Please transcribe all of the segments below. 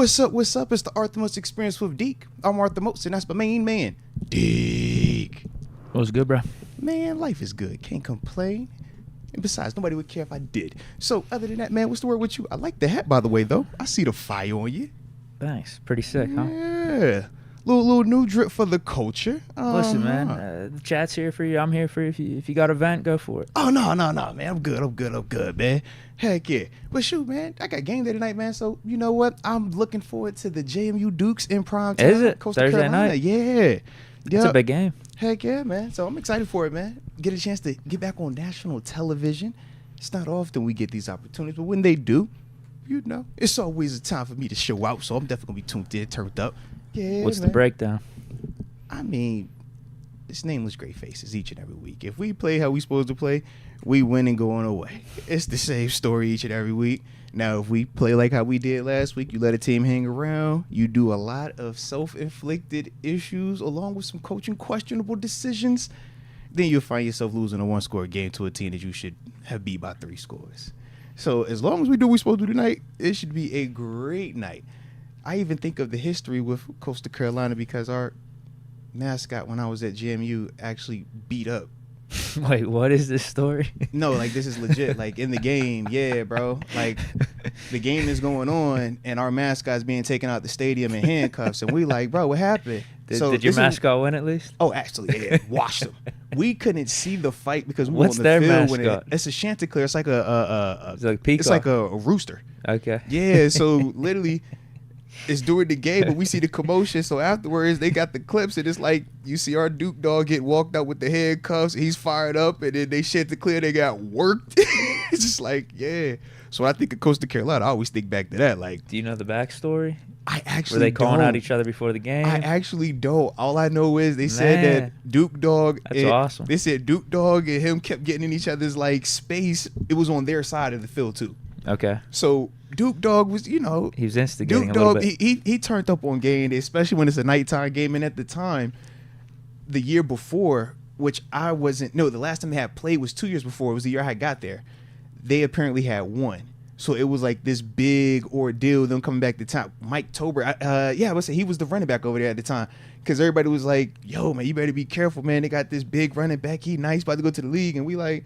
What's up? What's up? It's the Arthur's Experience with Deke. I'm Arthur Moats, and that's my main man, Deke. What's good, bro? Man, life is good. Can't complain. And besides, nobody would care if I did. So, other than that, man, what's the word with you? I like the hat, by the way, though. I see the fire on you. Thanks. Pretty sick, huh? Yeah. Little new drip for the culture. Listen, man, the chat's here for you. I'm here for you. If you got a vent, go for it. Oh, no, man. I'm good, man. Heck yeah. But shoot, man, I got game day tonight, man. So, you know what? I'm looking forward to the JMU Dukes in prime time. Is it? Coastal Thursday Carolina. night? Yeah. It's a big game. Heck yeah, man. So I'm excited for it, man. Get a chance to get back on national television. It's not often we get these opportunities, but when they do, you know, it's always a time for me to show out. So I'm definitely going to be tuned in, turned up. Yeah. What's man. the breakdown? I mean, it's nameless great faces each and every week. If we play how we supposed to play, we win and go on away. It's the same story each and every week. Now, if we play like how we did last week, you let a team hang around, you do a lot of self-inflicted issues along with some coaching questionable decisions, then you'll find yourself losing a one-score game to a team that you should have beat by 3 scores. So as long as we do what we're supposed to do tonight, it should be a great night. I even think of the history with Coastal Carolina because our mascot when I was at JMU actually beat up. Wait, what is this story? No, like this is legit. Like in the game, yeah, bro. Like the game is going on and our mascot's being taken out the stadium in handcuffs and we like, bro, what happened? Did your mascot win at least? Oh, actually, yeah, washed them. We couldn't see the fight because we What's were on the their field mascot? It's a Chanticleer. It's like It's like a peacock. it's like a rooster. Okay. Yeah, so literally it's during the game, but we see the commotion. So afterwards, they got the clips, and it's like you see our Duke dog get walked out with the handcuffs. He's fired up, and then they Chanticleer. They got worked. It's just like, yeah. So when I think of Coastal Carolina, I always think back to that. Like, Do you know the backstory? I actually Were they calling don't. out each other before the game? I actually don't. All I know is they said that Duke dog. That's awesome. They said Duke dog and him kept getting in each other's like space. It was on their side of the field too. Okay. So Duke dog was, you know, He was instigating Duke a little dog. bit. He turned up on game day, especially when it's a nighttime game. And at the time, the year before, which I wasn't. No, the last time they had played was 2 years before. It was the year I got there. They apparently had won. So it was like this big ordeal. Them coming back to town. Mike Tober, I would say he was the running back over there at the time. Because everybody was like, "Yo, man, you better be careful, man. They got this big running back. He nice, about to go to the league." And we like,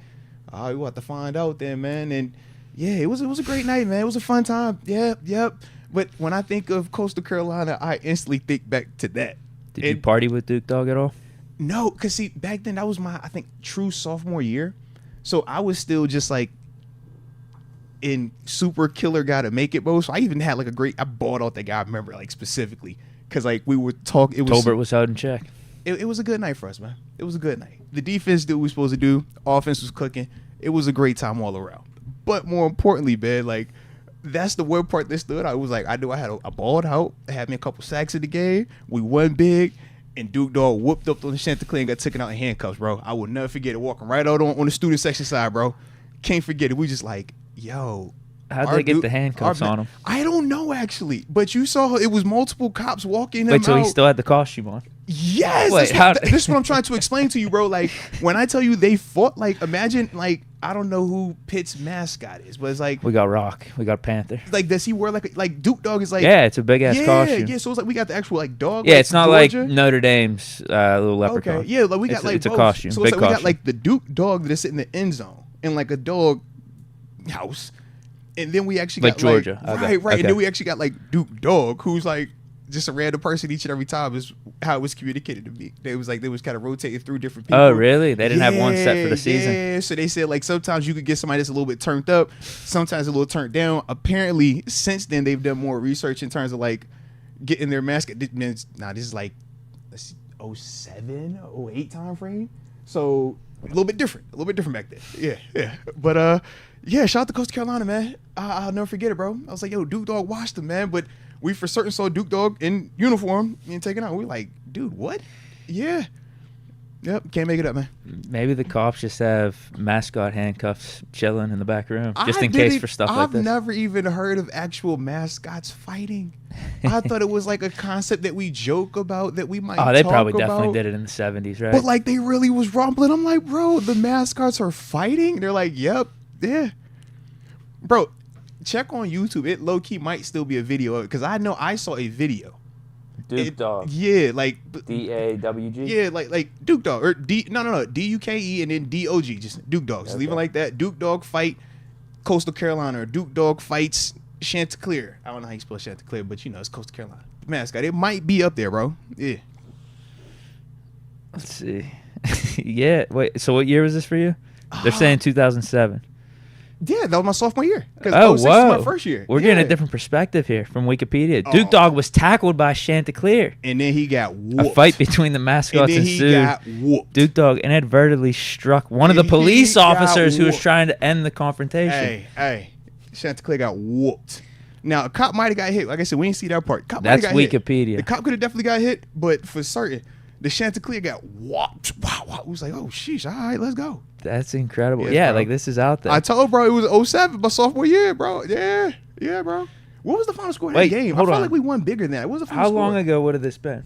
"Oh, we have to find out then, man." And yeah, it was a great night, man. It was a fun time. Yep. But when I think of Coastal Carolina, I instantly think back to that. Did you party with Duke dog at all? No, because see, back then that was my, I think, true sophomore year. So I was still just like in super killer guy to make it mode. So I even had like I bought out that guy, I remember like specifically. Because like we were talking. Tolbert was held in check. It was a good night for us, man. It was a good night. The defense did what we were supposed to do. Offense was cooking. It was a great time all around. But more importantly, man, like that's the one part that stood out. It was like I knew I had a balled out. I had me a couple sacks in the game. We won big, and Duke dog whooped up on the Chanticleer and got taken out in handcuffs, bro. I will never forget it. Walking right out on the student section side, bro. Can't forget it. We just like, yo. How'd they get the handcuffs on him? I don't know actually, but you saw it was multiple cops walking him out. Wait, so he still had the costume on? Yes. Wait, this is what I'm trying to explain to you, bro. Like when I tell you they fought, like imagine like I don't know who Pitt's mascot is, but it's like We got Rock. We got Panther. like does he wear like Duke dog is like Yeah, it's a big ass costume. Yeah, so it's like we got the actual like dog. Yeah, like, it's not Georgia. like Notre Dame's little leprechaun. Okay, yeah, like we got it's, like it's both. a costume. So big it's like we costume. got like the Duke dog that is in the end zone in like a dog house. And then we actually like got Georgia. like, okay. right. And then we actually got like Duke dog, who's like just a random person each and every time is how it was communicated to me. They was kind of rotating through different people. Oh, really? They didn't have one set for the season? Yeah, so they said like sometimes you could get somebody that's a little bit turned up, sometimes a little turned down. Apparently, since then they've done more research in terms of like getting their mascot. This is like let's see, 07, 08 time frame. So a little bit different back then. Yeah. But yeah, shout out to Coastal Carolina, man. I'll never forget it, bro. I was like, yo, Duke dog washed him, man. But we for certain saw Duke dog in uniform and taken out. We like, dude, what? Yeah. Yep, can't make it up, man. Maybe the cops just have mascot handcuffs chilling in the back room, just in case for stuff like this. I've never even heard of actual mascots fighting. I thought it was like a concept that we joke about, that we might talk about. Oh, they probably definitely did it in the 70s, right? But like they really was rumbling. I'm like, bro, the mascots are fighting? They're like, yep, yeah. Bro, check on YouTube. It low key might still be a video of it because I know I saw a video. Duke Dog. Yeah, like DAWG. Yeah, like Duke Dog or DUKE and then DOG, just Duke Dog. Just leave it like that. Duke Dog fight Coastal Carolina, or Duke Dog fights Chanticleer. I don't know how you spell Chanticleer, but it's Coastal Carolina. Mascot. It might be up there, bro. Yeah. Let's see. Yeah. Wait. So what year was this for you? They're saying 2007. Yeah, that was my sophomore year. Oh, wow. Was my first year. We're getting a different perspective here from Wikipedia. Duke Dog was tackled by Chanticleer. And then he got whooped. A fight between the mascots and then ensued. He got whooped. Duke Dog inadvertently struck one of the police officers who was trying to end the confrontation. Hey. Chanticleer got whooped. Now, a cop might have got hit. Like I said, we didn't see that part. That's Wikipedia. Hit. The cop could have definitely got hit, but for certain, the Chanticleer got whopped. Wow. It was like, oh, sheesh. All right, let's go. That's incredible. Yes, yeah, bro. like this is out there. I told bro it was 07, my sophomore year, bro. Yeah, bro. What was the final score of that game? I felt like we won bigger than that. What was the final score? How long ago would have this been?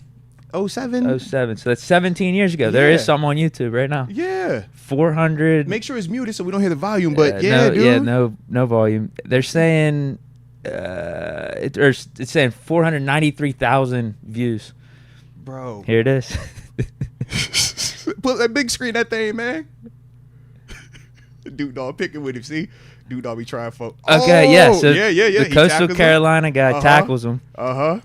07. 07. So that's 17 years ago. There is something on YouTube right now. Yeah. 400. Make sure it's muted so we don't hear the volume, but no volume. They're saying it's saying 493,000 views. Bro. Here it is. Put that big screen that thing, man. Duke Dog picking with him, see? Duke Dog be trying for. Okay, yeah. So yeah. The Coastal Carolina guy tackles him. All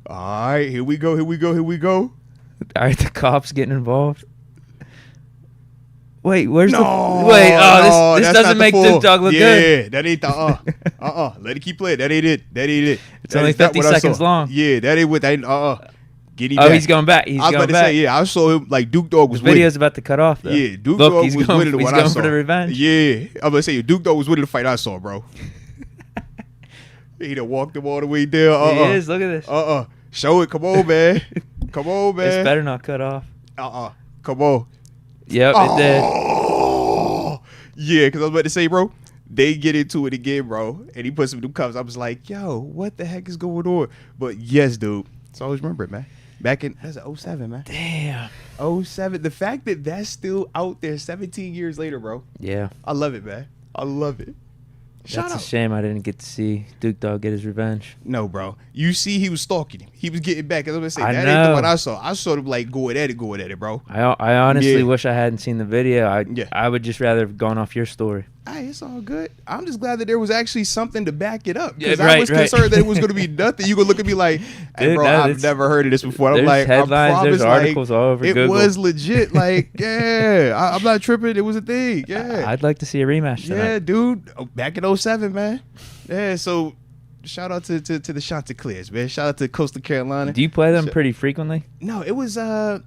right, here we go. All right, the cops getting involved. Wait, where's this doesn't make Duke Dog look good. Yeah, that ain't the Let it keep playing. That ain't it. It's only 50 seconds long. Yeah, that ain't what that Get him back. He's going back. I was about to say, I saw him like Duke Dog was the video's about to cut off, though. Yeah, Duke Dog was with it. He's going for the revenge. Yeah, I'm about to say, Duke Dog was with the fight I saw, bro. He done walked him all the way down. He is. Look at this. Show it. Come on, man. Come on, man. It's better not cut off. Come on. Yep, it did. Yeah, because I was about to say, bro, they get into it again, bro. And he puts some new cups. I was like, yo, what the heck is going on? But yes, dude. So always remember it, man. Back in, that's 07, man. Damn. 07. The fact that that's still out there 17 years later, bro. Yeah. I love it, man. I love it. That's a shame I didn't get to see Duke Dog get his revenge. No, bro. You see, he was stalking him. He was getting back. I was going to say, that know. ain't the one I saw. I saw him like going at it, bro. I honestly wish I hadn't seen the video. I would just rather have gone off your story. Hey, it's all good. I'm just glad that there was actually something to back it up. Because I was concerned that it was going to be nothing. You going to look at me like, hey, dude, bro, I've never heard of this before. I'm like, headlines, I promise, there's articles all over Google. It was legit. Like, yeah, I'm not tripping. It was a thing. Yeah. I'd like to see a rematch tonight. Yeah, dude. Back in 07, man. Yeah, so shout out to the Chanticleers, man. Shout out to Coastal Carolina. Do you play them pretty frequently? No, it was have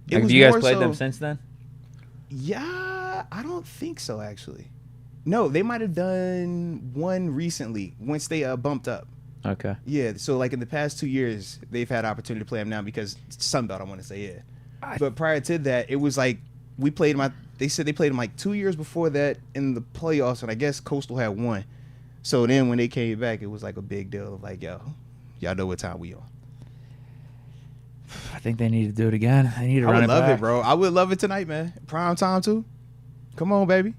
you guys played them since then? Yeah, I don't think so, actually. No, they might have done one recently once they bumped up. Okay. Yeah, so like in the past 2 years, they've had opportunity to play them now because Sunbelt, I want to say, yeah. But prior to that, it was like we played them. They said they played them like 2 years before that in the playoffs, and I guess Coastal had won. So then when they came back, it was like a big deal of like, yo, y'all know what time we on. I think they need to do it again. They need to run it back. I would love it, bro. I would love it tonight, man. Prime time, too. Come on, baby.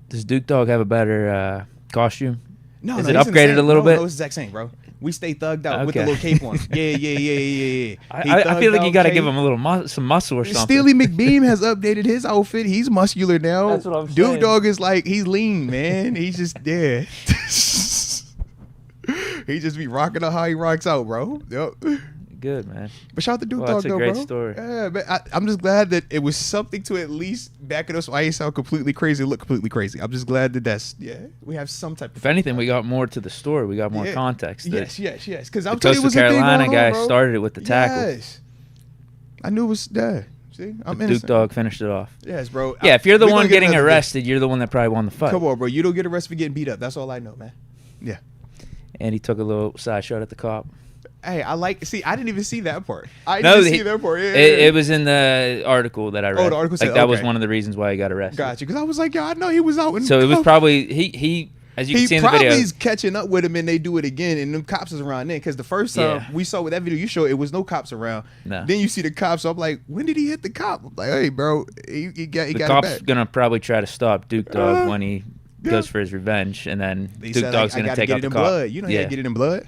Does Duke Dog have a better costume? No, Is it upgraded a little bit? No, it's the exact same, bro. We stay thugged out with the little cape on. Yeah. I feel like you got to give him a little some muscle or something. Steely McBeam has updated his outfit. He's muscular now. That's what I'm saying. Duke Dog is like, he's lean, man. He's just there. He just be rocking the how he rocks out, bro. Yep. Good, man. But shout out to Duke Dog, that's a though, great bro. Story. Yeah, but I'm just glad that it was something to at least back it up so I ain't sound completely crazy, look completely crazy. I'm just glad that we have some type of... If anything, we got more to the story. We got more context. Yes. Because I'm the telling you, it Coastal was Carolina guy bro. started it with the tackle. Yes. I knew it was there. See, I'm innocent. Duke Dog finished it off. Yes, bro. Yeah, if you're the one getting arrested, you're the one that probably won the fight. Come on, bro. You don't get arrested for getting beat up. That's all I know, man. Yeah. And he took a little side shot at the cop. Hey, I didn't even see that part. I didn't see that part. Yeah, it was in the article that I read. Oh, the article said that was one of the reasons why he got arrested. Gotcha. Because I was like, I know he was out. So it was probably, he as you can see in the video. He's catching up with him and they do it again and them cops is around then. Because the first time we saw with that video you showed, it was no cops around. No. Then you see the cops. So I'm like, when did he hit the cop? I'm like, hey, bro, he got the it cop's back. going to probably try to stop Duke Dog when he goes for his revenge, and then They Duke said, Dog's like, going to take out the car. blood. You know, you gotta get it in blood.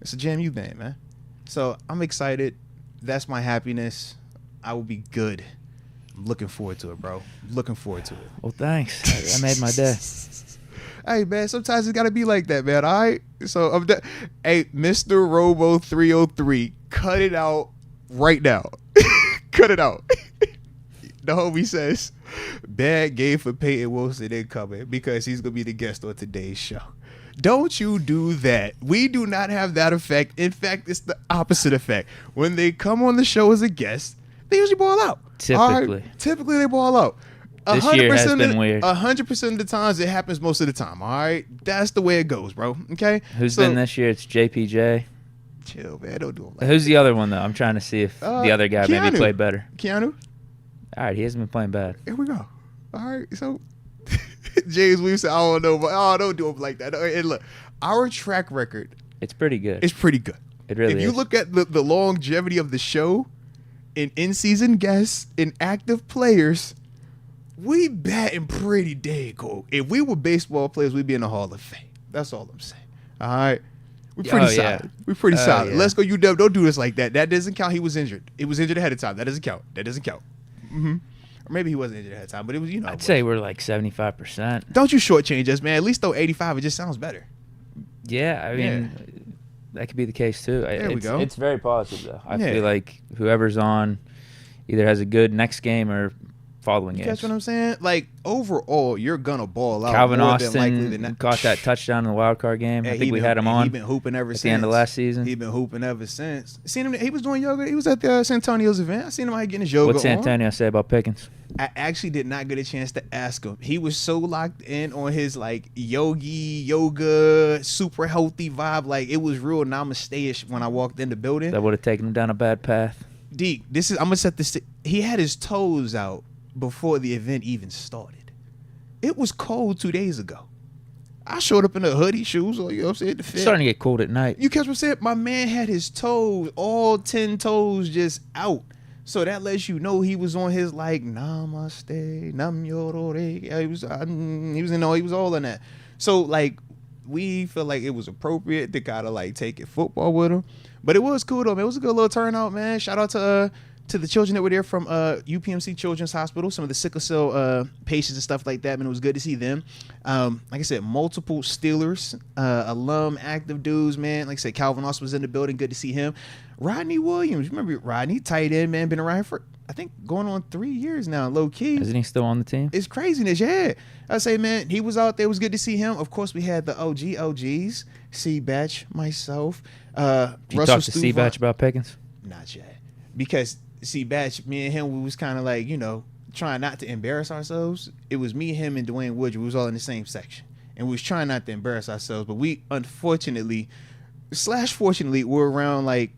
It's a JMU thing, man. So I'm excited. That's my happiness. I will be good. I'm looking forward to it, bro. Looking forward to it. Well, thanks. I made my day. Hey, man, sometimes it's got to be like that, man, all right? So, hey, Mr. Robo 303, cut it out right now. Cut it out. The homie says, bad game for Payton Wilson incoming because he's going to be the guest on today's show. Don't you do that. We do not have that effect. In fact, it's the opposite effect. When they come on the show as a guest, they usually ball out. Typically. Right? Typically, they ball out. This year has been weird. 100% of the times, it happens most of the time, all right? That's the way it goes, bro, okay? Who's been this year? It's JPJ. Chill, man. Don't do it. Who's the other one, though? I'm trying to see if the other guy Keanu. maybe played better. Keanu? All right, he hasn't been playing bad. Here we go. All right, so James Williams said, I don't know, but don't do him like that. And look, our track record. It's pretty good. It's pretty good. It really is. If you look at the longevity of the show, in-season guests, and active players, we batting pretty dang good. If we were baseball players, we'd be in the Hall of Fame. That's all I'm saying. All right? We're pretty solid. Yeah. We're pretty solid. Yeah. Let's go, UW. Don't do this like that. That doesn't count. He was injured. He was injured ahead of time. That doesn't count. Mm-hmm. Or maybe he wasn't injured ahead of time, but it was, I'd say we're like 75%. Don't you shortchange us, man. At least throw 85. It just sounds better. Yeah, I mean, that could be the case, too. There we go. It's very positive, though. I feel like whoever's on either has a good next game or following games. That's what I'm saying? Like, overall, you're going to ball out Calvin more Austin than likely than not. caught that touchdown in the wild card game. I think we had him on. He's been hooping ever at since. the end of last season. He's been hooping ever since. Seen him. He was doing yoga. He was at the Santonio's event. I seen him getting his yoga What's Antonio say about Pickens? I actually did not get a chance to ask him. He was so locked in on his like yoga, super healthy vibe. Like it was real namaste-ish when I walked in the building. That would have taken him down a bad path. Deke, I'm gonna set this. He had his toes out before the event even started. It was cold 2 days ago. I showed up in a hoodie, shoes, or you know what I'm saying? It's starting to get cold at night. You catch what I'm saying? My man had his toes, all 10 toes just out. So that lets you know he was on his like namaste, nam yorore. He was he was all in that. So like we feel like it was appropriate to kind of like take it football with him. But it was cool though, man. It was a good little turnout, man. Shout out to the children that were there from UPMC Children's Hospital, some of the sickle cell patients and stuff like that, man. It was good to see them. Like I said, multiple Steelers, alum, active dudes, man. Like I said, Calvin Austin was in the building. Good to see him. Rodney Williams, remember Rodney, tight end, man, been around for, I think, going on 3 years now, low key. Isn't he still on the team? It's craziness, yeah. I say, man, he was out there. It was good to see him. Of course, we had the OGs, C-Batch, myself, Did you Russell talk to C-Batch about Pickens? Not yet. Because C-Batch, me and him, we was kind of like, trying not to embarrass ourselves. It was me, him, and Dwayne Woodruff. We was all in the same section. And we was trying not to embarrass ourselves. But we, unfortunately, /fortunately, were around, like,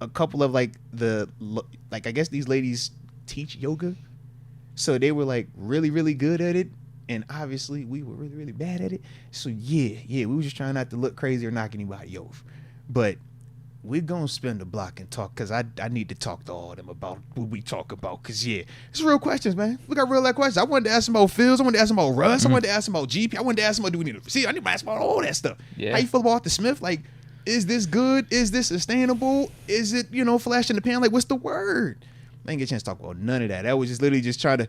a couple of, like, I guess these ladies teach yoga. So they were, like, really, really good at it. And obviously, we were really, really bad at it. So, yeah, we were just trying not to look crazy or knock anybody over. But we're going to spin the block and talk because I need to talk to all of them about what we talk about. Because, yeah, it's real questions, man. We got real life questions. I wanted to ask them about Fields. I wanted to ask them about Russ. I wanted to ask them about GP. I wanted to ask them about, do we need to see? I need to ask about all that stuff. Yeah. How you feel about Arthur Smith? Like, is this good? Is this sustainable? Is it, flash in the pan? Like, what's the word? I didn't get a chance to talk about none of that. That was just literally just trying to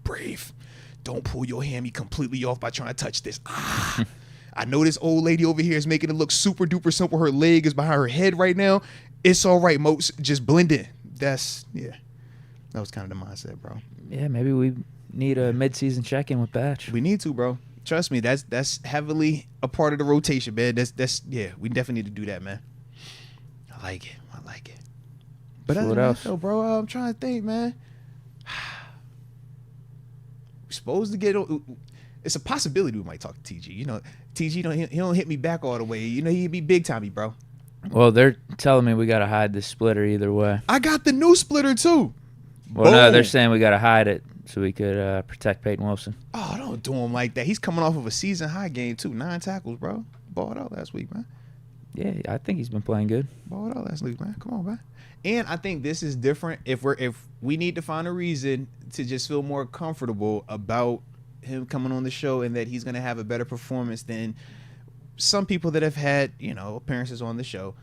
breathe. Don't pull your hammy completely off by trying to touch this. I know this old lady over here is making it look super duper simple. Her leg is behind her head right now. It's all right, Moats. Just blend in. That was kind of the mindset, bro. Yeah, maybe we need a midseason check-in with Batch. We need to, bro. Trust me, that's heavily a part of the rotation, man. That's we definitely need to do that, man. I like it. But So what else? Though, bro, I'm trying to think, man. We're supposed to get. It's a possibility we might talk to TG. TG he don't hit me back all the way. He'd be big timey, bro. Well, they're telling me we got to hide this splitter either way. I got the new splitter too. Well, no, they're saying we got to hide it so we could protect Payton Wilson. Oh, don't do him like that. He's coming off of a season high game too. 9 tackles, bro. Balled out last week, man. Yeah, I think he's been playing good. Balled out last week, man. Come on, man. And I think this is different if we need to find a reason to just feel more comfortable about him coming on the show and that he's going to have a better performance than some people that have had, appearances on the show.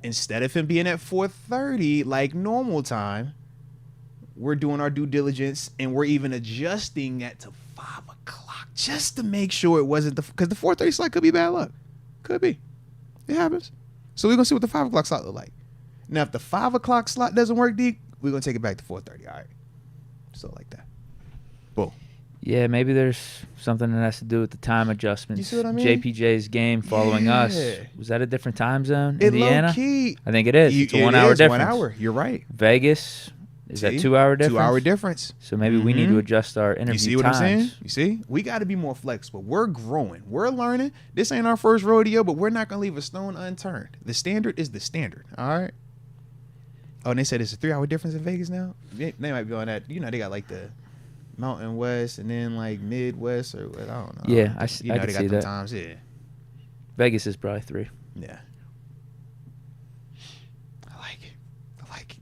Instead of him being at 4:30 like normal time, we're doing our due diligence and we're even adjusting that to 5 o'clock just to make sure it wasn't because the 4:30 slot could be bad luck. Could be. It happens. So we're going to see what the 5 o'clock slot look like. Now, if the 5 o'clock slot doesn't work, Deke, we're going to take it back to 4:30. All right. So like that. Boom. Yeah, maybe there's something that has to do with the time adjustments. You see what I mean? JPJ's game following us. Was that a different time zone? Indiana? Low-key. I think it is. It's a 1 hour difference. 1 hour. You're right. Vegas. Is that 2 hour difference? 2 hour difference. So maybe we need to adjust our interview times. You see what I'm saying? You see? We got to be more flexible. We're growing. We're learning. This ain't our first rodeo, but we're not going to leave a stone unturned. The standard is the standard. All right? Oh, and they said it's a 3 hour difference in Vegas now? They might be on that. They got like the Mountain West and then like Midwest or I don't know. Yeah, I they can got see the that. times, yeah. Vegas is probably 3. Yeah. I like it.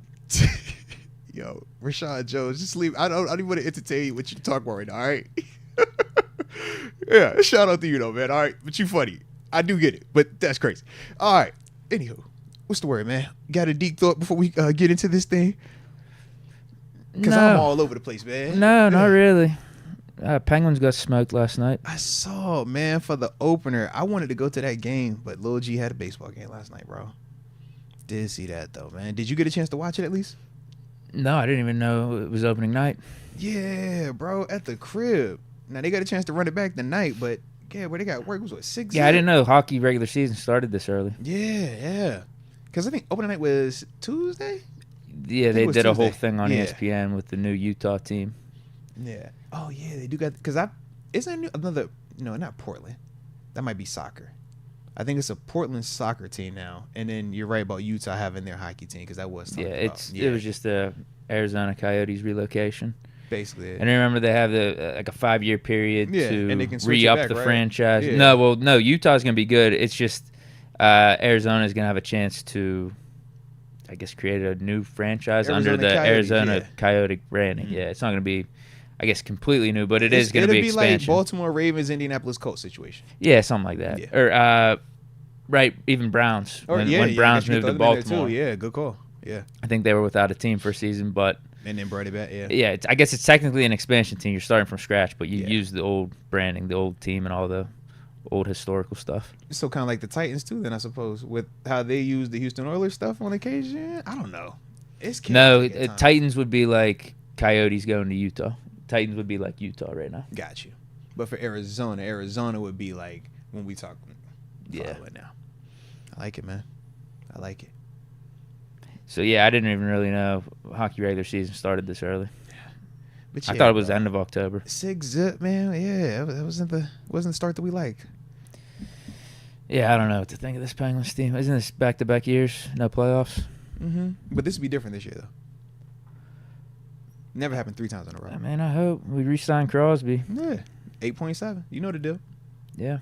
Yo, Rashad Jones, just leave. I don't even want to entertain you what you talk about right now, all right? Yeah, shout out to you though, man, all right? But you funny. I do get it, but that's crazy. All right. Anywho, what's the word, man? Got a deep thought before we get into this thing? Because I'm all over the place, man. No, not really. Penguins got smoked last night. I saw, man, for the opener. I wanted to go to that game, but Lil G had a baseball game last night, bro. Did see that, though, man. Did you get a chance to watch it at least? No, I didn't even know it was opening night. Yeah, bro, at the crib. Now, they got a chance to run it back tonight, but, yeah, where they got work was, what, 6? Yeah, I didn't know hockey regular season started this early. Yeah. Because I think opening night was Tuesday? Yeah, they did a whole thing on ESPN with the new Utah team. Yeah. Oh, yeah, they do got, because isn't another, no, not Portland. That might be soccer. I think it's a Portland soccer team now. And then you're right about Utah having their hockey team because that was it was just the Arizona Coyotes relocation. Basically. And remember they have a 5-year period to re-up the franchise. Yeah. No, Utah's going to be good. It's just Arizona's going to have a chance to, I guess, create a new franchise under the Arizona Coyote branding. Mm-hmm. Yeah, it's not going to be, I guess, completely new, but it is going to be expansion. It'll be like Baltimore Ravens, Indianapolis Colts situation. Yeah, something like that. Yeah. Or, even Browns. When Browns moved to Baltimore. Yeah, good call. Yeah. I think they were without a team for a season, but... And then brought it back, yeah. Yeah, I guess it's technically an expansion team. You're starting from scratch, but you use the old branding, the old team, and all the old historical stuff. So kind of like the Titans, too, then, I suppose, with how they use the Houston Oilers stuff on occasion? I don't know. Titans would be like Coyotes going to Utah. Titans would be like Utah right now. Got you. But for Arizona would be like when we talk. Yeah. Now. I like it, man. I like it. So, yeah, I didn't even really know hockey regular season started this early. But I thought it was the end of October. 6-zip, man. Yeah, that wasn't the start that we liked. Yeah, I don't know what to think of this Penguins team. Isn't this back-to-back years, no playoffs? Mm-hmm. But this would be different this year, though. Never happened 3 times in a row. Man, I hope we re-sign Crosby. Yeah, 8.7. You know the deal. Yeah.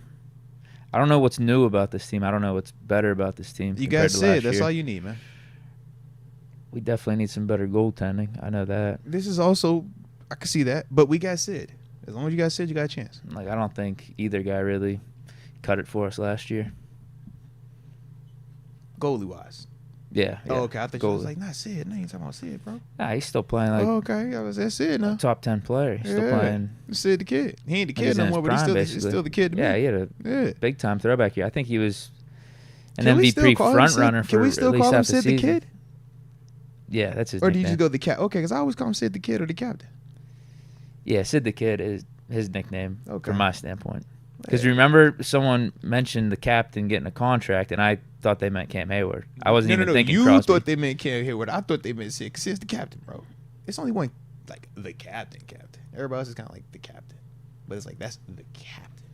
I don't know what's new about this team. I don't know what's better about this team. You guys said that's all you need, man. We definitely need some better goaltending. I know that. This is also, I can see that, but we got Sid. As long as you got Sid, you got a chance. I don't think either guy really cut it for us last year. Goalie-wise. Yeah. Oh, okay. I thought you was like, not Sid. No, you ain't talking about Sid, bro. Nah, he's still playing like. Oh, okay. That's Sid now. Top 10 player. He's still playing. Sid the kid. He ain't the kid no more, but he's still the kid to me. Yeah, he had a big time throwback here. I think he was an MVP front runner for at least half the season. Can we still call him Sid the kid? Yeah, that's his nickname. Or do you just go the cat? Okay, because I always call him Sid the Kid or the captain. Yeah, Sid the Kid is his nickname from my standpoint. Because remember, someone mentioned the captain getting a contract, and I thought they meant Cam Hayward. I wasn't even thinking Crosby. You thought they meant Cam Hayward. I thought they meant Sid. Sid's the captain, bro. It's only one, like, the captain. Everybody else is kind of like the captain. But it's like, that's the captain.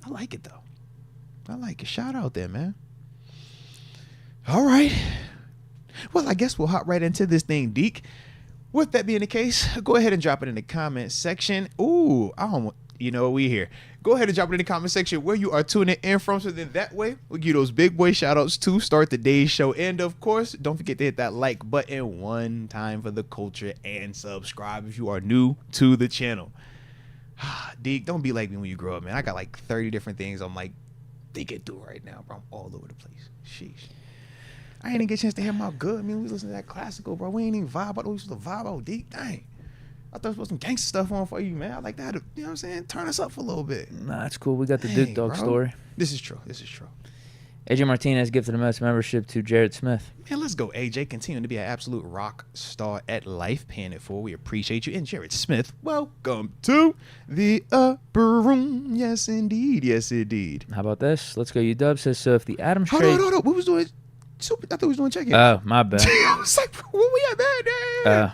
I like it, though. I like it. Shout out there, man. All right. Well, I guess we'll hop right into this thing, Deke. With that being the case, go ahead and drop it in the comment section. Ooh, you know what we here. Go ahead and drop it in the comment section where you are tuning in from. So then that way, we'll give those big boy shout outs to start the day's show. And of course, don't forget to hit that like button one time for the culture and subscribe if you are new to the channel. Deke, don't be like me when you grow up, man. I got like 30 different things I'm like thinking through right now, bro. I'm all over the place. Sheesh. I ain't even get a chance to hear my good. I mean, we was listening to that classical, bro. We ain't even vibe out. We supposed to vibe out, Deke. Dang. I thought we put some gangster stuff on for you, man. I like that. You know what I'm saying? Turn us up for a little bit. Nah, that's cool. We got the Duke Dog story. This is true. AJ Martinez gifted the Moats membership to Jared Smith. Man, let's go, AJ. Continuing to be an absolute rock star at life. Paying it forward. We appreciate you. And Jared Smith, welcome to the upper room. Yes, indeed. Yes, indeed. How about this? Let's go. UW says, so if the Adams trade... Hold on. What was doing... I thought we was doing check-in. Oh, my bad. I was like, where we at, man?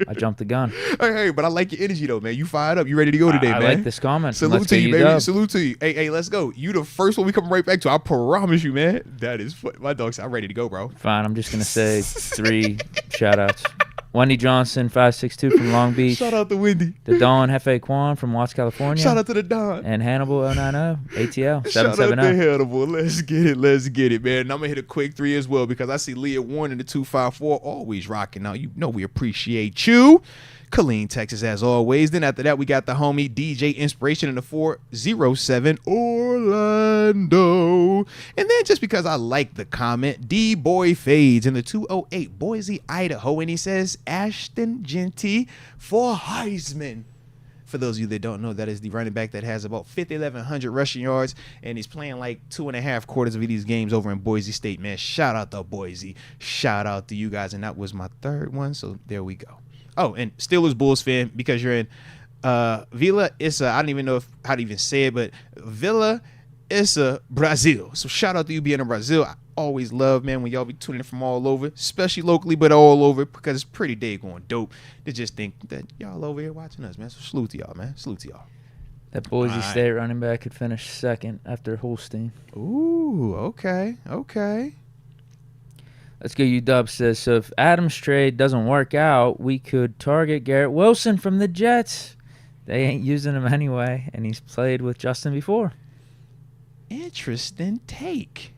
I jumped the gun. Hey, but I like your energy, though, man. You fired up. You ready to go today, man? I like this comment. Salute to you, baby. Salute to you. Hey, let's go. You the first one we come right back to. I promise you, man. That is my dog said, I'm ready to go, bro. Fine. I'm just going to say 3 shout-outs. Wendy Johnson, 562 from Long Beach. Shout out to Wendy. The Don Hefe Kwan from Watts, California. Shout out to the Don. And Hannibal 090, ATL 770. Shout out to Hannibal. Let's get it, man. And I'm going to hit a quick 3 as well because I see Leah Warren in the 254 always rocking out. You know we appreciate you. Killeen, Texas, as always. Then after that, we got the homie DJ Inspiration in the 407 Orlando. And then just because I like the comment, D-Boy Fades in the 208 Boise, Idaho. And he says, Ashton Genty for Heisman. For those of you that don't know, that is the running back that has about 5,100 rushing yards, and he's playing like 2.5 quarters of these games over in Boise State, man. Shout out to Boise. Shout out to you guys. And that was my 3rd one, so there we go. Oh, and Steelers Bulls fan, because you're in Vila Issa. I don't even know how to even say it, but Vila Issa, Brazil. So shout out to you being in Brazil. I always love, man, when y'all be tuning in from all over, especially locally, but all over, because it's pretty daggone dope to just think that y'all over here watching us, man. So salute to y'all, man. Salute to y'all. That Boise State running back could finish 2nd after Holstein. Ooh, okay. Let's go. UW says, so if Adams' trade doesn't work out, we could target Garrett Wilson from the Jets. They ain't using him anyway, and he's played with Justin before. Interesting take.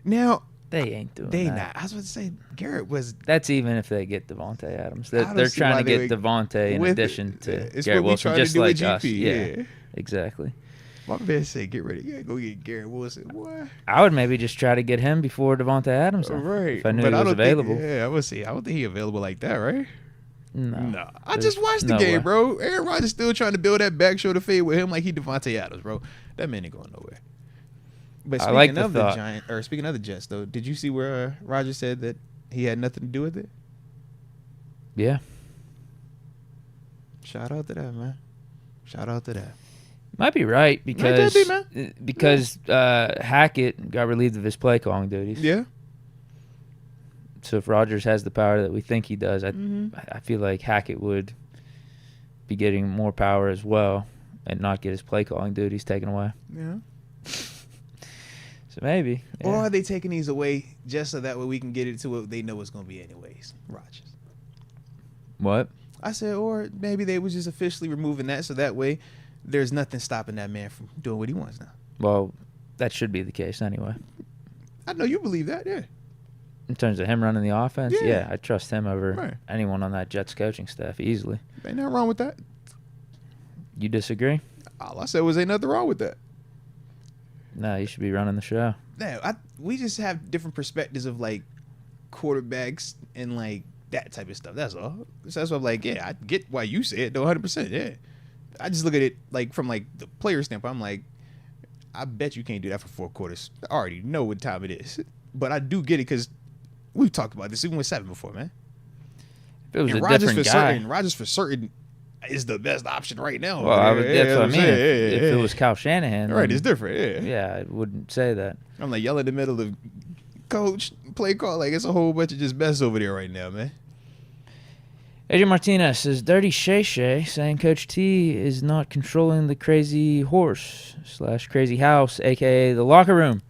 Now, they ain't doing that. They not. I was about to say, Garrett was... That's even if they get Devontae Adams. They're trying to get Devontae in addition to Garrett Wilson, just like us. Yeah, exactly. My man said, get ready. You gotta go get Garrett Wilson. What? I would maybe just try to get him before Devontae Adams. Right. If I knew he was available. I would say, I don't think he's available like that, right? No. I just watched the game, bro. Aaron Rodgers still trying to build that back shoulder fade with him like he Devontae Adams, bro. That man ain't going nowhere. But speaking of the Jets, though, did you see where Rodgers said that he had nothing to do with it? Yeah. Shout out to that, man. Shout out to that. Might be right because Hackett got relieved of his play calling duties. Yeah. So if Rodgers has the power that we think he does, I feel like Hackett would be getting more power as well and not get his play calling duties taken away. Yeah. So maybe. Yeah. Or are they taking these away just so that way we can get it to what they know it's going to be anyways? Rodgers. What? I said, or maybe they was just officially removing that so that way there's nothing stopping that man from doing what he wants now. Well, that should be the case anyway. I know you believe that, yeah. In terms of him running the offense, yeah I trust him over anyone on that Jets coaching staff easily. Ain't nothing wrong with that. You disagree? All I said was ain't nothing wrong with that. No, you should be running the show. No, we just have different perspectives of like quarterbacks and like that type of stuff. That's all. So that's why I'm like, yeah, I get why you say it, though, 100%. Yeah. I just look at it like from like the player standpoint. I'm like, I bet you can't do that for 4 quarters. I already know what time it is, but I do get it because we've talked about this even with 7 before, man. If it was a different guy, Rodgers for certain is the best option right now. Well, that's what I mean. If it was Kyle Shanahan, right, it's different. Yeah, I wouldn't say that. I'm like yelling in the middle of coach play call like it's a whole bunch of just mess over there right now, man. AJ Martinez says, Dirty Shay Shay saying Coach T is not controlling the crazy horse / crazy house, a.k.a. the locker room.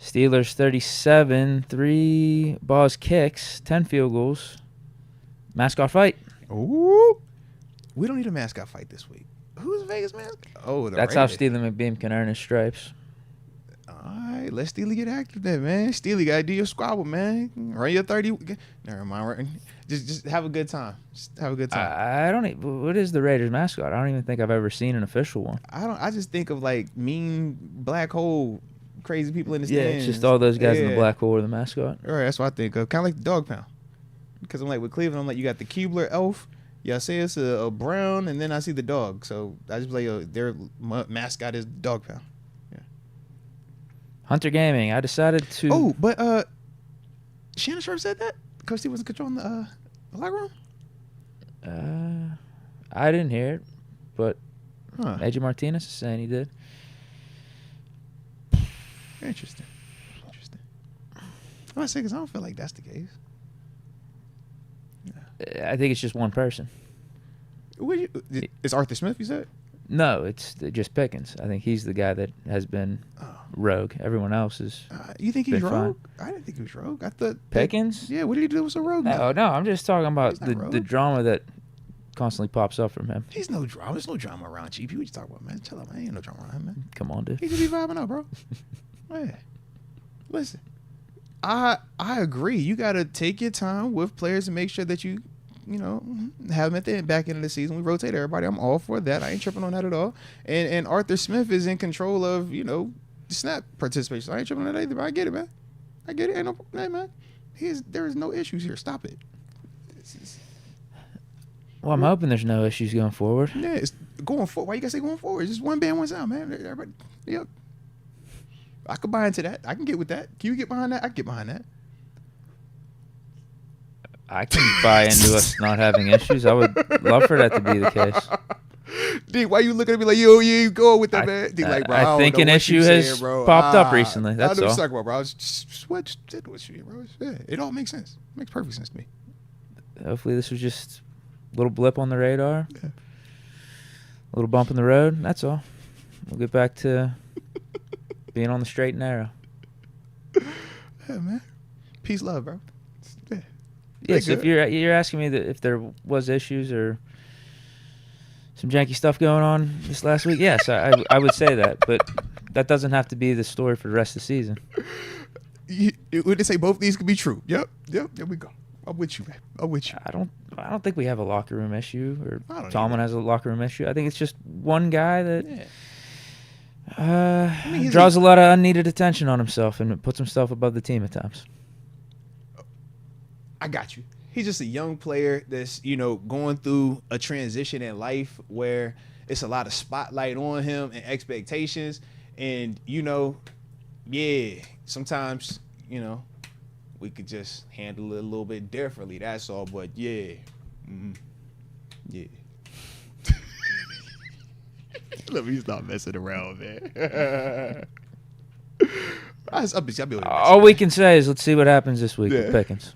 Steelers 37, 3 balls kicks, 10 field goals. Mascot fight. Ooh. We don't need a mascot fight this week. Who's Vegas mascot? Oh, that's Raiders. how Steven McBeam can earn his stripes. All right, let Steely get active then, man. Steely got to do your squabble, man. Run your 30. Never mind. Just have a good time. Just have a good time. I don't even, what is the Raiders mascot? I don't even think I've ever seen an official one. I just think of like mean black hole crazy people in the stands. Yeah, it's just all those guys in the black hole are the mascot. All right, that's what I think of. Kind of like the dog pound. Because I'm like, with Cleveland, I'm like, you got the Keebler elf. Yeah, I say it's a brown, and then I see the dog. So I just like, their mascot is dog pound. Yeah. Hunter Gaming, I decided to... Oh, but Shannon Sharp said that? Coach T wasn't controlling the locker room? I didn't hear it, but AJ Martinez is saying he did. Interesting. I'm not saying because I don't feel like that's the case. I think it's just one person. It's Arthur Smith, you said? No, it's just Pickens. I think he's the guy that has been rogue. Everyone else is. You think he's rogue? Fine. I didn't think he was rogue. I thought Pickens? Yeah, what did he do with a rogue? No, I'm just talking about the drama that constantly pops up from him. He's no drama. There's no drama around GP. What you talking about, man? Chill out, man. Ain't no drama around him, man. Come on, dude. He just be vibing out, bro. Yeah. Listen, I agree. You got to take your time with players and make sure that you have them at the back end of the season. We rotate everybody. I'm all for that. I ain't tripping on that at all. And Arthur Smith is in control of, snap participation. I ain't tripping on that either, but I get it, man. I get it. Ain't no, hey, man. There is no issues here. Stop it. Well, I'm hoping there's no issues going forward. Yeah, it's going forward. Why you gotta say going forward? It's just one band, one sound, man. Everybody, yep. I could buy into that. I can get with that. Can you get behind that? I can get behind that. I can buy into us not having issues. I would love for that to be the case. Deke, why you looking at me like, yo, you go with that, man? Deke, like, bro, I think an issue has popped up recently. That's all. I know what you're talking about, bro. I was just what you, bro. Yeah, it all makes sense. It makes perfect sense to me. Hopefully this was just a little blip on the radar. Yeah. A little bump in the road. That's all. We'll get back to being on the straight and narrow. Yeah, man. Peace, love, bro. Yeah. Yes, if you're asking me if there was issues or some janky stuff going on this last week, yes, I would say that, but that doesn't have to be the story for the rest of the season. Would they say both of these could be true? Yep. There we go. I'm with you, man. I'm with you. I don't think we have a locker room issue or Tomlin has a locker room issue. I think it's just one guy that draws a lot of unneeded attention on himself and puts himself above the team at times. I got you. He's just a young player that's, going through a transition in life where it's a lot of spotlight on him and expectations. And, sometimes, we could just handle it a little bit differently. That's all. But, yeah. Mm-hmm. Yeah. Let me stop messing around, man. All we can say is let's see what happens this week with Pickens.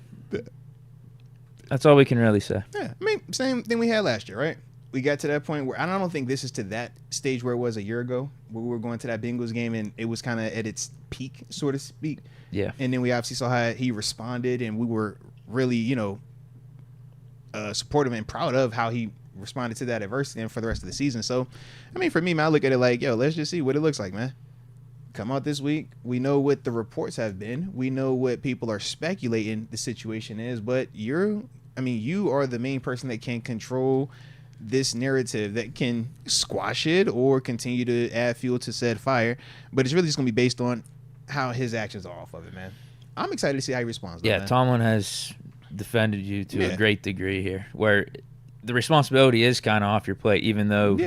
That's all we can really say. Yeah, I mean, same thing we had last year, right? We got to that point where I don't think this is to that stage where it was a year ago, where we were going to that Bengals game and it was kind of at its peak, so to speak. Yeah. And then we obviously saw how he responded, and we were really, supportive and proud of how he responded to that adversity and for the rest of the season. So, I mean, for me, man, I look at it like, let's just see what it looks like, man. Come out this week. We know what the reports have been. We know what people are speculating the situation is, but you are the main person that can control this narrative, that can squash it or continue to add fuel to said fire. But it's really just going to be based on how his actions are off of it, man. I'm excited to see how he responds. Yeah, Tomlin has defended you to a great degree here, where the responsibility is kind of off your plate, even though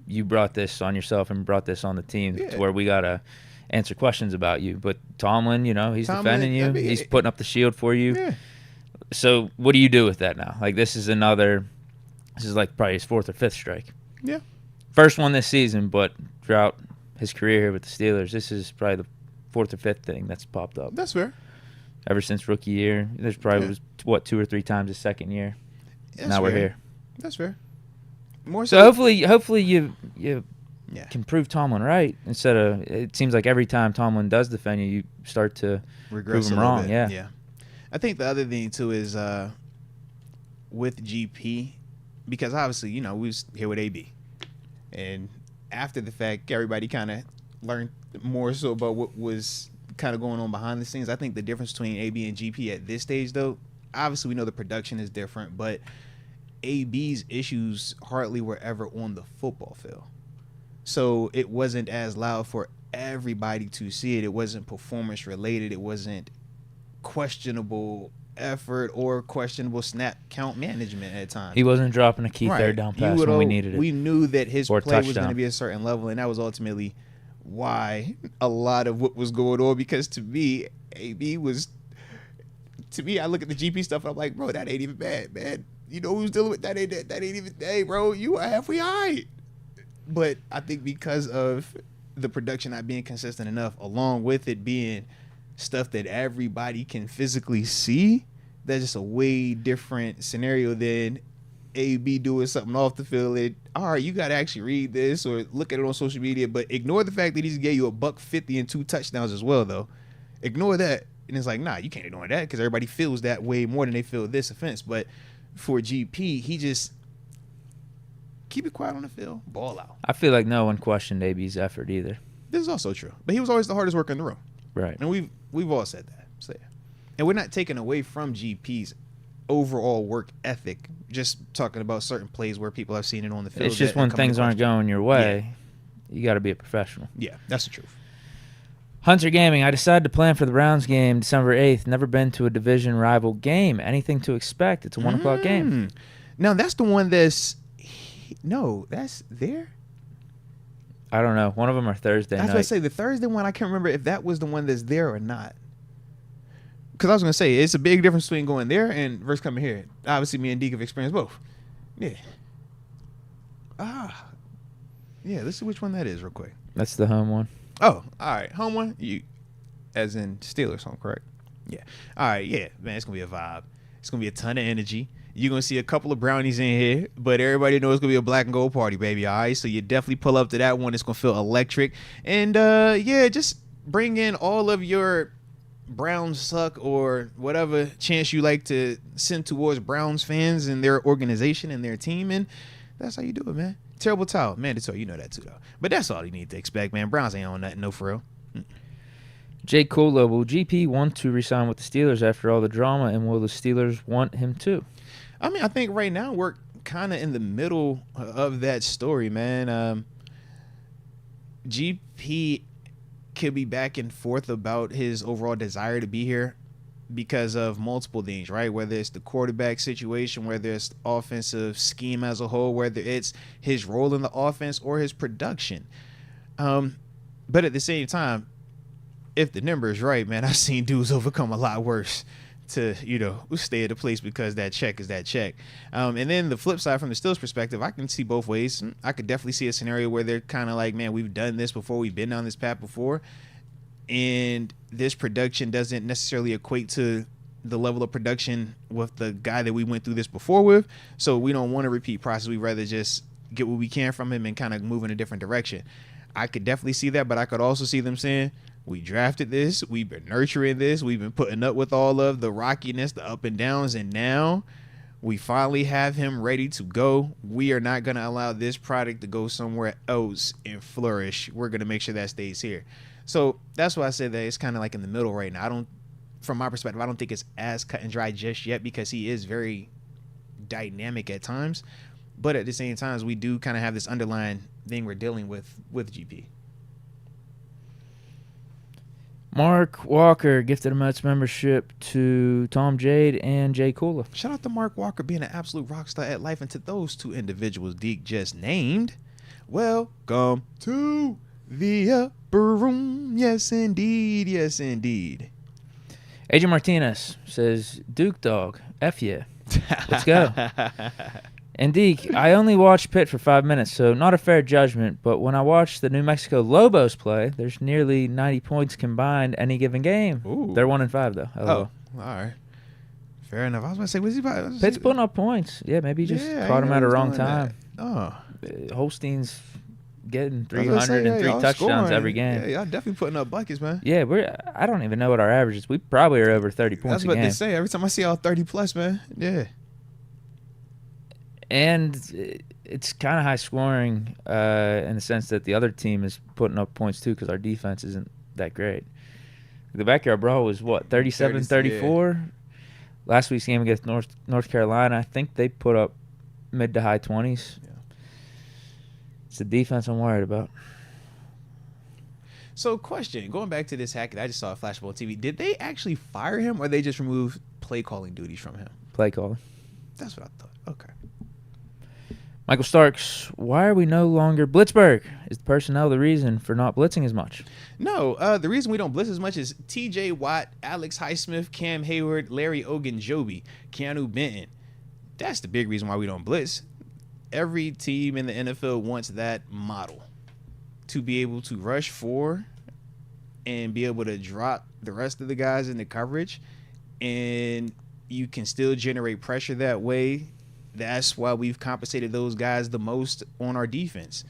you brought this on yourself and brought this on the team to where we got to answer questions about you. But Tomlin, he's defending you. He's putting up the shield for you. Yeah. So what do you do with that now? Like, this is like probably his fourth or fifth strike. Yeah. First one this season, but throughout his career here with the Steelers, this is probably the fourth or fifth thing that's popped up. That's fair. Ever since rookie year, there's probably was 2 or 3 times his second year. Now we're here. That's fair. More so hopefully you can prove Tomlin right instead of, it seems like every time Tomlin does defend you, you start to prove him wrong. Yeah. I think the other thing too is with GP, because obviously we was here with AB, and after the fact everybody kind of learned more so about what was kind of going on behind the scenes. I think the difference between AB and GP at this stage, though, obviously we know the production is different, but AB's issues hardly were ever on the football field. So it wasn't as loud for everybody to see it. It wasn't performance related. It wasn't questionable effort or questionable snap count management at times. He wasn't dropping a key third down pass when we needed it. We knew that his or play touchdown. was going to be a certain level, and that was ultimately why a lot of what was going on. Because to me, AB was, to me, I look at the GP stuff and I'm like, bro, that ain't even bad, man. You know who's dealing with that? Ain't even, hey, bro, you are halfway high. But I think because of the production not being consistent enough, along with it being stuff that everybody can physically see, that's just a way different scenario than AB doing something off the field. All right, you got to actually read this or look at it on social media, but ignore the fact that he's gave you $150 and 2 touchdowns as well, though. Ignore that. And it's like, nah, you can't ignore that because everybody feels that way more than they feel this offense. But for GP, he just keep it quiet on the field, ball out. I feel like no one questioned AB's effort either. This is also true. But he was always the hardest worker in the room. Right. And we've all said that. So, yeah. And we're not taking away from GP's overall work ethic, just talking about certain plays where people have seen it on the field. It's just when things aren't going your way, you got to be a professional. Yeah, that's the truth. Hunter Gaming, I decided to plan for the Browns game December 8th. Never been to a division rival game. Anything to expect? It's a 1 o'clock game. Now, that's the one that's... No, that's there? I don't know. One of them are Thursday night. I was going to say, the Thursday one, I can't remember if that was the one that's there or not. Because I was going to say, it's a big difference between going there and versus coming here. Obviously, me and Deke have experienced both. Yeah. Yeah, let's see which one that is real quick. That's the home one. Oh, all right. Home one? You, as in Steelers home, correct? Yeah. All right, yeah. Man, it's going to be a vibe. It's going to be a ton of energy. You're going to see a couple of brownies in here, but everybody knows it's going to be a black and gold party, baby, all right? So you definitely pull up to that one. It's going to feel electric. And, yeah, just bring in all of your Browns suck or whatever chance you like to send towards Browns fans and their organization and their team, and that's how you do it, man. Terrible towel. Mandatory. You know that, too, though. But that's all you need to expect, man. Browns ain't on nothing, no, for real. Jake Cola, will GP want to resign with the Steelers after all the drama, and will the Steelers want him to? I mean, I think right now we're kind of in the middle of that story, man. GP could be back and forth about his overall desire to be here because of multiple things, right? Whether it's the quarterback situation, whether it's the offensive scheme as a whole, whether it's his role in the offense or his production. But at the same time, if the number is right, man, I've seen dudes overcome a lot worse to, stay at a place because that check is that check. And then the flip side from the Steelers perspective, I can see both ways. I could definitely see a scenario where they're kind of like, man, we've done this before. We've been down this path before. And this production doesn't necessarily equate to the level of production with the guy that we went through this before with. So we don't want to repeat process. We'd rather just get what we can from him and kind of move in a different direction. I could definitely see that, but I could also see them saying, we drafted this, we've been nurturing this, we've been putting up with all of the rockiness, the up and downs, and now we finally have him ready to go. We are not going to allow this product to go somewhere else and flourish. We're going to make sure that stays here. So that's why I said that it's kind of like in the middle right now. From my perspective, I don't think it's as cut and dry just yet because he is very dynamic at times. But at the same time, we do kind of have this underlying thing we're dealing with GP. Mark Walker gifted a Moats membership to Tom Jade and Jay Kula. Shout out to Mark Walker being an absolute rock star at life, and to those two individuals Deke just named. Welcome to the upper room. Yes, indeed. Yes, indeed. Adrian Martinez says, Duke dog, F yeah. Let's go. And Deke, I only watched Pitt for 5 minutes, so not a fair judgment, but when I watched the New Mexico Lobos play, there's nearly 90 points combined any given game. Ooh. They're 1-5, though. Oh, all right. Fair enough. I was going to say, was he about... Pitt's putting up points. Yeah, maybe he just caught him at a wrong time. Oh. Holstein's getting 303 touchdowns scoring every game. Yeah, y'all definitely putting up buckets, man. Yeah, I don't even know what our average is. We probably are over 30 points a game. That's what they say. Every time I see y'all 30 plus, man. Yeah. And it's kind of high scoring in the sense that the other team is putting up points too because our defense isn't that great. The backyard brawl was, 37-34? Yeah. Last week's game against North Carolina, I think they put up mid to high 20s. Yeah. It's the defense I'm worried about. So, question, going back to this Hackett, I just saw a flashball on TV. Did they actually fire him, or they just remove play calling duties from him? Play calling. That's what I thought. Okay. Michael Starks, why are we no longer Blitzburg? Is the personnel the reason for not blitzing as much? No, the reason we don't blitz as much is T.J. Watt, Alex Highsmith, Cam Hayward, Larry Ogunjobi, Keanu Benton. That's the big reason why we don't blitz. Every team in the NFL wants that model to be able to rush 4 and be able to drop the rest of the guys in the coverage, and you can still generate pressure that way. That's why we've compensated those guys the most on our defense.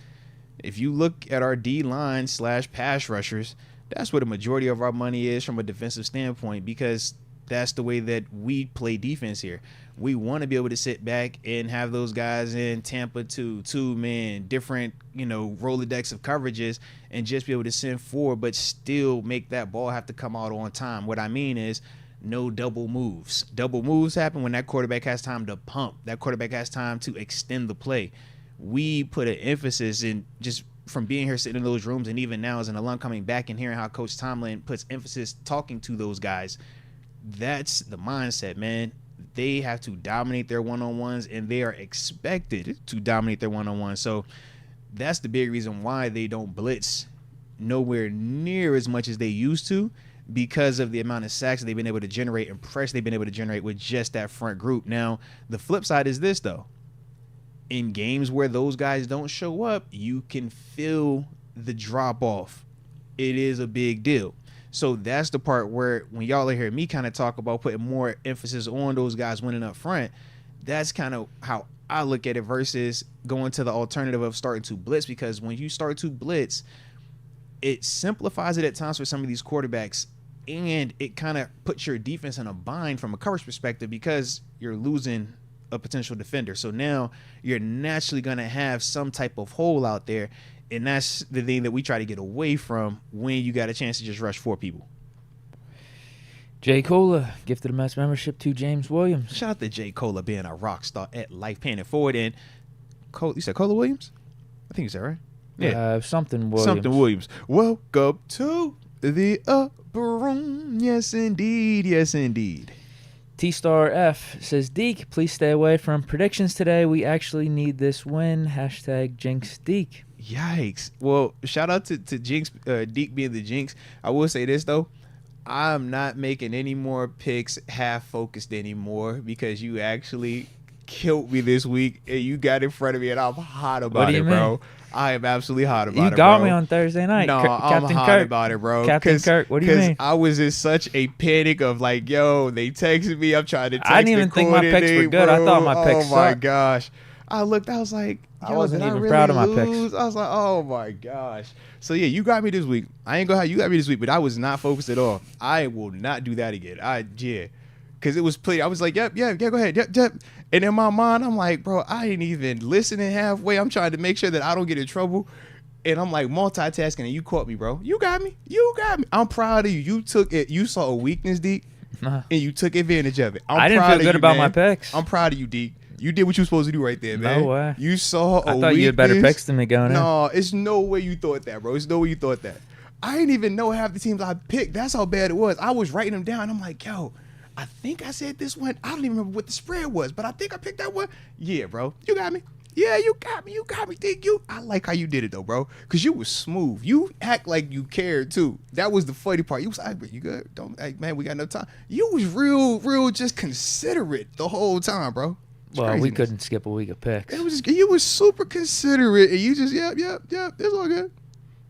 If you look at our D-line / pass rushers, that's where the majority of our money is from a defensive standpoint, because that's the way that we play defense here. We want to be able to sit back and have those guys in Tampa 2-man, different, Rolodex of coverages, and just be able to send 4, but still make that ball have to come out on time. What I mean is, no double moves. Double moves happen when that quarterback has time to pump. That quarterback has time to extend the play. We put an emphasis in, just from being here, sitting in those rooms, and even now as an alum coming back and hearing how Coach Tomlin puts emphasis talking to those guys. That's the mindset, man. They have to dominate their one-on-ones, and they are expected to dominate their one-on-ones. So that's the big reason why they don't blitz nowhere near as much as they used to, because of the amount of sacks they've been able to generate and pressure they've been able to generate with just that front group. Now, the flip side is this, though. In games where those guys don't show up, you can feel the drop-off. It is a big deal. So that's the part where when y'all are hearing me kind of talk about putting more emphasis on those guys winning up front, that's kind of how I look at it versus going to the alternative of starting to blitz, because when you start to blitz, it simplifies it at times for some of these quarterbacks, and it kind of puts your defense in a bind from a coverage perspective because you're losing a potential defender. So now you're naturally going to have some type of hole out there, and that's the thing that we try to get away from when you got a chance to just rush 4 people. Jay Cola gifted a Mets membership to James Williams. Shout out to Jay Cola being a rock star at life, paying it forward. And you said Cola Williams? I think you said right. Yeah, something Williams. Something Williams. Welcome to the upper room. Yes, indeed. Yes, indeed. T-Star F says, Deke, please stay away from predictions today. We actually need this win. # Jinx Deke. Yikes. Well, shout out to Jinx, Deke being the Jinx. I will say this, though. I'm not making any more picks half-focused anymore, because you actually killed me this week, and you got in front of me, and I'm hot about it, bro. I am absolutely hot about it, bro. You got me on Thursday night. No, I'm hot about it, bro. Captain Kirk, what do you mean? Because I was in such a panic of like, yo, they texted me. I'm trying to text. I didn't even think my picks were good. Bro. I thought my picks sucked. Oh, my gosh. I looked, I was like, I wasn't even proud of my picks. I was like, oh, my gosh. So, yeah, you got me this week. I ain't going to have you got me this week, but I was not focused at all. I will not do that again. Because it was played. I was like, yep, go ahead. Yep. And in my mind, I'm like, bro, I ain't even listening halfway. I'm trying to make sure that I don't get in trouble. And I'm like multitasking, and you caught me, bro. You got me. I'm proud of you. You took it. You saw a weakness, Deke, and you took advantage of it. I didn't feel good about my picks. I'm proud of you, Deke. You did what you were supposed to do right there, man. No way. You saw a weakness. I thought you had better picks than me going in. No, it's no way you thought that, bro. It's no way you thought that. I didn't even know half the teams I picked. That's how bad it was. I was writing them down. I'm like, yo, I think I said this one. I don't even remember what the spread was, but I think I picked that one. Yeah, bro. You got me. Yeah, you got me. Deke. I like how you did it, though, bro, because you was smooth. You act like you cared, too. That was the funny part. You was like, you good? Man, we got no time. You was real just considerate the whole time, bro. Well, craziness. We couldn't skip a week of picks. You was super considerate, and you just, yep, it's all good.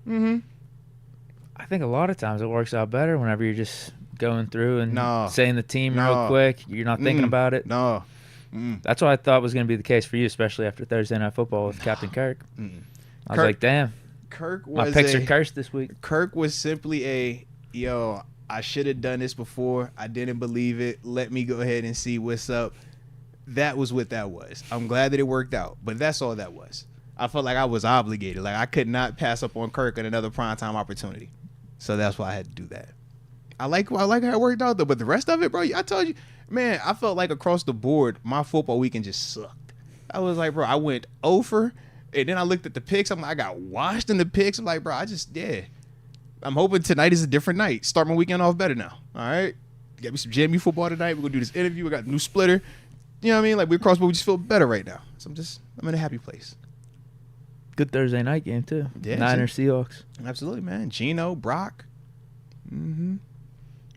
Mm-hmm. I think a lot of times it works out better whenever you're just going through and saying the team real quick. You're not thinking about it. No. That's what I thought was going to be the case for you, especially after Thursday Night Football with Captain Kirk. I was like, damn. My picks are cursed this week. Kirk was simply I should have done this before. I didn't believe it. Let me go ahead and see what's up. that was what that was. I'm glad that it worked out, but that's all that was. I felt like I was obligated. Like I could not pass up on Kirk and another primetime opportunity. So that's why I had to do that. I like how it worked out though, but the rest of it, bro, I told you, man, I felt like across the board, my football weekend just sucked. I was like, bro, I went over, and then I looked at the picks. I got washed in the picks. I'm like, bro, I'm hoping tonight is a different night. Start my weekend off better now. All right, get me some JMU football tonight. We're gonna do this interview. We got a new splitter. You know what I mean? Like we across, but we just feel better right now. So I'm in a happy place. Good Thursday night game too. Yeah, Niners Seahawks. Absolutely, man. Geno, Brock. Mm-hmm.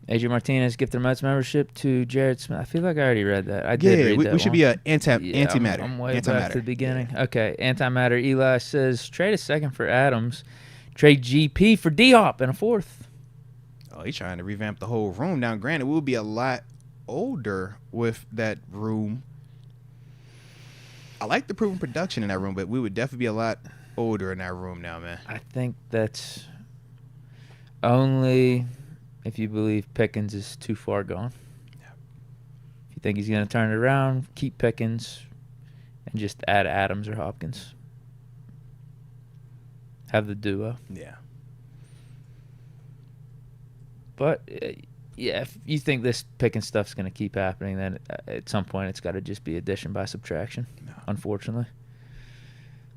AJ Martinez gift their Moats membership to Jared Smith. I feel like I already read that. I did read that. We should be an antimatter. I'm way back to the beginning. Yeah. Okay, antimatter. Eli says trade a second for Adams, trade GP for D-Hop and a fourth. Oh, he's trying to revamp the whole room. Now, granted, we'll be a lot older with that room. I like the proven production in that room, but we would definitely be a lot older in that room now, man. I think that's only if you believe Pickens is too far gone. Yeah. If you think he's going to turn it around, keep Pickens and just add Adams or Hopkins. Have the duo. Yeah. But, yeah, if you think this Pickens stuff's going to keep happening, then at some point it's got to just be addition by subtraction, unfortunately.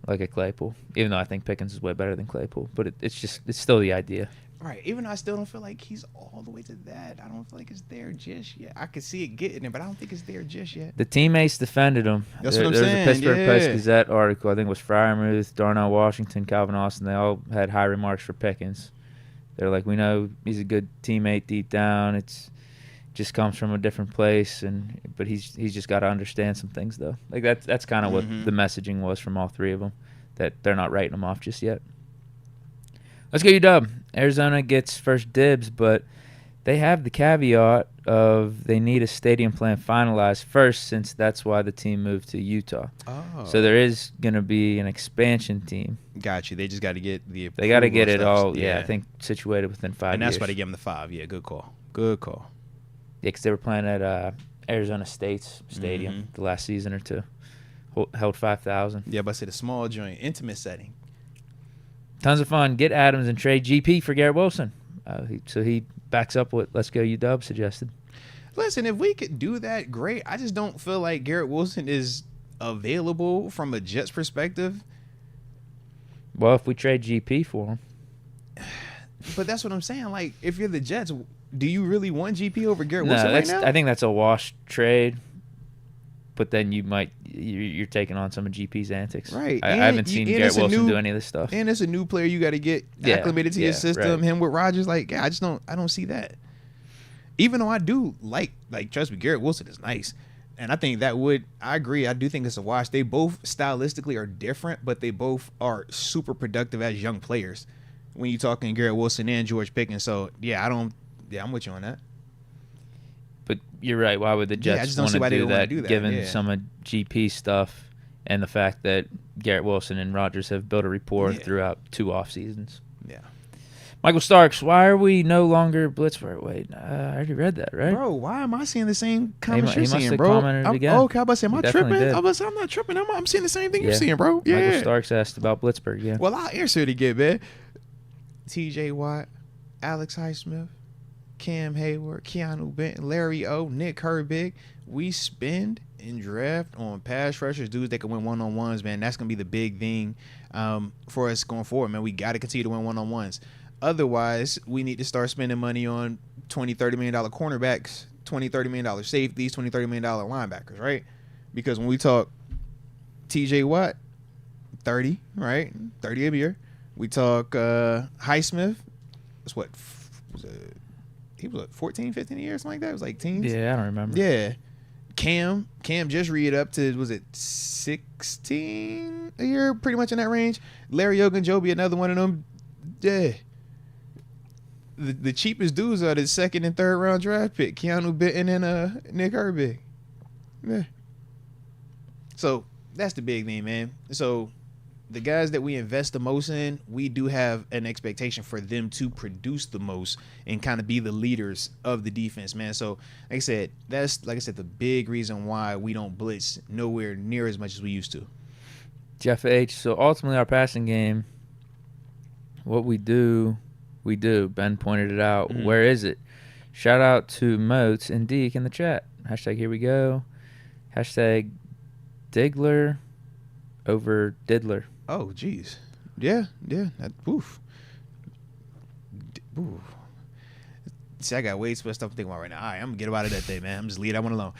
Like a Claypool. Even though I think Pickens is way better than Claypool. But it's still the idea. Right. Even though I still don't feel like he's all the way to that. I don't feel like it's there just yet. I could see it getting it, but I don't think it's there just yet. The teammates defended him. That's what I'm saying. There was a Pittsburgh Post-Gazette article. I think it was Fryermuth, Darnell Washington, Calvin Austin. They all had high remarks for Pickens. They're like, we know he's a good teammate deep down. It's just comes from a different place, but he's just got to understand some things though. Like that's kind of what the messaging was from all three of them, that they're not writing him off just yet. Let's go UW. Arizona gets first dibs, but they have the caveat of they need a stadium plan finalized first, since that's why the team moved to Utah. Oh. So there is going to be an expansion team. Got you. They just got to get the They got to get it all, I think, situated within 5 years. And that's why they gave them the 5. Yeah, good call. Good call. Yeah, because they were playing at Arizona State's stadium the last season or two. Held 5,000. Yeah, but I said a small joint, intimate setting. Tons of fun. Get Adams and trade GP for Garrett Wilson. So he backs up what Let's Go UW suggested. Listen, if we could do that, great. I just don't feel like Garrett Wilson is available from a Jets perspective. Well, if we trade GP for him. But that's what I'm saying. Like, if you're the Jets, do you really want GP over Garrett Wilson right now? I think that's a wash trade. But then you're taking on some of GP's antics. Right. I haven't seen Garrett Wilson do any of this stuff. And it's a new player you got to get acclimated to your system. Right. Him with Rodgers, like, I don't see that. Even though I do like trust me, Garrett Wilson is nice. And I think I agree. I do think it's a wash. They both stylistically are different, but they both are super productive as young players when you're talking Garrett Wilson and George Pickens. So, I'm with you on that. But you're right. Why would the Jets want to do that, given some of GP stuff and the fact that Garrett Wilson and Rodgers have built a rapport throughout 2 off seasons? Yeah. Michael Starks, why are we no longer blitz? Wait, I already read that, right? Bro, why am I seeing the same comments you're seeing, bro? Commented again. Okay, am I tripping? I'm not tripping. I'm seeing the same thing you're seeing, bro. Yeah. Michael Starks asked about Blitzburg, yeah. Well, I'll answer it again, man. TJ Watt, Alex Highsmith, Cam Hayward, Keanu Benton, Larry O, Nick Herbig. We spend and draft on pass rushers, dudes that can win one-on-ones, man. That's going to be the big thing for us going forward, man. We got to continue to win one-on-ones. Otherwise, we need to start spending money on $20, $30 million cornerbacks, $20, $30 million safeties, $20, $30 million linebackers, right? Because when we talk TJ Watt, 30, right? 30 a year. We talk Highsmith, that's what, he was 14, 15 a year, something like that? It was like teens? Yeah, I don't remember. Yeah. Cam just read up to, was it 16 a year? Pretty much in that range. Larry Ogunjobi, another one of them. Yeah. The cheapest dudes are the 2nd and 3rd round draft pick. Keanu Benton and Nick Herbig. Yeah. So, that's the big thing, man. So, the guys that we invest the most in, we do have an expectation for them to produce the most and kind of be the leaders of the defense, man. So, like I said, that's the big reason why we don't blitz nowhere near as much as we used to. Jeff H. So ultimately, our passing game, what we do. Ben pointed it out. Mm-hmm. Where is it? Shout out to Moats and Deke in the chat. Hashtag here we go. Hashtag Diggler over Diddler. Oh, jeez. Yeah. Oof. See, I got way too much stuff to think about right now. All right, I'm going to get out of that thing, man. I'm just leave that one alone.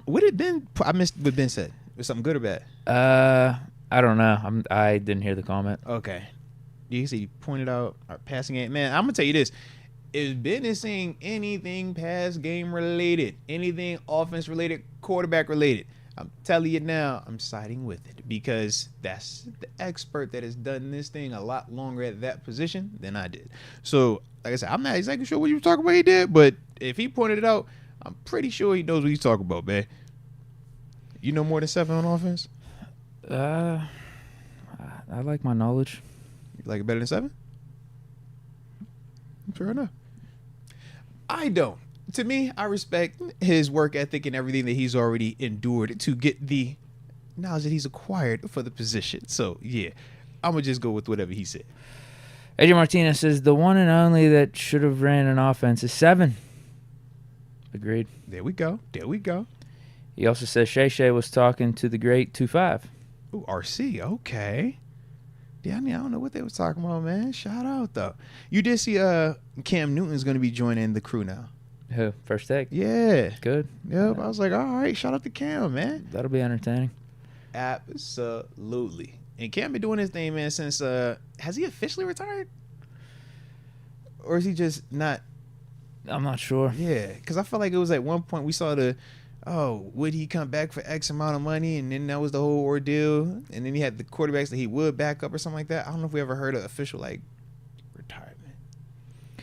What did Ben... I missed what Ben said. Was something good or bad? I don't know. I didn't hear the comment. Okay. You see, pointed out our passing game. Man, I'm going to tell you this. If Ben is saying anything pass game related, anything offense related, quarterback related, I'm telling you now, I'm siding with it because that's the expert that has done this thing a lot longer at that position than I did. So, like I said, I'm not exactly sure what you were talking about he did, but if he pointed it out, I'm pretty sure he knows what he's talking about, man. You know more than 7 on offense? I like my knowledge. You like it better than 7? Fair enough. I don't. To me, I respect his work ethic and everything that he's already endured to get the knowledge that he's acquired for the position. So, yeah, I'm going to just go with whatever he said. AJ Martinez says, the one and only that should have ran an offense is 7. Agreed. There we go. He also says Shay was talking to the great 2-5. Ooh, RC. Okay. Yeah, I don't know what they was talking about, man. Shout out, though. You did see Cam Newton's going to be joining the crew now. Who? First Take? Yeah. Good. Yep. I was like, all right, shout out to Cam, man. That'll be entertaining. Absolutely. And Cam been doing his thing, man, since has he officially retired? Or is he just not? I'm not sure. Yeah, because I felt like it was at one point we saw would he come back for X amount of money? And then that was the whole ordeal. And then he had the quarterbacks that he would back up or something like that. I don't know if we ever heard of official, retirement.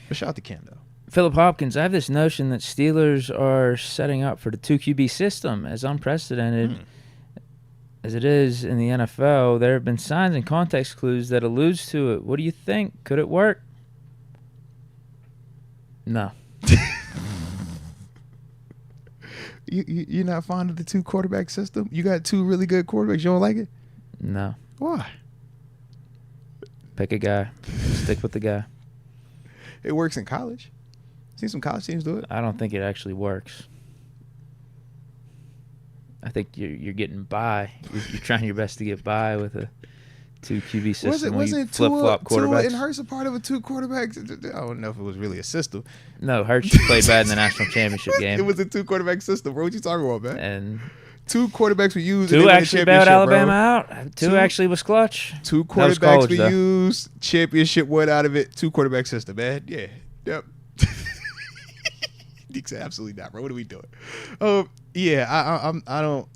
But shout out to Cam, though. Philip Hopkins, I have this notion that Steelers are setting up for the 2 QB system as unprecedented as it is in the NFL. There have been signs and context clues that alludes to it. What do you think? Could it work? No. You're not fond of the 2 quarterback system? You got 2 really good quarterbacks. You don't like it? No. Why? Pick a guy. Stick with the guy. It works in college. Seen some college teams do it. I don't think it actually works. I think you're getting by. You're trying your best to get by with a 2 QB system. Wasn't flip-flop quarterbacks? And Hurts a part of a 2 quarterbacks? I don't know if it was really a system. No, Hurts played bad in the national championship game. It was a 2 quarterback system, bro. What you talking about, man? And 2 quarterbacks were used. 2 actually bailed Alabama out. 2 actually was clutch. 2 quarterbacks were used. Championship won out of it. 2 quarterback system, man. Yeah. Yep. Deke's absolutely not, bro. What are we doing? Yeah, I don't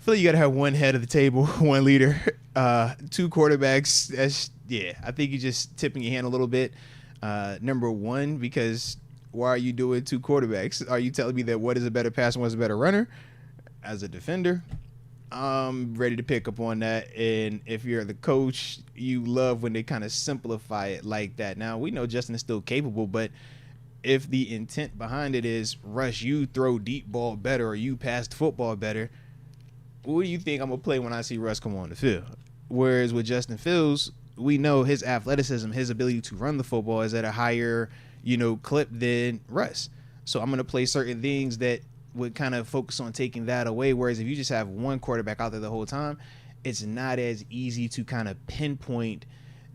feel like you got to have one head of the table, one leader, 2 quarterbacks. I think you're just tipping your hand a little bit. Number one, because why are you doing 2 quarterbacks? Are you telling me that one is a better passer, one's a better runner? As a defender, I'm ready to pick up on that. And if you're the coach, you love when they kind of simplify it like that. Now, we know Justin is still capable, but if the intent behind it is, Rush, you throw deep ball better or you pass the football better, what do you think I'm going to play when I see Russ come on the field? Whereas with Justin Fields, we know his athleticism, his ability to run the football is at a higher, clip than Russ. So I'm going to play certain things that would kind of focus on taking that away. Whereas if you just have one quarterback out there the whole time, it's not as easy to kind of pinpoint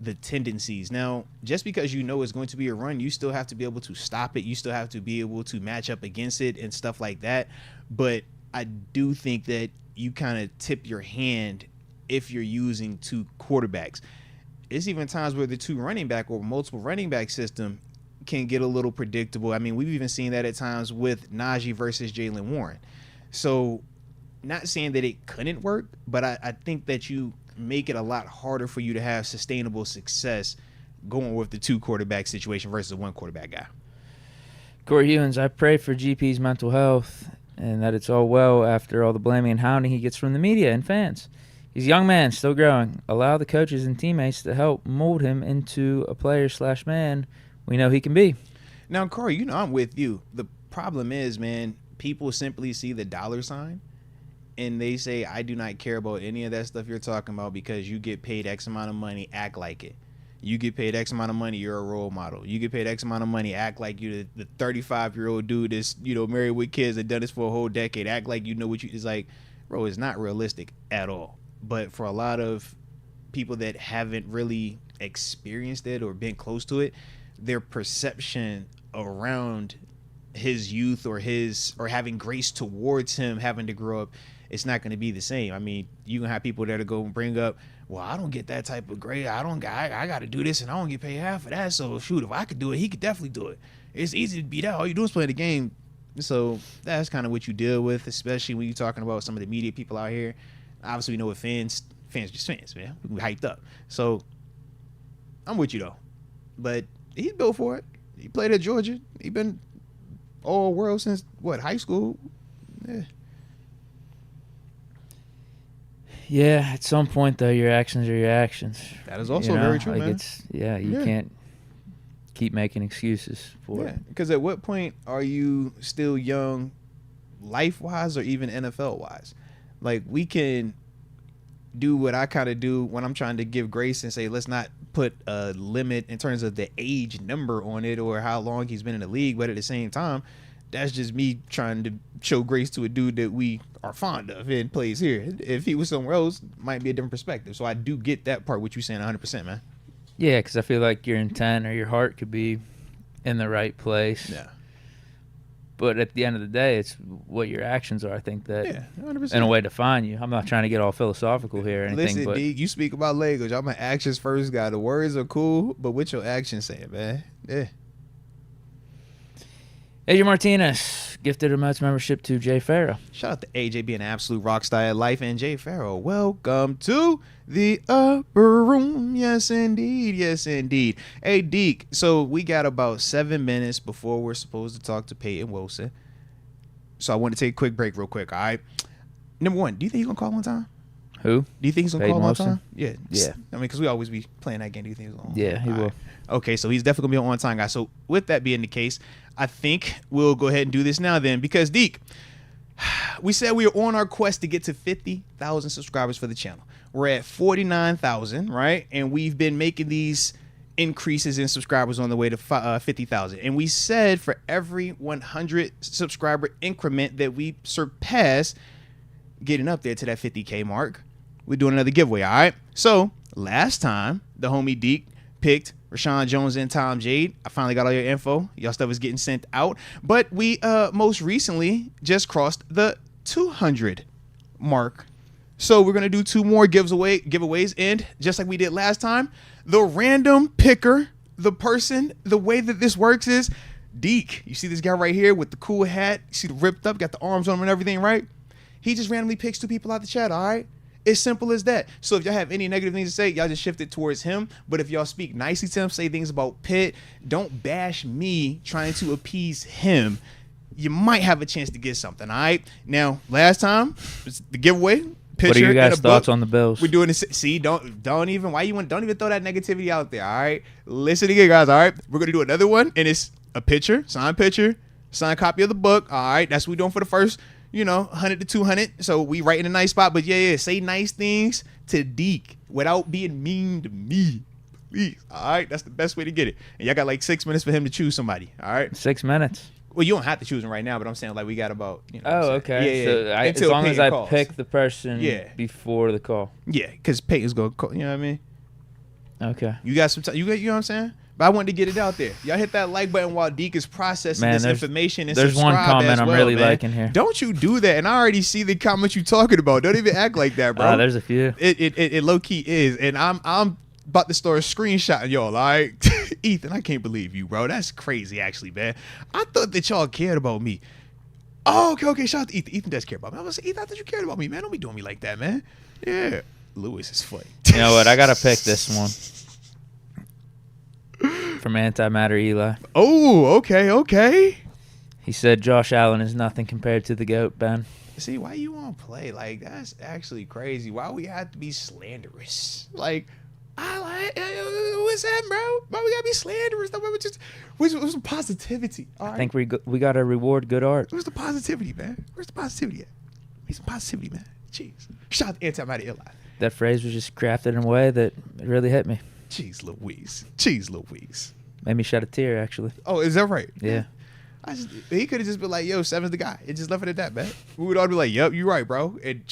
the tendencies. Now, just because it's going to be a run, you still have to be able to stop it. You still have to be able to match up against it and stuff like that. But I do think that you kind of tip your hand if you're using 2 quarterbacks. It's even times where the 2 running back or multiple running back system can get a little predictable. I mean, we've even seen that at times with Najee versus Jaylen Warren. So not saying that it couldn't work, but I think that you make it a lot harder for you to have sustainable success going with the 2 quarterback situation versus a 1 quarterback guy. Corey Hewins, I pray for GP's mental health and that it's all well after all the blaming and hounding he gets from the media and fans. He's a young man, still growing. Allow the coaches and teammates to help mold him into a player/man we know he can be. Now, Corey, I'm with you. The problem is, man, people simply see the dollar sign and they say, I do not care about any of that stuff you're talking about because you get paid X amount of money, act like it. You get paid X amount of money, you're a role model. You get paid X amount of money, act like you're the 35-year-old dude that's, married with kids that done this for a whole decade. Act like you know what it's like. Bro, it's not realistic at all. But for a lot of people that haven't really experienced it or been close to it, their perception around his youth or having grace towards him having to grow up, it's not going to be the same. I mean, you can have people that are going to bring up, well, I don't get that type of grade. I got to do this and I don't get paid half of that. So shoot, if I could do it, he could definitely do it. It's easy to beat out. All you do is play the game. So that's kind of what you deal with, especially when you're talking about some of the media people out here. Obviously, we know what fans just fans, man. We hyped up. So I'm with you though. But he's built for it. He played at Georgia. He been all world since high school. Yeah, at some point though, your actions are your actions. That is also very true, man. You can't keep making excuses for it. Because at what point are you still young, life-wise or even NFL-wise? Like, we can do what I kind of do when I'm trying to give grace and say, let's not put a limit in terms of the age number on it or how long he's been in the league. But at the same time, that's just me trying to show grace to a dude that we are fond of and plays here. If he was somewhere else, might be a different perspective. So I do get that part, what you're saying 100%, man. Yeah, because I feel like your intent or your heart could be in the right place. Yeah. But at the end of the day, it's what your actions are. I think that 100%. in a way define you. I'm not trying to get all philosophical here or anything. Listen, Deke, you speak about language. I'm an actions first guy. The words are cool, but what your actions saying, man? Yeah. AJ Martinez gifted a Moats membership to Jay Farrow. Shout out to AJ being an absolute rock star at life, and Jay Farrow. Welcome to the upper room. Yes, indeed. Yes, indeed. Hey, Deke, so we got about 7 minutes before we're supposed to talk to Payton Wilson. So I want to take a quick break real quick, all right? Number one, do you think he's going to call on time? Who? Do you think he's going to call on time? Yeah. Yeah. I mean, because we always be playing that game. Do you think he's going to? Yeah, he will. Right. Okay, so he's definitely going to be an on-time guy. So with that being the case, I think we'll go ahead and do this now then, because Deke, we said we were on our quest to get to 50,000 subscribers for the channel. We're at 49,000, right? And we've been making these increases in subscribers on the way to 50,000. And we said for every 100 subscriber increment that we surpass getting up there to that 50K mark, we're doing another giveaway, all right? So last time, the homie Deke picked Rashawn Jones and Tom Jade. I finally got all your info. Y'all stuff is getting sent out. But we most recently just crossed the 200 mark. So we're going to do 2 more giveaways. And just like we did last time, the random picker, the way that this works is Deke. You see this guy right here with the cool hat. You see the ripped up, got the arms on him and everything, right? He just randomly picks 2 people out the chat, all right? It's simple as that. So if y'all have any negative things to say, y'all just shift it towards him. But if y'all speak nicely to him, say things about Pitt, don't bash me trying to appease him. You might have a chance to get something, all right? Now, last time, it's the giveaway. What are your guys' thoughts on the Bills? We're doing this. See, don't even throw that negativity out there, all right? Listen again, guys, all right? We're going to do another one, and it's a signed picture, signed copy of the book, all right? That's what we're doing for the first 100 to 200. So we right in a nice spot. But yeah, say nice things to Deke without being mean to me. Please. All right. That's the best way to get it. And y'all got like 6 minutes for him to choose somebody. All right. 6 minutes. Well, you don't have to choose him right now, but I'm saying like we got about, okay. Yeah. So as long as I pick the person before the call. Yeah, because Peyton's going to call. You know what I mean? Okay. You got some time. You know what I'm saying? But I wanted to get it out there. Y'all hit that like button while Deke is processing this information. And there's one comment I'm really liking here. Don't you do that. And I already see the comment you're talking about. Don't even act like that, bro. There's a few. It low-key is. And I'm about to start screenshotting y'all, all right? Ethan, I can't believe you, bro. That's crazy, actually, man. I thought that y'all cared about me. Oh, okay. Shout out to Ethan. Ethan does care about me. I was like, Ethan, I thought you cared about me, man. Don't be doing me like that, man. Yeah. Lewis is funny. You know what? I got to pick this one. From Antimatter Eli. Oh, okay. He said Josh Allen is nothing compared to the GOAT, Ben. See, why you won't play? Like, that's actually crazy. Why we have to be slanderous? Like, what's that, bro? Why we gotta be slanderous? Where's the positivity? All right? I think we gotta reward good art. Where's the positivity, man? Where's the positivity at? Where's the positivity, man? Jeez. Shout out to Anti-Matter Eli. That phrase was just crafted in a way that it really hit me. Jeez Louise. Made me shed a tear, actually. Oh, is that right? Yeah. He could have just been like, yo, 7's the guy. It just left it at that, man. We would all be like, yep, you're right, bro. And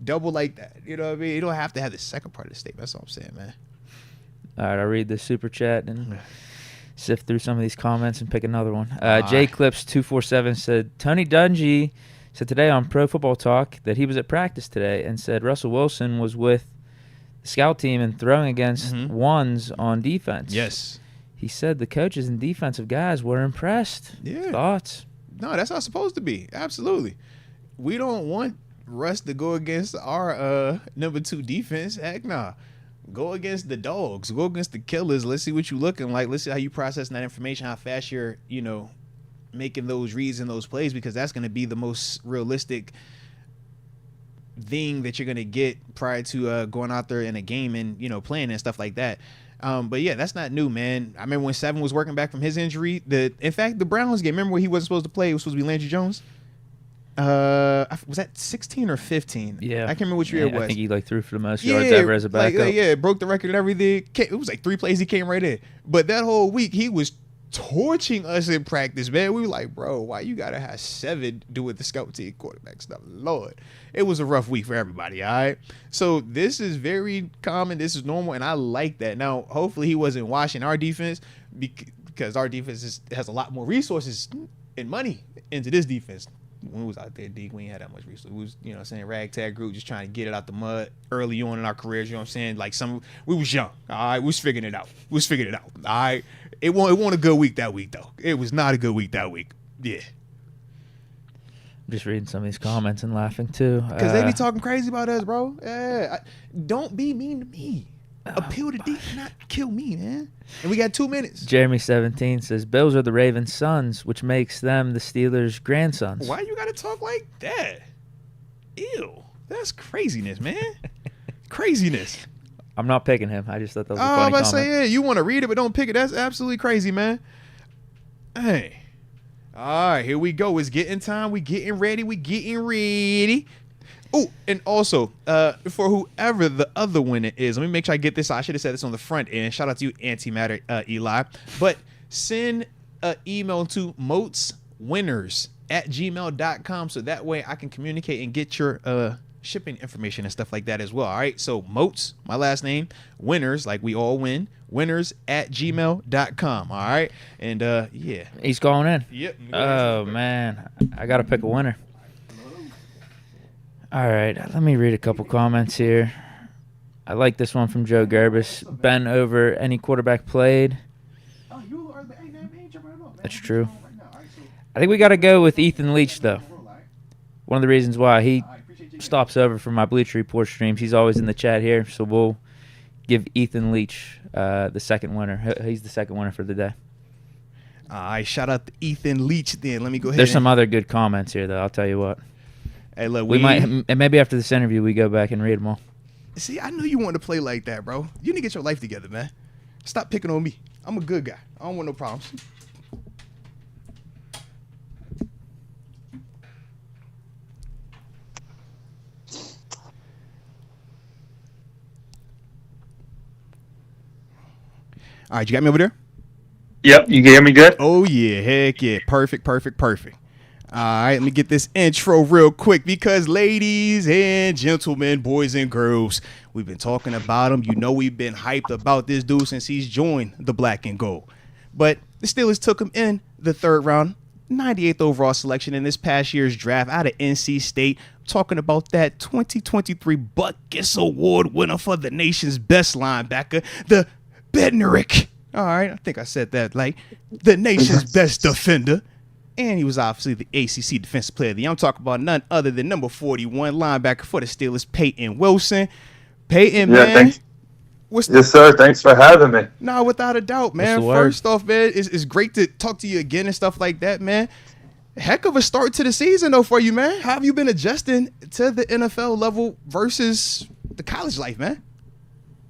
double like that. You know what I mean? You don't have to have the second part of the statement. That's all I'm saying, man. All right, I'll read the super chat and sift through some of these comments and pick another one. JClips247 said, Tony Dungy said today on Pro Football Talk that he was at practice today and said Russell Wilson was with the scout team and throwing against ones on defense. Yes. He said the coaches and defensive guys were impressed. Yeah. Thoughts? No, that's how it's supposed to be. Absolutely. We don't want Russ to go against our number 2 defense. Heck nah. Go against the dogs. Go against the killers. Let's see what you're looking like. Let's see how you processing that information, how fast you're, making those reads and those plays, because that's going to be the most realistic thing that you're going to get prior to going out there in a game and, playing and stuff like that. But yeah, that's not new, man. I remember when 7 was working back from his injury. In fact, the Browns game, remember where he wasn't supposed to play? It was supposed to be Landry Jones. Was that 16 or 15? Yeah. I can't remember which year it was. I think he threw for the most yards ever as a backup. Broke the record and everything. It was like 3 plays he came right in. But that whole week, he was torching us in practice, man. We were like, bro, why you gotta have 7 doing the scout team quarterback stuff? Lord, it was a rough week for everybody. All right, so this is very common. This is normal, and I like that. Now, hopefully, he wasn't washing our defense because our defense has a lot more resources and money into this defense. When we was out there, Deke, we ain't had that much resources. We was, ragtag group, just trying to get it out the mud early on in our careers. You know what I'm saying? Like we was young. All right, we was figuring it out. All right, it wasn't a good week that week though. It was not a good week that week. Yeah. I'm just reading some of these comments and laughing too. Because they be talking crazy about us, bro. Yeah, don't be mean to me. Appeal to Deke, not kill me, man. And we got 2 minutes. Jeremy17 says, Bills are the Ravens' sons, which makes them the Steelers' grandsons. Why you got to talk like that? Ew. That's craziness, man. Craziness. I'm not picking him. I just thought that was a funny comment. comment. Say, yeah, you want to read it, but don't pick it. That's absolutely crazy, man. Hey. All right, here we go. It's getting time. We getting ready. Oh, and also, for whoever the other winner is, let me make sure I get this. I should have said this on the front end. Shout out to you, Antimatter Eli. But send an email to moatswinners@gmail.com so that way I can communicate and get your shipping information and stuff like that as well. All right, so Moats, my last name, winners, like we all win, winners@gmail.com. All right, and yeah. He's going in. Yep. Oh, man. I got to pick a winner. All right, let me read a couple comments here. I like this one from Joe Gerbis. Ben over any quarterback played. That's true. I think we got to go with Ethan Leach, though. One of the reasons why he stops over for my Bleacher Report streams, he's always in the chat here, so we'll give Ethan Leach the second winner. He's the second winner for the day. All right, shout out to Ethan Leach then. Let me go ahead. There's some other good comments here, though. I'll tell you what. Hey, look, we might, and maybe after this interview, we go back and read them all. See, I knew you wanted to play like that, bro. You need to get your life together, man. Stop picking on me. I'm a good guy. I don't want no problems. All right, you got me over there? Yep, you can hear me good? Oh, yeah. Heck yeah. Perfect. All right, let me get this intro real quick because, ladies and gentlemen, boys and girls, we've been talking about him. You know we've been hyped about this dude since he's joined the Black and Gold. But the Steelers took him in the 3rd round, 98th overall selection in this past year's draft out of NC State. I'm talking about that 2023 Butkus Award winner for the nation's best linebacker, the Bednarik. All right, I think I said that like the nation's best defender. And he was obviously the ACC Defensive Player of the Year. I'm talking about none other than number 41 linebacker for the Steelers, Payton Wilson. Payton, yeah, man. Thanks. Yes, sir. Thanks for having me. No, without a doubt, man. First off, man, it's great to talk to you again and stuff like that, man. Heck of a start to the season, though, for you, man. How have you been adjusting to the NFL level versus the college life, man?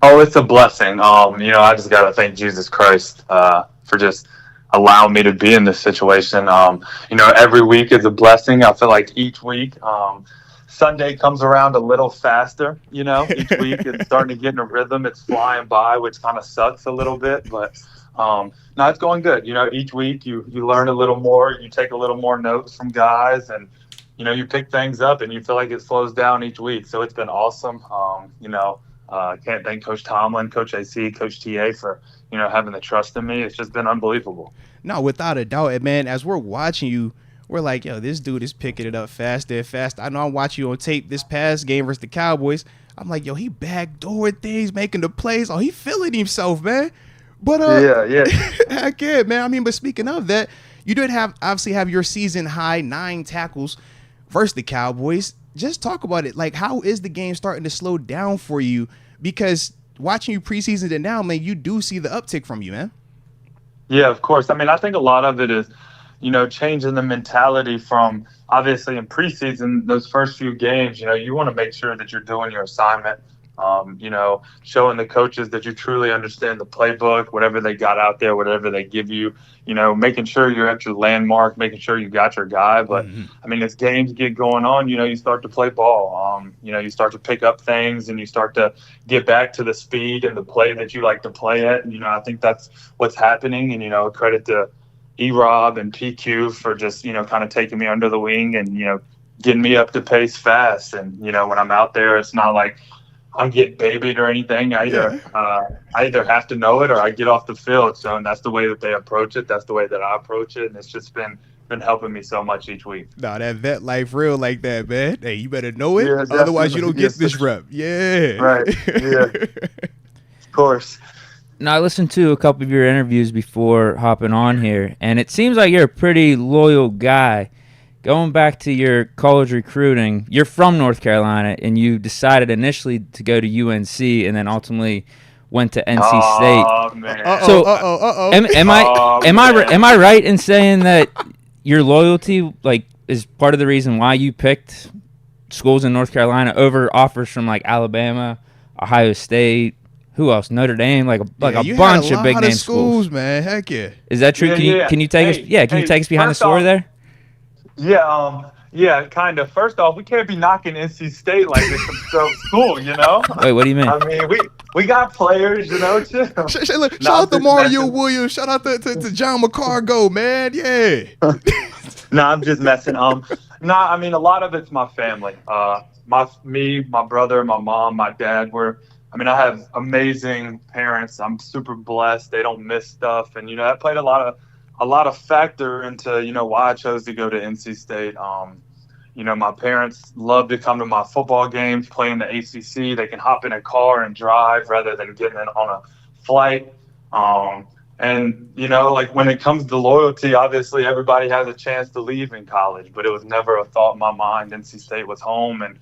Oh, it's a blessing. I just got to thank Jesus Christ for just allowing me to be in this situation. Every week is a blessing. I feel like each week, Sunday comes around a little faster. Each week it's starting to get in a rhythm. It's flying by, which kind of sucks a little bit, but no, it's going good. Each week you learn a little more. You take a little more notes from guys, and you pick things up, and you feel like it slows down each week. So it's been awesome. Can't thank Coach Tomlin, Coach AC, Coach TA for having the trust in me. It's just been unbelievable. No, without a doubt, man. As we're watching you, we're like, yo, this dude is picking it up faster and faster. I know I'm watching you on tape this past game versus the Cowboys. I'm like, yo, he backdoored things, making the plays. Oh, he feeling himself, man. But yeah, heck yeah, man. I mean, but speaking of that, you did obviously have your season high 9 tackles versus the Cowboys. Just talk about it. Like, how is the game starting to slow down for you? Because watching you preseason to now, man, you do see the uptick from you, man. Yeah, of course. I mean, I think a lot of it is, changing the mentality from obviously in preseason, those first few games, you want to make sure that you're doing your assignment, showing the coaches that you truly understand the playbook, whatever they got out there, whatever they give you, making sure you're at your landmark, making sure you got your guy. But I mean, as games get going on, you start to play ball, you start to pick up things, and you start to get back to the speed and the play that you like to play at. And, I think that's what's happening. And, credit to E-Rob and PQ for just, kind of taking me under the wing and, getting me up to pace fast. And, when I'm out there, it's not like I'm getting babied or anything. I either have to know it or I get off the field. So, and that's the way that they approach it. That's the way that I approach it. And it's just been helping me so much each week. No, that vet life real like that, man. Hey, you better know it. Yeah, otherwise you don't get this rep. Yeah. Right. Yeah. Of course. Now, I listened to a couple of your interviews before hopping on here, and it seems like you're a pretty loyal guy. Going back to your college recruiting, you're from North Carolina, and you decided initially to go to UNC and then ultimately went to NC State. Oh, man. So, am I right in saying that your loyalty is part of the reason why you picked schools in North Carolina over offers from Alabama, Ohio State, who else? Notre Dame, a bunch of big name schools, man. Heck yeah. Is that true? Can you take us? Yeah, can you take us behind the story there? Yeah, kind of. First off, we can't be knocking NC State like it's some dope school, Wait, what do you mean? I mean, we got players, too. Look, shout out to Mario Williams. Shout out to John McCargo, man. Yeah. No, I'm just messing. I mean, a lot of it's my family. My brother, my mom, my dad. I have amazing parents. I'm super blessed. They don't miss stuff, and that played a lot of factor into why I chose to go to NC State. My parents love to come to my football games, play in the ACC. They can hop in a car and drive rather than getting in on a flight. And when it comes to loyalty, obviously everybody has a chance to leave in college, but it was never a thought in my mind. NC State was home, and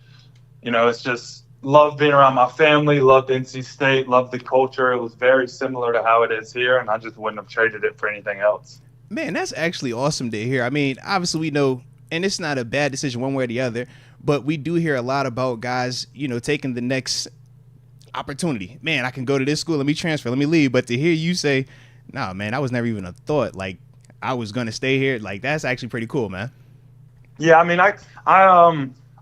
it's just. Loved being around my family, loved NC State, loved the culture. It was very similar to how it is here, and I just wouldn't have traded it for anything else. Man, that's actually awesome to hear. I mean, obviously we know, and it's not a bad decision one way or the other, but we do hear a lot about guys, taking the next opportunity. Man, I can go to this school, let me transfer, let me leave. But to hear you say, nah, man, that was never even a thought. I was going to stay here. That's actually pretty cool, man. Yeah, I mean,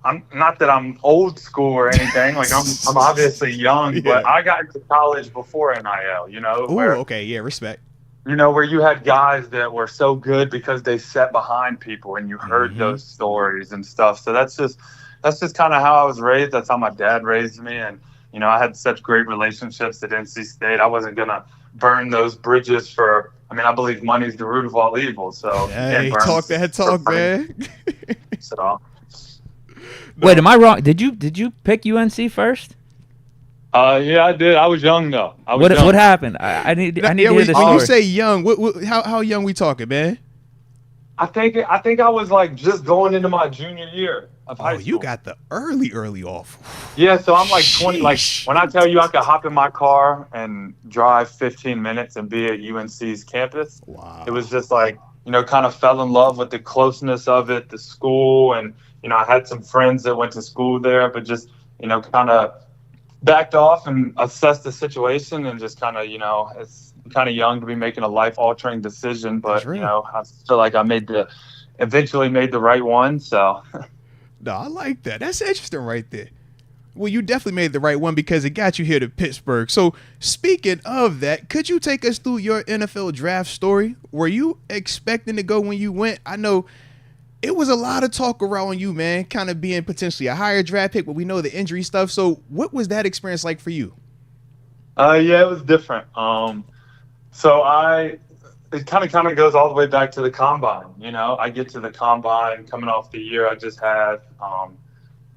I'm not that I'm old school or anything. I'm obviously young, yeah. But I got into college before NIL, Ooh, okay, yeah, respect. Where you had guys that were so good because they sat behind people and you heard those stories and stuff. So that's just kind of how I was raised. That's how my dad raised me. And, I had such great relationships at NC State. I wasn't going to burn those bridges for, I believe money's the root of all evil. So hey, talk that talk, man. So. Wait, am I wrong? Did you pick UNC first? Yeah, I did. I was young though. What happened? I need to hear the story. When you say young, how young we talking, man? I think I was just going into my junior year of high school. You got the early off. Yeah, so I'm 20. When I tell you I could hop in my car and drive 15 minutes and be at UNC's campus, wow. It was just kind of fell in love with the closeness of it, the school, and I had some friends that went to school there, but just kind of backed off and assessed the situation, and just kind of it's kind of young to be making a life-altering decision, but I feel like I eventually made the right one. So no, I like that. That's interesting right there. Well, you definitely made the right one because it got you here to Pittsburgh. So speaking of that, could you take us through your NFL draft story? Were you expecting to go when you went? I know it was a lot of talk around you, man, kind of being potentially a higher draft pick, but we know the injury stuff. So what was that experience like for you? Yeah, it was different. It kind of goes all the way back to the combine. I get to the combine coming off the year I just had.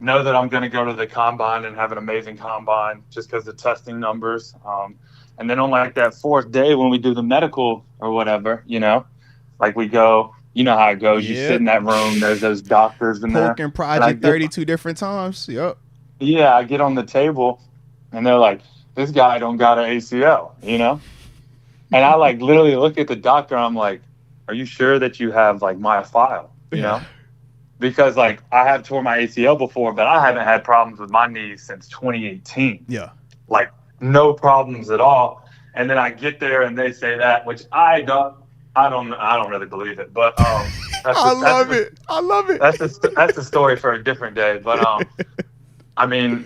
Know that I'm going to go to the combine and have an amazing combine just because of testing numbers. And then on like that fourth day when we do the medical or whatever, like we go, you know how it goes. You sit in that room. There's those doctors in there. Poking project 32 different times. Yep. Yeah, I get on the table and they're like, this guy don't got an ACL, And I like literally look at the doctor. And I'm like, are you sure that you have like my file, you know? Because like I have tore my ACL before, but I haven't had problems with my knees since 2018. Yeah. Like no problems at all. And then I get there and they say that, which I don't really believe it. But I love it. That's a story for a different day. But I mean,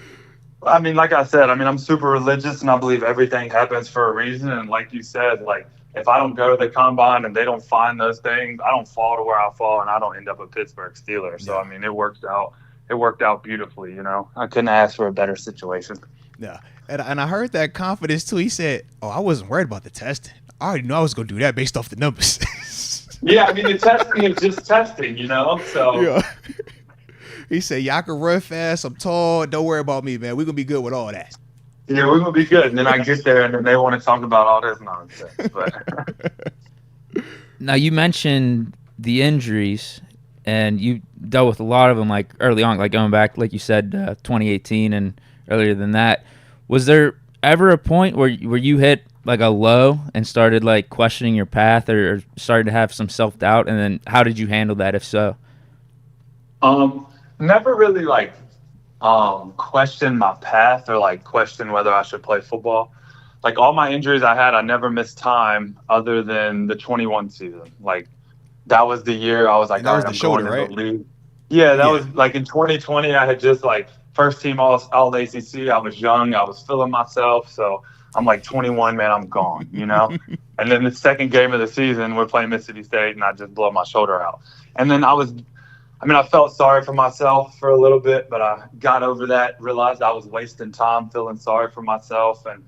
like I said, I'm super religious and I believe everything happens for a reason. And like you said, like if I don't go to the combine and they don't find those things, I don't fall to where I fall and I don't end up a Pittsburgh Steeler. So, it worked out. It worked out beautifully, I couldn't ask for a better situation. Yeah. And I heard that confidence too. He said, I wasn't worried about the testing. I already knew I was going to do that based off the numbers. Yeah, the testing is just testing, so. Yeah. He said, y'all can run fast. I'm tall. Don't worry about me, man. We're going to be good with all that. Yeah, we're going to be good. And then I get there and then they want to talk about all this nonsense. But. Now, you mentioned the injuries, and you dealt with a lot of them like early on, like going back, like you said, 2018 and earlier than that. Was there ever a point where you hit like a low and started like questioning your path or started to have some self-doubt? And then how did you handle that, if so? Never really like question my path or like question whether I should play football. Like all my injuries I had, I never missed time other than the 21 season. Like that was the year I was like, all right, I'm going to the league. Yeah, that was like in 2020. I had just like first team all ACC. I was young. I was feeling myself. So I'm like 21, man, I'm gone, And then the second game of the season, we're playing Mississippi State, and I just blow my shoulder out. And then I felt sorry for myself for a little bit, but I got over that, realized I was wasting time feeling sorry for myself, and,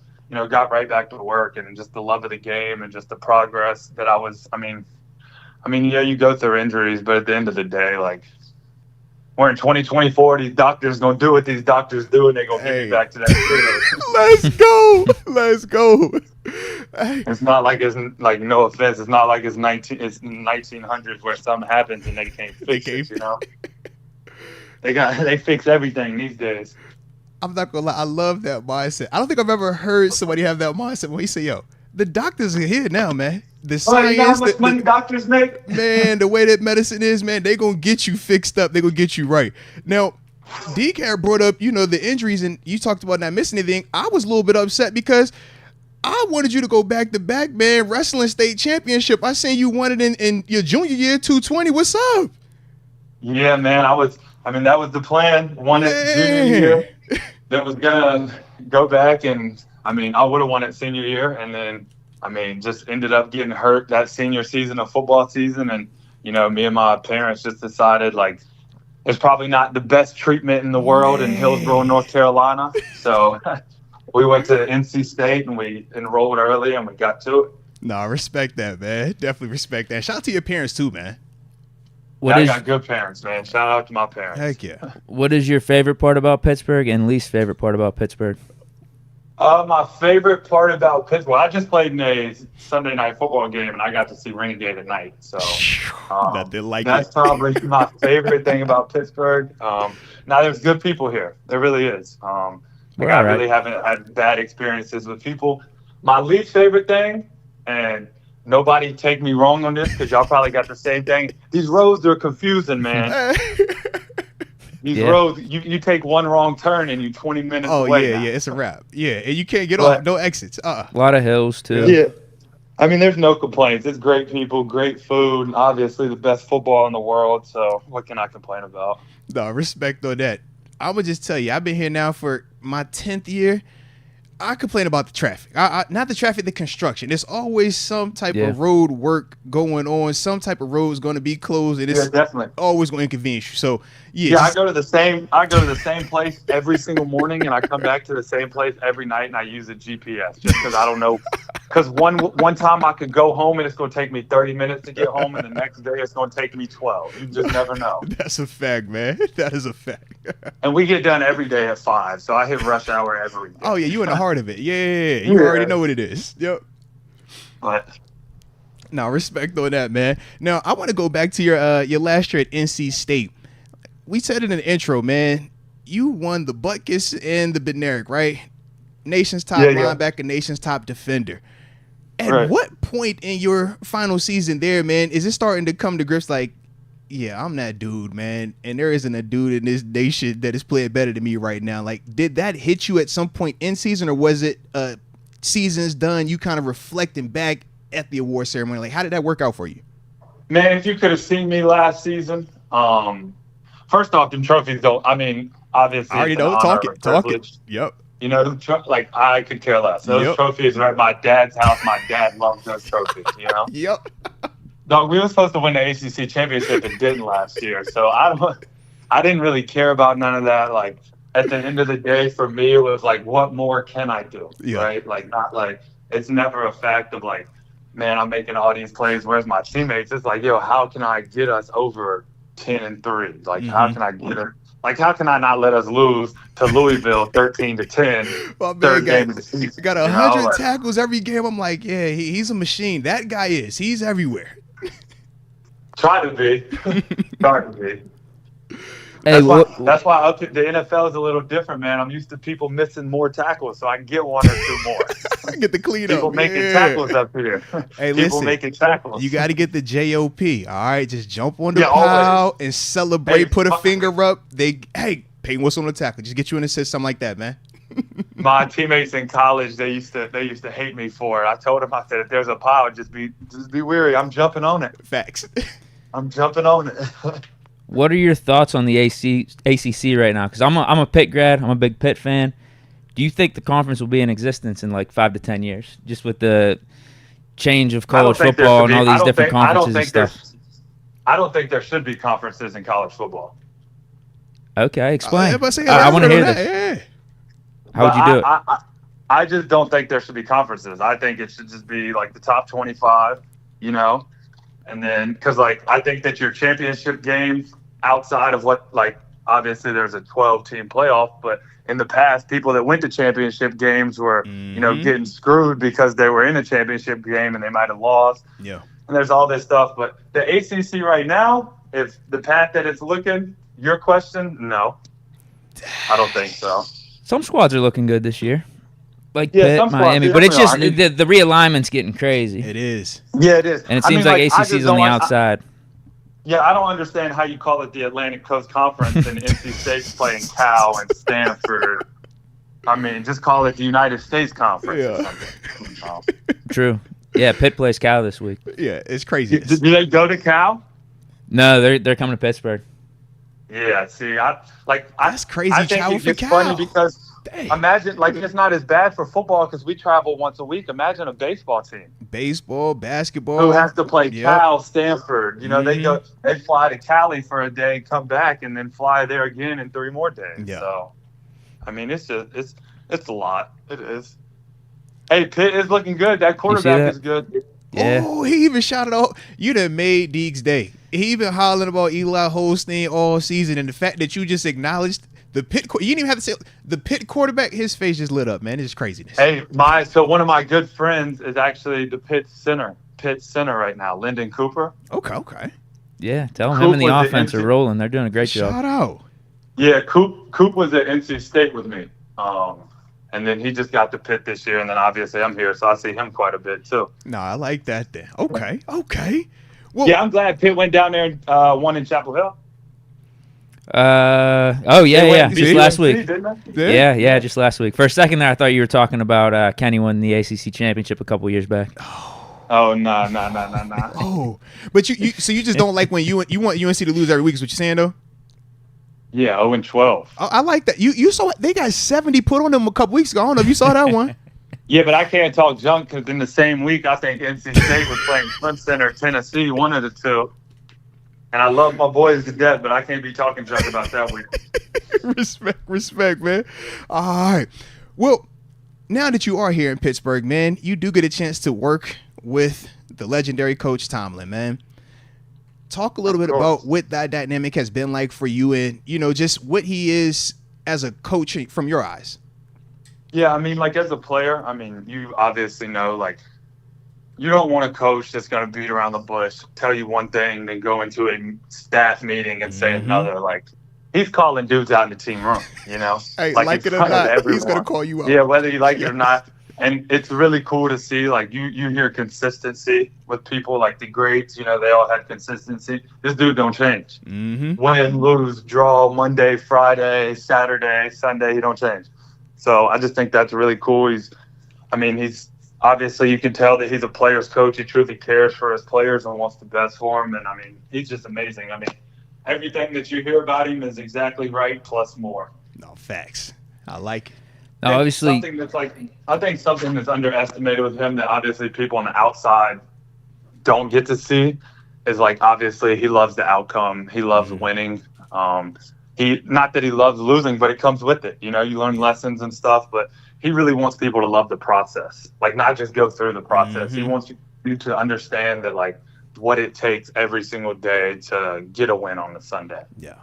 got right back to work and just the love of the game and just the progress that I was. Yeah, you go through injuries, but at the end of the day, like, we're in 2024. These doctors going to do what these doctors do, and they're going to get me back to that field. Let's go. Hey. It's not like no offense. It's not like it's 1900s where something happens and they can't fix it, They fix everything these days. I'm not going to lie. I love that mindset. I don't think I've ever heard somebody have that mindset when he say, yo, the doctors are here now, man. The science, you know how much money doctors make? Man, the way that medicine is, man, they're going to get you fixed up. They're going to get you right. Now, Deke had brought up, the injuries, and you talked about not missing anything. I was a little bit upset because I wanted you to go back-to-back, man. Wrestling state championship. I seen you won it in your junior year, 220. What's up? Yeah, man. that was the plan. Won it junior year. That was going to go back, and, I would have won it senior year, and then, just ended up getting hurt that senior season of football season. And, me and my parents just decided, like, it's probably not the best treatment in the world in Hillsborough, North Carolina. So we went to NC State and we enrolled early and we got to it. No, I respect that, man. Definitely respect that. Shout out to your parents too, man. I got good parents, man. Shout out to my parents. Heck yeah. What is your favorite part about Pittsburgh and least favorite part about Pittsburgh? My favorite part about Pittsburgh, I just played in a Sunday night football game and I got to see Renegade at night. So that's probably my favorite thing about Pittsburgh. Now there's good people here. There really is. I really haven't had bad experiences with people. My least favorite thing, and nobody take me wrong on this because y'all probably got the same thing. These roads are confusing, man. These roads, you take one wrong turn and you 20 minutes away. Yeah, it's a wrap. Yeah, and you can't get off. No exits. A lot of hills, too. Yeah. I mean, there's no complaints. It's great people, great food, and obviously the best football in the world. So what can I complain about? No, respect on that. I'm going to just tell you, I've been here now for my 10th year. I complain about the traffic. Not the traffic, the construction. There's always some type of road work going on. Some type of road is going to be closed, and it's definitely always going to inconvenience you. So I go to the same place every single morning, and I come back to the same place every night, and I use a GPS just because I don't know. Because one time I could go home and it's going to take me 30 minutes to get home, and the next day it's going to take me 12. You just never know. That's a fact, man. That is a fact. And we get done every day at 5, so I hit rush hour every day. Oh yeah, you in the heart of it. Yeah. You already know what it is. Yep. But now, respect on that, man. Now, I want to go back to your last year at NC State. We said in the intro, man, you won the Butkus and the Bednarik, right? Nation's top linebacker, nation's top defender. At what point in your final season there, man, is it starting to come to grips like, yeah, I'm that dude, man, and there isn't a dude in this nation that is playing better than me right now? Like, did that hit you at some point in season, or was it season's done, you kind of reflecting back at the award ceremony? Like, how did that work out for you? Man, if you could have seen me last season, first off, them trophies don't, I mean, obviously, I already know, talk it. Yep. You know, like, I could care less. Those trophies are at my dad's house. My dad loves those trophies, you know? Yep. Dog, we were supposed to win the ACC championship and didn't last year. So I didn't really care about none of that. Like, at the end of the day, for me, it was like, what more can I do? Yeah. Right? Like, not like, it's never a fact of like, man, I'm making all these plays. Where's my teammates? It's like, yo, how can I get us over 10-3? Like, how can I get it? Like, how can I not let us lose to Louisville 13-10? Well, third game of the season. Got 100 tackles every game. I'm like, yeah, he's a machine. That guy is. He's everywhere. Try to be. Hey, that's why up to the NFL is a little different, man. I'm used to people missing more tackles, so I can get one or two more. Get the clean people up. Making tackles up here. Hey, people making tackles. You got to get the JOP. All right, just jump on the pile and celebrate. Put a finger up. Payton Wilson on the tackle. Just get you an assist, something like that, man. My teammates in college, they used to hate me for it. I told them, I said, if there's a pile, just be wary. I'm jumping on it. Facts. I'm jumping on it. What are your thoughts on the ACC right now? Because I'm a Pitt grad. I'm a big Pitt fan. Do you think the conference will be in existence in like 5 to 10 years, just with the change of college football and all these different conferences and stuff? I don't think there should be conferences in college football. Okay, explain. I want to hear this. Yeah. How would you do it? I just don't think there should be conferences. I think it should just be like the top 25, you know? And then, because, like, I think that your championship games outside of what, like, obviously there's a 12-team playoff, but in the past, people that went to championship games were, you know, getting screwed because they were in a championship game and they might have lost. Yeah. And there's all this stuff. But the ACC right now, if the path that it's looking, your question, no. I don't think so. Some squads are looking good this year. Like Pitt, Miami, but it's just the realignment's getting crazy. It is. Yeah, it is. And it seems like ACC's on the outside. I don't understand how you call it the Atlantic Coast Conference and NC State's playing Cal and Stanford. I mean, just call it the United States Conference or something. True. Yeah, Pitt plays Cal this week. Yeah, it's crazy. Do they go to Cal? No, they're coming to Pittsburgh. Yeah, see, that's crazy. I think it's funny because imagine, like, it's not as bad for football because we travel once a week. Imagine a baseball team, baseball, basketball, who has to play Cal, Stanford. You know, they fly to Cali for a day, come back, and then fly there again in 3 more days. Yeah. So, I mean, it's a lot. It is. Hey, Pitt is looking good. That quarterback is good. Yeah. Oh, he even shouted out. You done made Deke's day. He been hollering about Eli Holstein all season, and the fact that you just acknowledged the Pitt. You didn't even have to say the Pitt quarterback. His face just lit up, man. It's craziness. Hey, so one of my good friends is actually the Pitt center right now, Lyndon Cooper. Okay. Yeah, tell him and the offense are rolling. They're doing a great job. Shout out. Yeah, Coop was at NC State with me. And And then he just got to Pitt this year, and then obviously I'm here, so I see him quite a bit too. No, I like that then. Okay. Well, yeah, I'm glad Pitt went down there and won in Chapel Hill. Just last week. Yeah, just last week. For a second there, I thought you were talking about Kenny won the ACC championship a couple years back. Oh no. Oh, but you just don't like when you want UNC to lose every week is what you're saying though? Yeah, 0-12. I like that. You saw they got 70 put on them a couple weeks ago. I don't know if you saw that one. Yeah, but I can't talk junk because in the same week I think NC State was playing Clemson or Tennessee, one of the two. And I love my boys to death, but I can't be talking junk about that week. Respect, man. All right. Well, now that you are here in Pittsburgh, man, you do get a chance to work with the legendary Coach Tomlin, man. Talk a little bit about what that dynamic has been like for you and, just what he is as a coach from your eyes. Yeah, I mean, like as a player, I mean, you obviously know, like, you don't want a coach that's going to beat around the bush, tell you one thing, then go into a staff meeting and say another. Like, he's calling dudes out in the team room, Hey, like it or not, he's going to call you out. Yeah, whether you like it or not. And it's really cool to see, like, you hear consistency with people, like the greats, they all had consistency. This dude don't change. Mm-hmm. Win, lose, draw, Monday, Friday, Saturday, Sunday, he don't change. So I just think that's really cool. He's obviously you can tell that he's a player's coach. He truly cares for his players and wants the best for them. And, I mean, he's just amazing. I mean, everything that you hear about him is exactly right plus more. No, facts. I like it. Now, obviously, I think something that's underestimated with him that obviously people on the outside don't get to see is, like, obviously he loves the outcome. He loves winning. Not that he loves losing, but it comes with it. You learn lessons and stuff, but he really wants people to love the process, like not just go through the process. He wants you to understand that, like, what it takes every single day to get a win on the Sunday. Yeah.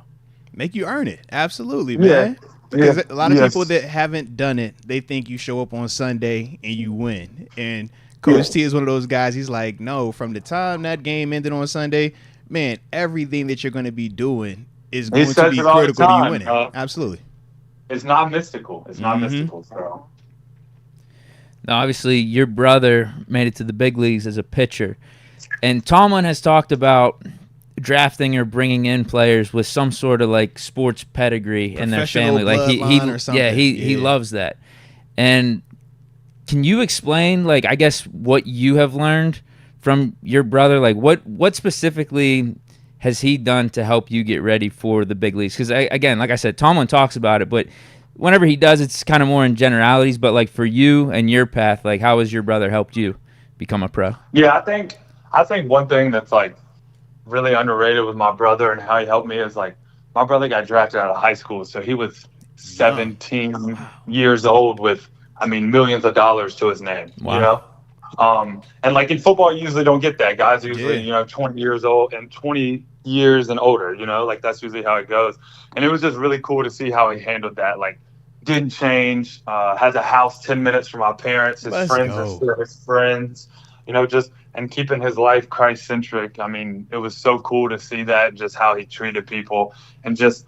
Make you earn it. Absolutely, man. Yeah. Because a lot of people that haven't done it, they think you show up on Sunday and you win. And Coach T is one of those guys. He's like, no, from the time that game ended on Sunday, man, everything that you're going to be doing is going to be critical to you winning. Absolutely. It's not mystical. It's not mystical. So. Now, obviously, your brother made it to the big leagues as a pitcher. And Tomlin has talked about drafting or bringing in players with some sort of like sports pedigree in their family, like he loves that. And can you explain, like, I guess what you have learned from your brother? Like, what specifically has he done to help you get ready for the big leagues? Because again, like I said, Tomlin talks about it, but whenever he does, it's kind of more in generalities. But like for you and your path, like how has your brother helped you become a pro? Yeah, I think one thing that's like really underrated with my brother and how he helped me is, like, my brother got drafted out of high school, so he was 17 years old with, I mean, millions of dollars to his name. Wow. And like in football, you usually don't get that. Guys are usually 20 years old and 20 years and older. Like that's usually how it goes. And it was just really cool to see how he handled that. Like, didn't change. Has a house 10 minutes from my parents. His friends are still his friends. And keeping his life Christ-centric. I mean, it was so cool to see that, just how he treated people. And just,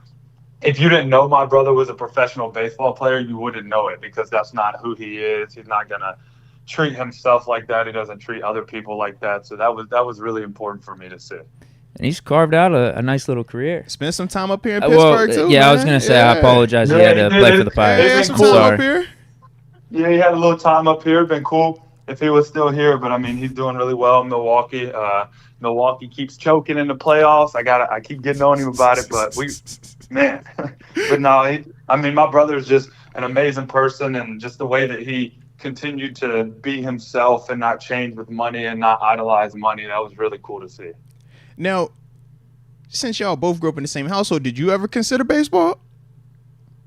if you didn't know my brother was a professional baseball player, you wouldn't know it, because that's not who he is. He's not going to treat himself like that. He doesn't treat other people like that. So that was really important for me to see. And he's carved out a nice little career. Spent some time up here in Pittsburgh, too. Yeah, man. I was going to say, I apologize. He had to play for the Pirates. Some time up here. Yeah, he had a little time up here. Been cool if he was still here, but I mean, he's doing really well in Milwaukee. Milwaukee keeps choking in the playoffs. I keep getting on him about it, but but no, my brother's just an amazing person, and just the way that he continued to be himself and not change with money and not idolize money, that was really cool to see. Now, since y'all both grew up in the same household, did you ever consider baseball?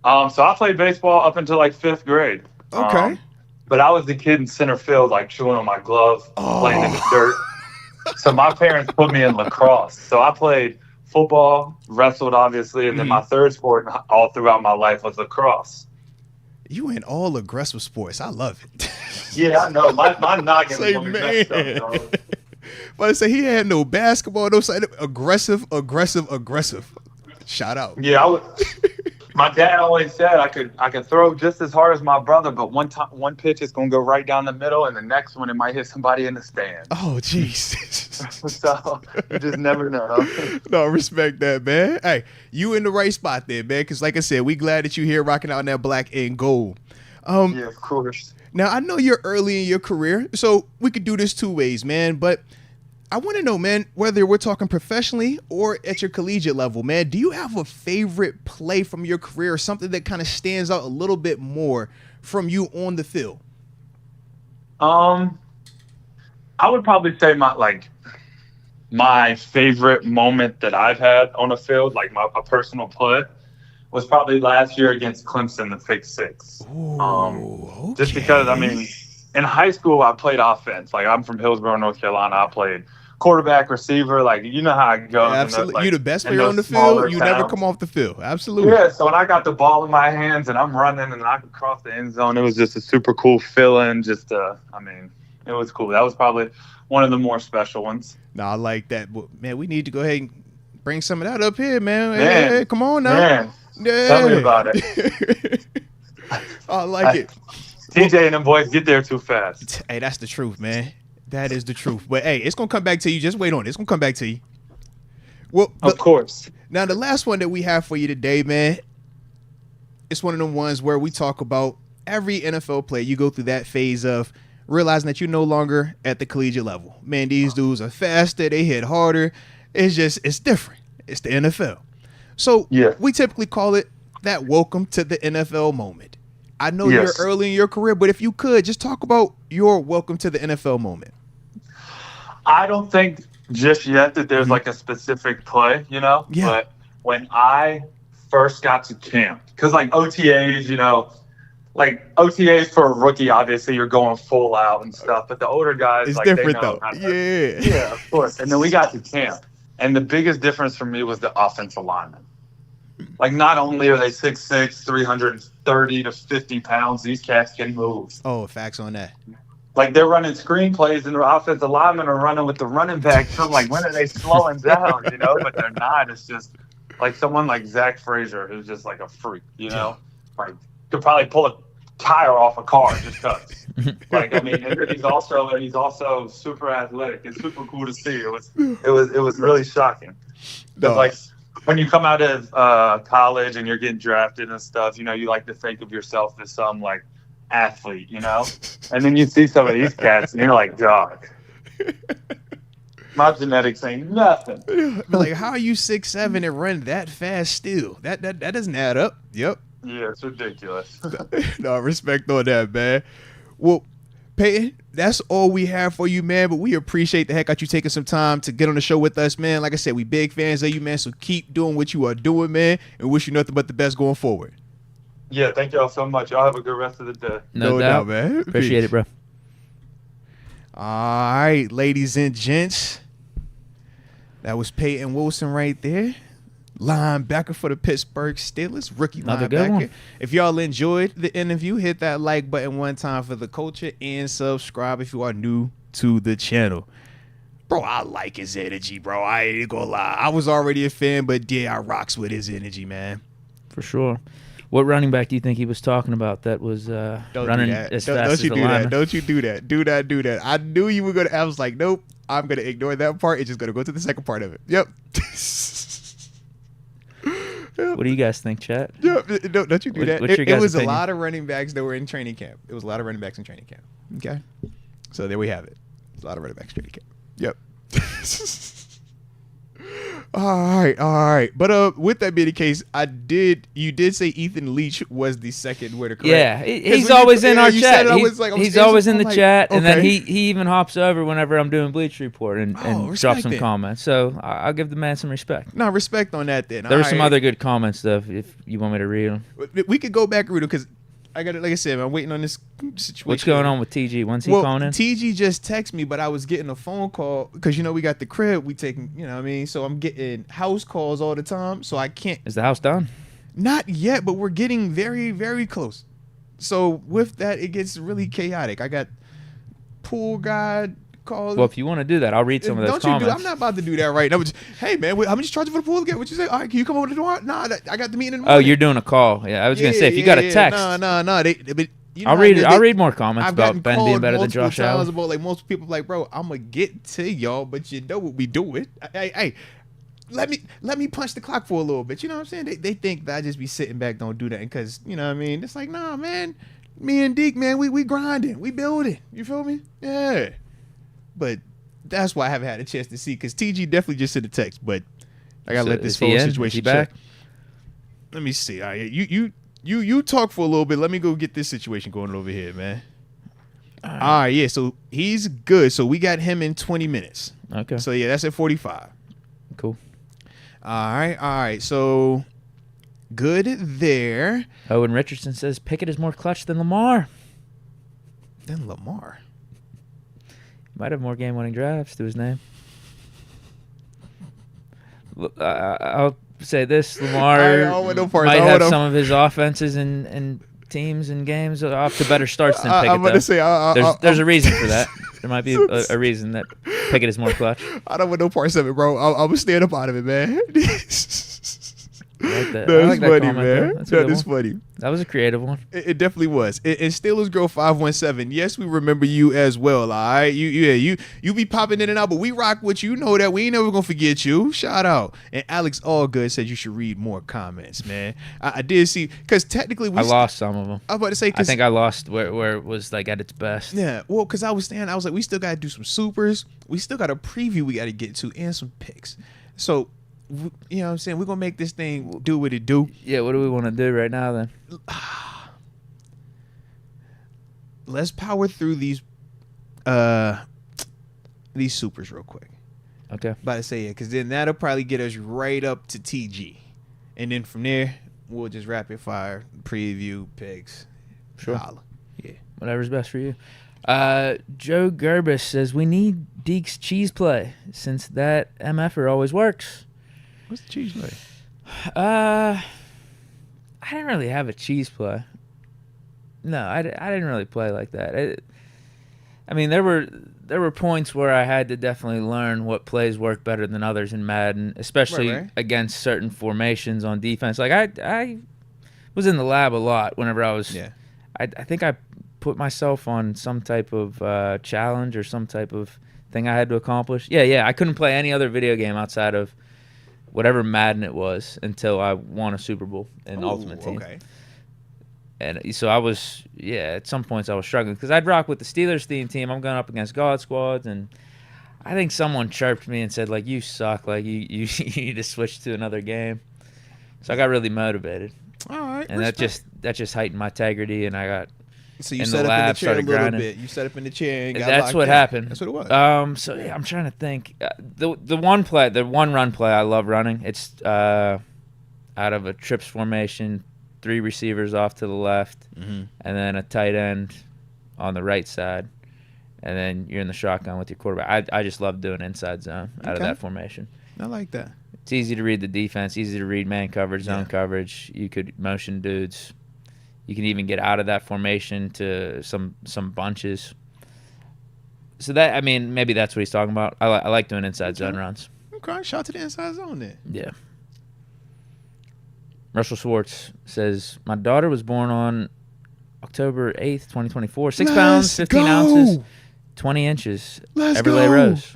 So I played baseball up until like 5th grade. Okay. But I was the kid in center field, like chewing on my glove, playing in the dirt. So my parents put me in lacrosse. So I played football, wrestled, obviously, and then my third sport all throughout my life was lacrosse. You in all aggressive sports. I love it. Yeah, I know. My noggin say, was man. But I say he had no basketball, no side. Aggressive. Shout out. Yeah, My dad always said I could throw just as hard as my brother, but one pitch is gonna go right down the middle, and the next one it might hit somebody in the stand. Oh, Jesus. So you just never know. No, respect that, man. Hey, you in the right spot there, man. Because like I said, we glad that you here rocking out in that black and gold. Yeah, of course. Now I know you're early in your career, so we could do this two ways, man. But I want to know, man, whether we're talking professionally or at your collegiate level, man, do you have a favorite play from your career or something that kind of stands out a little bit more from you on the field? I would probably say my favorite moment that I've had on the field, like a personal play, was probably last year against Clemson, the pick six. Ooh, Just because, I mean, in high school, I played offense. Like, I'm from Hillsborough, North Carolina. I played quarterback, receiver. Like, you know how it goes. Yeah, absolutely. Like, you're the best player on the field. You never come off the field. Absolutely. Yeah, so when I got the ball in my hands and I'm running and I could cross the end zone, it was just a super cool feeling. It was cool. That was probably one of the more special ones. No, I like that. But, man, we need to go ahead and bring some of that up here, man. Hey, come on now. Man, yeah. Tell me about it. I like it. TJ and them boys get there too fast. Hey, that's the truth, man. That is the truth. But, hey, it's going to come back to you. Just wait on it. It's going to come back to you. Well, of course. Now, the last one that we have for you today, man, it's one of them ones where we talk about every NFL player. You go through that phase of realizing that you're no longer at the collegiate level. Man, these dudes are faster. They hit harder. It's different. It's the NFL. So we typically call it that welcome to the NFL moment. I know you're early in your career, but if you could, just talk about your welcome to the NFL moment. I don't think just yet that there's like a specific play, you know? Yeah. But when I first got to camp, because like OTAs, you know, like OTAs for a rookie, obviously you're going full out and stuff, but the older guys, it's like, different they know though. Yeah, of course. And then we got to camp, and the biggest difference for me was the offensive lineman. Like, not only are they 6'6", 330 to 50 pounds, these cats can move. Oh, facts on that. Like, they're running screenplays, and the offensive linemen are running with the running backs. So I'm like, when are they slowing down, you know? But they're not. It's just like someone like Zach Frazier, who's just like a freak, you know? Like, could probably pull a tire off a car just because. Like, I mean, and he's also super athletic. It's super cool to see. It was really shocking. Because, like, when you come out of college and you're getting drafted and stuff, you know, you like to think of yourself as some, like, athlete, you know? And then you see some of these cats and you're like, dog, my genetics ain't nothing. Like, how are you 6'7" and run that fast still? That doesn't add up. Yep. Yeah, it's ridiculous. No, respect on that, man. Well, Payton, that's all we have for you, man. But we appreciate the heck out you taking some time to get on the show with us, man. Like I said, we big fans of you, man. So keep doing what you are doing, man, and wish you nothing but the best going forward. Yeah, thank y'all so much. Y'all have a good rest of the day. No doubt, man. Appreciate it, bro. All right, ladies and gents. That was Payton Wilson right there. Linebacker for the Pittsburgh Steelers, rookie Another good linebacker. one. If y'all enjoyed the interview, hit that like button one time for the culture and subscribe if you are new to the channel. Bro, I like his energy, bro. I ain't gonna lie. I was already a fan, but yeah, I rocks with his energy, man. For sure. What running back do you think he was talking about that was running as fast as the lineman? Don't you do that. Do not do that. I knew you were going to. I was like, nope, I'm going to ignore that part. It's just going to go to the second part of it. Yep. What do you guys think, chat? Yeah, no, don't you do that. What's your It guys' was opinion? a lot of running backs that were in training camp. It was a lot of running backs in training camp. Okay? So there we have it. It's a lot of running backs in training camp. Yep. All right. But with that being the case, you did say Ethan Leach was the second winner, correct? Yeah, he's always in our chat. He's always in the chat, and then okay. he even hops over whenever I'm doing Bleach Report and drops some comments. So I'll give the man some respect. No, respect on that then. There were some other good comments, though, if you want me to read them. We could go back and read them because I got it. Like I said, I'm waiting on this situation. What's going on with TG? When's he calling in? TG just texted me, but I was getting a phone call because, you know, we got the crib. We taking, you know what I mean? So I'm getting house calls all the time. So I can't. Is the house done? Not yet, but we're getting very, very close. So with that, it gets really chaotic. I got pool guy call. Well, if you want to do that, I'll read some of those comments. I'm not about to do that right now. Hey, man, how much charging for the pool again? What you say? All right, can you come over to the door? Nah, I got the meeting in the morning. Oh, you're doing a call. Yeah, I was going to say, if you got a text. No. I'll read more comments about Ben being better than Josh Allen. About, like, most people like, bro, I'm going to get to y'all, but you know what we doing. Hey, let me punch the clock for a little bit. You know what I'm saying? They think that I just be sitting back, don't do that. Because, you know what I mean? It's like, nah, man. Me and Deke, man, we grinding. We building. You feel me? Yeah. But that's why I haven't had a chance to see. Because TG definitely just sent a text. But I got to let this phone situation check. Let me see. All right, you talk for a little bit. Let me go get this situation going over here, man. All right, yeah. So he's good. So we got him in 20 minutes. Okay. So, yeah, that's at 45. Cool. All right. So good there. Owen Richardson says Pickett is more clutch than Lamar. He might have more game-winning drives to his name. I'll say this: Lamar might have some of his offenses and teams and games off to better starts than Pickett. I'm going to say there's a reason for that. There might be a reason that Pickett is more clutch. I don't want no parts of it, bro. I'm going to stand up out of it, man. I like that. That's like that funny, comment, man. That is funny. That was a creative one. It definitely was. And Steelers Girl 517. Yes, we remember you as well. All right, you be popping in and out, but we rock with you. You know that we ain't never gonna forget you. Shout out. And Alex Allgood said you should read more comments, man. I did see because technically I lost some of them. I was about to say I think I lost where it was like at its best. Yeah, well, because I was like, we still gotta do some supers. We still got a preview we gotta get to and some picks. So. You know what I'm saying? We're going to make this thing do what it do. Yeah, what do we want to do right now then? Let's power through these supers real quick. Okay. About to say, yeah, because then that'll probably get us right up to TG. And then from there, we'll just rapid fire, preview, picks. Sure. Holla. Yeah. Whatever's best for you. Joe Gerbis says, we need Deke's cheese play since that MFer always works. What's the cheese play? I didn't really have a cheese play. No, I didn't really play like that. I mean, there were points where I had to definitely learn what plays work better than others in Madden, especially against certain formations on defense. Like I was in the lab a lot whenever I was. Yeah. I think I put myself on some type of challenge or some type of thing I had to accomplish. Yeah. I couldn't play any other video game outside of whatever Madden it was until I won a Super Bowl in Ultimate Team. Okay. And so I was, at some points I was struggling because I'd rock with the Steelers team. I'm going up against God Squads, and I think someone chirped me and said, like, you suck. Like, you need to switch to another game. So I got really motivated. All right. And that just heightened my integrity, and I got So you set up in the chair a little bit. You set up in the chair and got That's what happened. That's what it was. I'm trying to think. The one run play I love running. It's out of a trips formation, 3 receivers off to the left, and then a tight end on the right side, and then you're in the shotgun with your quarterback. I just love doing inside zone out of that formation. I like that. It's easy to read the defense, easy to read man coverage, zone coverage. You could motion dudes. You can even get out of that formation to some bunches. So that, I mean, maybe that's what he's talking about. I like doing inside zone runs. Okay, shout to the inside zone then. Yeah. Russell Schwartz says, my daughter was born on October 8th, 2024. 6 pounds, 15 ounces, 20 inches. Let's Everleigh go. Rose.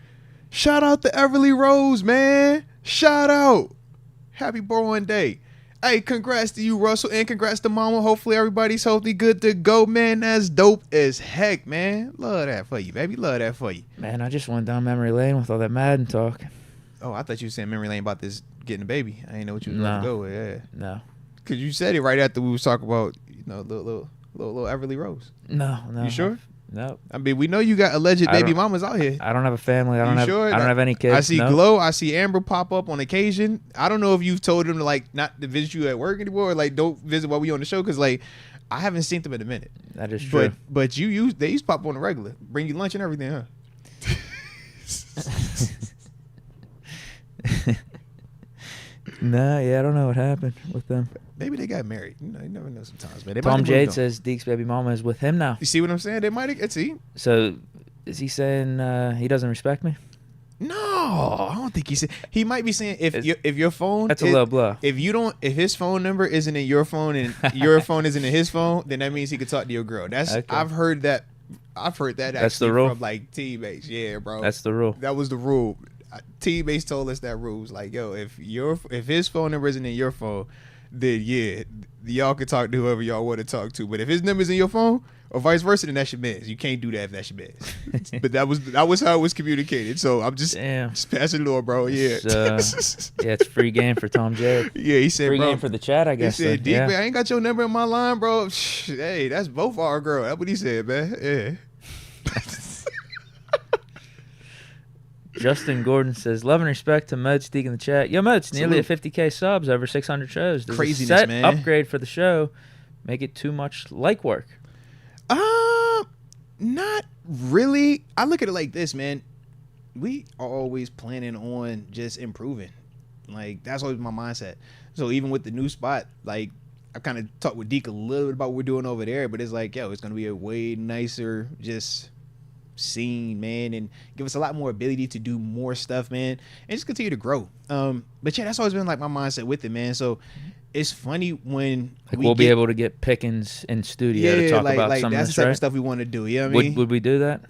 Shout out to Everleigh Rose, man. Shout out. Happy born day. Hey, congrats to you, Russell, and congrats to Mama. Hopefully everybody's healthy, good to go, man. That's dope as heck, man. Love that for you, baby. Love that for you. Man, I just went down memory lane with all that Madden talk. Oh, I thought you were saying memory lane about this getting a baby. I didn't know what you was going to go with. Yeah. No. Because you said it right after we was talking about, little Everleigh Rose. No. You sure? No. I mean, we know you got alleged baby mamas out here. I don't have a family. I don't have any kids. I see Glow. I see Amber pop up on occasion. I don't know if you've told them to not to visit you at work anymore, or don't visit while we on the show, because I haven't seen them in a minute. That is true. But they used to pop on the regular, bring you lunch and everything, huh? Nah, I don't know what happened with them. Maybe they got married. You never know sometimes, man. Tom Jade says Deke's baby mama is with him now. You see what I'm saying? They might have. See. So Is he saying he doesn't respect me? No, I don't think he said. He might be saying if your phone. That's a low blow. If his phone number isn't in your phone and your phone isn't in his phone, then that means he could talk to your girl. That's okay. I've heard that. That's the rule from like teammates. Yeah, bro. That's the rule. That was the rule. Teammates told us that rule was like, yo, if his phone number isn't in your phone, then yeah, y'all can talk to whoever y'all want to talk to. But if his number's in your phone or vice versa, then that's your man's. You can't do that if that's your man's. But that was how it was communicated. So I'm just passing it on, bro. Yeah. It's free game for Tom J. Yeah, he said free bro, game for the chat, I guess. He said, Deke, man, I ain't got your number in my line, bro. Hey, that's both our girl. That's what he said, man. Yeah. Justin Gordon says, love and respect to Moats, Deke in the chat. Yo, Moats, nearly at 50K subs, over 600 shows. Does craziness, set man. Upgrade for the show make it too much like work? Not really. I look at it like this, man. We are always planning on just improving. Like, that's always my mindset. So even with the new spot, like, I kind of talked with Deke a little bit about what we're doing over there, but it's like, yo, it's going to be a way nicer just scene, man, and give us a lot more ability to do more stuff, man, and just continue to grow. But yeah, that's always been like my mindset with it, man. So it's funny when we'll be able to get Pickens in studio to talk about some of this, that's the type of stuff we want to do. Yeah, you know what I mean? Would we do that?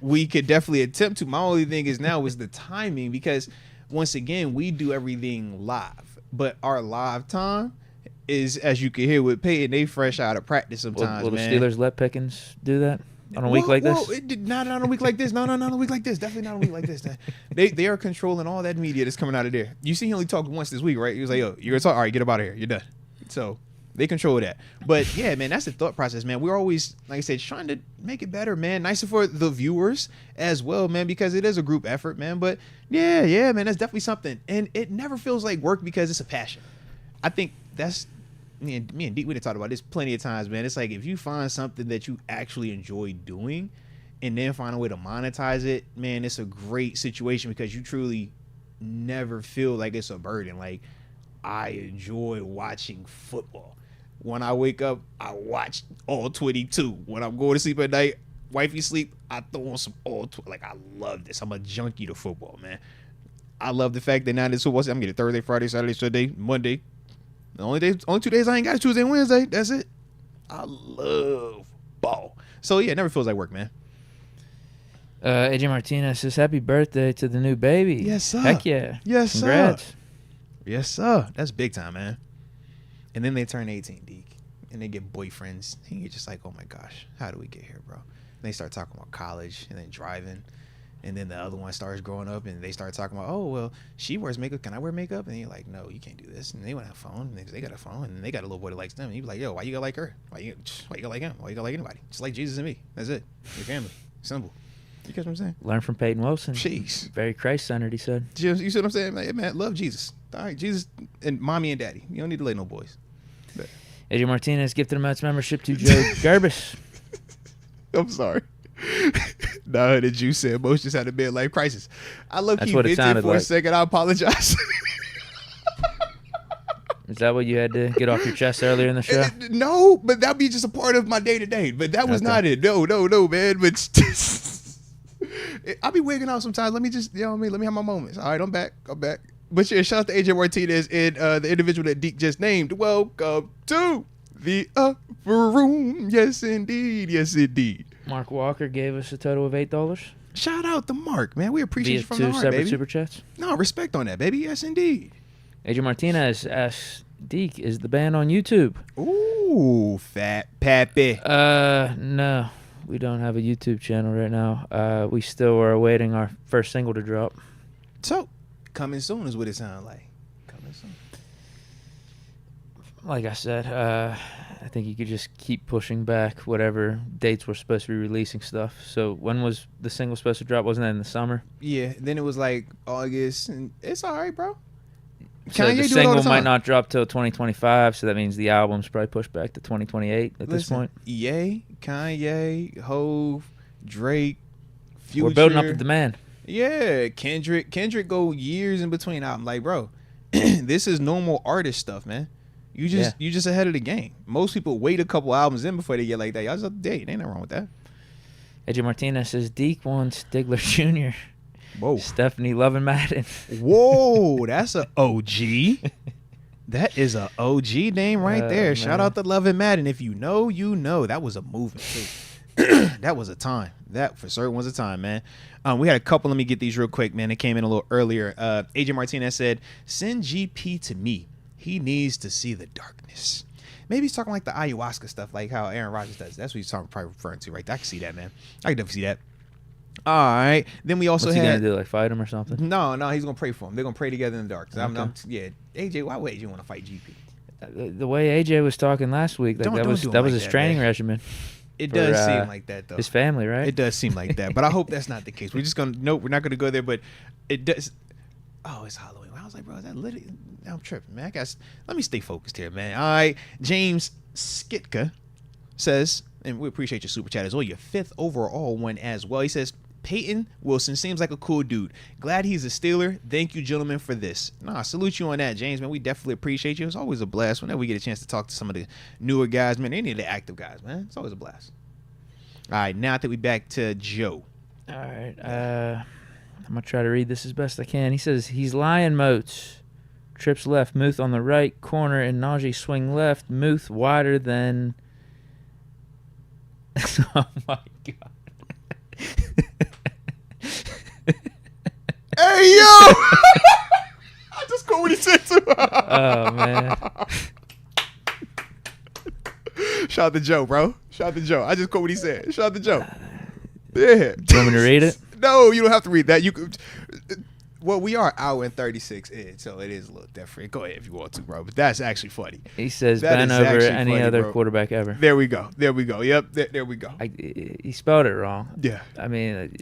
We could definitely attempt to. My only thing is now is the timing, because once again, we do everything live, but our live time is, as you can hear with Payton, they fresh out of practice sometimes. Will the Steelers let Pickens do that on a week like this? Not on a week like this. No, not on a week like this. Definitely not on a week like this. They are controlling all that media that's coming out of there. You see, he only talked once this week, right? He was like, yo, you're going to talk? All right, get up out of here. You're done. So they control that. But yeah, man, that's the thought process, man. We're always, like I said, trying to make it better, man. Nicer for the viewers as well, man, because it is a group effort, man. But yeah, man, that's definitely something. And it never feels like work because it's a passion. I think that's, me and Deke, we done talked about this plenty of times, man. It's like, if you find something that you actually enjoy doing and then find a way to monetize it, man, it's a great situation, because you truly never feel like it's a burden. Like, I enjoy watching football. When I wake up, I watch all 22. When I'm going to sleep at night, wifey sleep, I throw on some all 20. Like, I love this. I'm a junkie to football, man. I love the fact that now this football, I'm getting Thursday, Friday, Saturday, Sunday, Monday. The only 2 days I ain't got is Tuesday and Wednesday. That's it. I love ball. So yeah, it never feels like work, man. AJ Martinez says, happy birthday to the new baby. Yes, sir. Heck yeah. Yes, Congrats. sir. Yes, sir. That's big time, man. And then they turn 18, Deke, and they get boyfriends. And you're just like, oh my gosh, how do we get here, bro? And they start talking about college and then driving. And then the other one starts growing up, and they start talking about, oh, well, she wears makeup. Can I wear makeup? And you're like, no, you can't do this. And they want to have a phone. And they got a phone, and they got a little boy that likes them. And you be like, yo, why you gotta like her? Why you gotta like him? Why you gotta like anybody? Just like Jesus and me. That's it. Your family. Simple. You catch what I'm saying? Learn from Payton Wilson. Jeez. Very Christ-centered, he said. You see what I'm saying? Like, man, love Jesus. All right, Jesus and mommy and daddy. You don't need to lay no boys. But. AJ Martinez gifted a Moats membership to Joe Garbus. I'm sorry. No, the Jew said Moats just had a midlife crisis. I low key vented for a second. I apologize. Is that what you had to get off your chest earlier in the show? No, but that'd be just a part of my day to day. But that was not it. No, man. But I'll be wigging out sometimes. Let me just, you know what I mean? Let me have my moments. All right, I'm back. But yeah, shout out to AJ Martinez and the individual that Deke just named. Welcome to the upper room. Yes, indeed. Yes, indeed. Mark Walker gave us a total of $8. Shout out to Mark, man. We appreciate you from the heart, two separate baby. Super Chats. No, respect on that, baby. Yes, indeed. AJ Martinez asks, Deke, is the band on YouTube? Ooh, fat pappy. No. We don't have a YouTube channel right now. We still are awaiting our first single to drop. So, coming soon is what it sounds like. Coming soon. Like I said, I think you could just keep pushing back whatever dates we're supposed to be releasing stuff. So when was the single supposed to drop? Wasn't that in the summer? Yeah, then it was like August, and it's all right, bro. So the single might not drop till 2025, so that means the album's probably pushed back to 2028 at this point. Ye, Kanye, Hove, Drake, Future. We're building up the demand. Yeah, Kendrick go years in between albums. Like, bro, this is normal artist stuff, man. You just ahead of the game. Most people wait a couple albums in before they get like that. Y'all just up to date. Ain't nothing wrong with that. AJ Martinez says Deke wants Stigler Jr. Whoa. Stephanie Lovin Madden. Whoa, that's a OG. That is a OG name right there. Man. Shout out to Lovin Madden. If you know, you know. That was a movement too. That was a time. That for certain was a time, man. We had a couple. Let me get these real quick, man. It came in a little earlier. AJ Martinez said, "Send GP to me. He needs to see the darkness." Maybe he's talking like the ayahuasca stuff, like how Aaron Rodgers does. That's what he's probably referring to, right? I can see that, man. I can definitely see that. All right. Then we also What's he had. gonna do? Like fight him or something? No, he's gonna pray for him. They're gonna pray together in the dark. Okay. AJ, why would AJ want to fight GP? The way AJ was talking last week, like that was his training regimen. It does seem like that, though. His family, right? It does seem like that, but I hope that's not the case. We're just gonna we're not gonna go there. But it does. Oh, it's Halloween. I was like, bro, is that literally? I'm tripping, man. Let me stay focused here, man. All right, James Skitka says, and we appreciate your super chat as well. Your 5th overall one as well. He says, Payton Wilson seems like a cool dude. Glad he's a Steeler. Thank you, gentlemen, for this. Nah, salute you on that, James, man. We definitely appreciate you. It's always a blast whenever we get a chance to talk to some of the newer guys, man. Any of the active guys, man. It's always a blast. All right, now that we back to Joe. All right. I'm going to try to read this as best I can. He says, he's lying, Moats. Trips left, Muth on the right corner, and Najee swing left. Muth wider than... Oh, my God. Hey, yo! I just caught what he said, too. Oh, man. Shout out to Joe, bro. Shout out to Joe. I just caught what he said. Shout out to Joe. Yeah. Do you want me to read it? No, you don't have to read that. You could... Well, we are hour and 36 in, so it is a little different. Go ahead if you want to, bro. But that's actually funny. He says that Ben over any funny, other quarterback ever. There we go. Yep, there we go. He spelled it wrong. Yeah. I mean...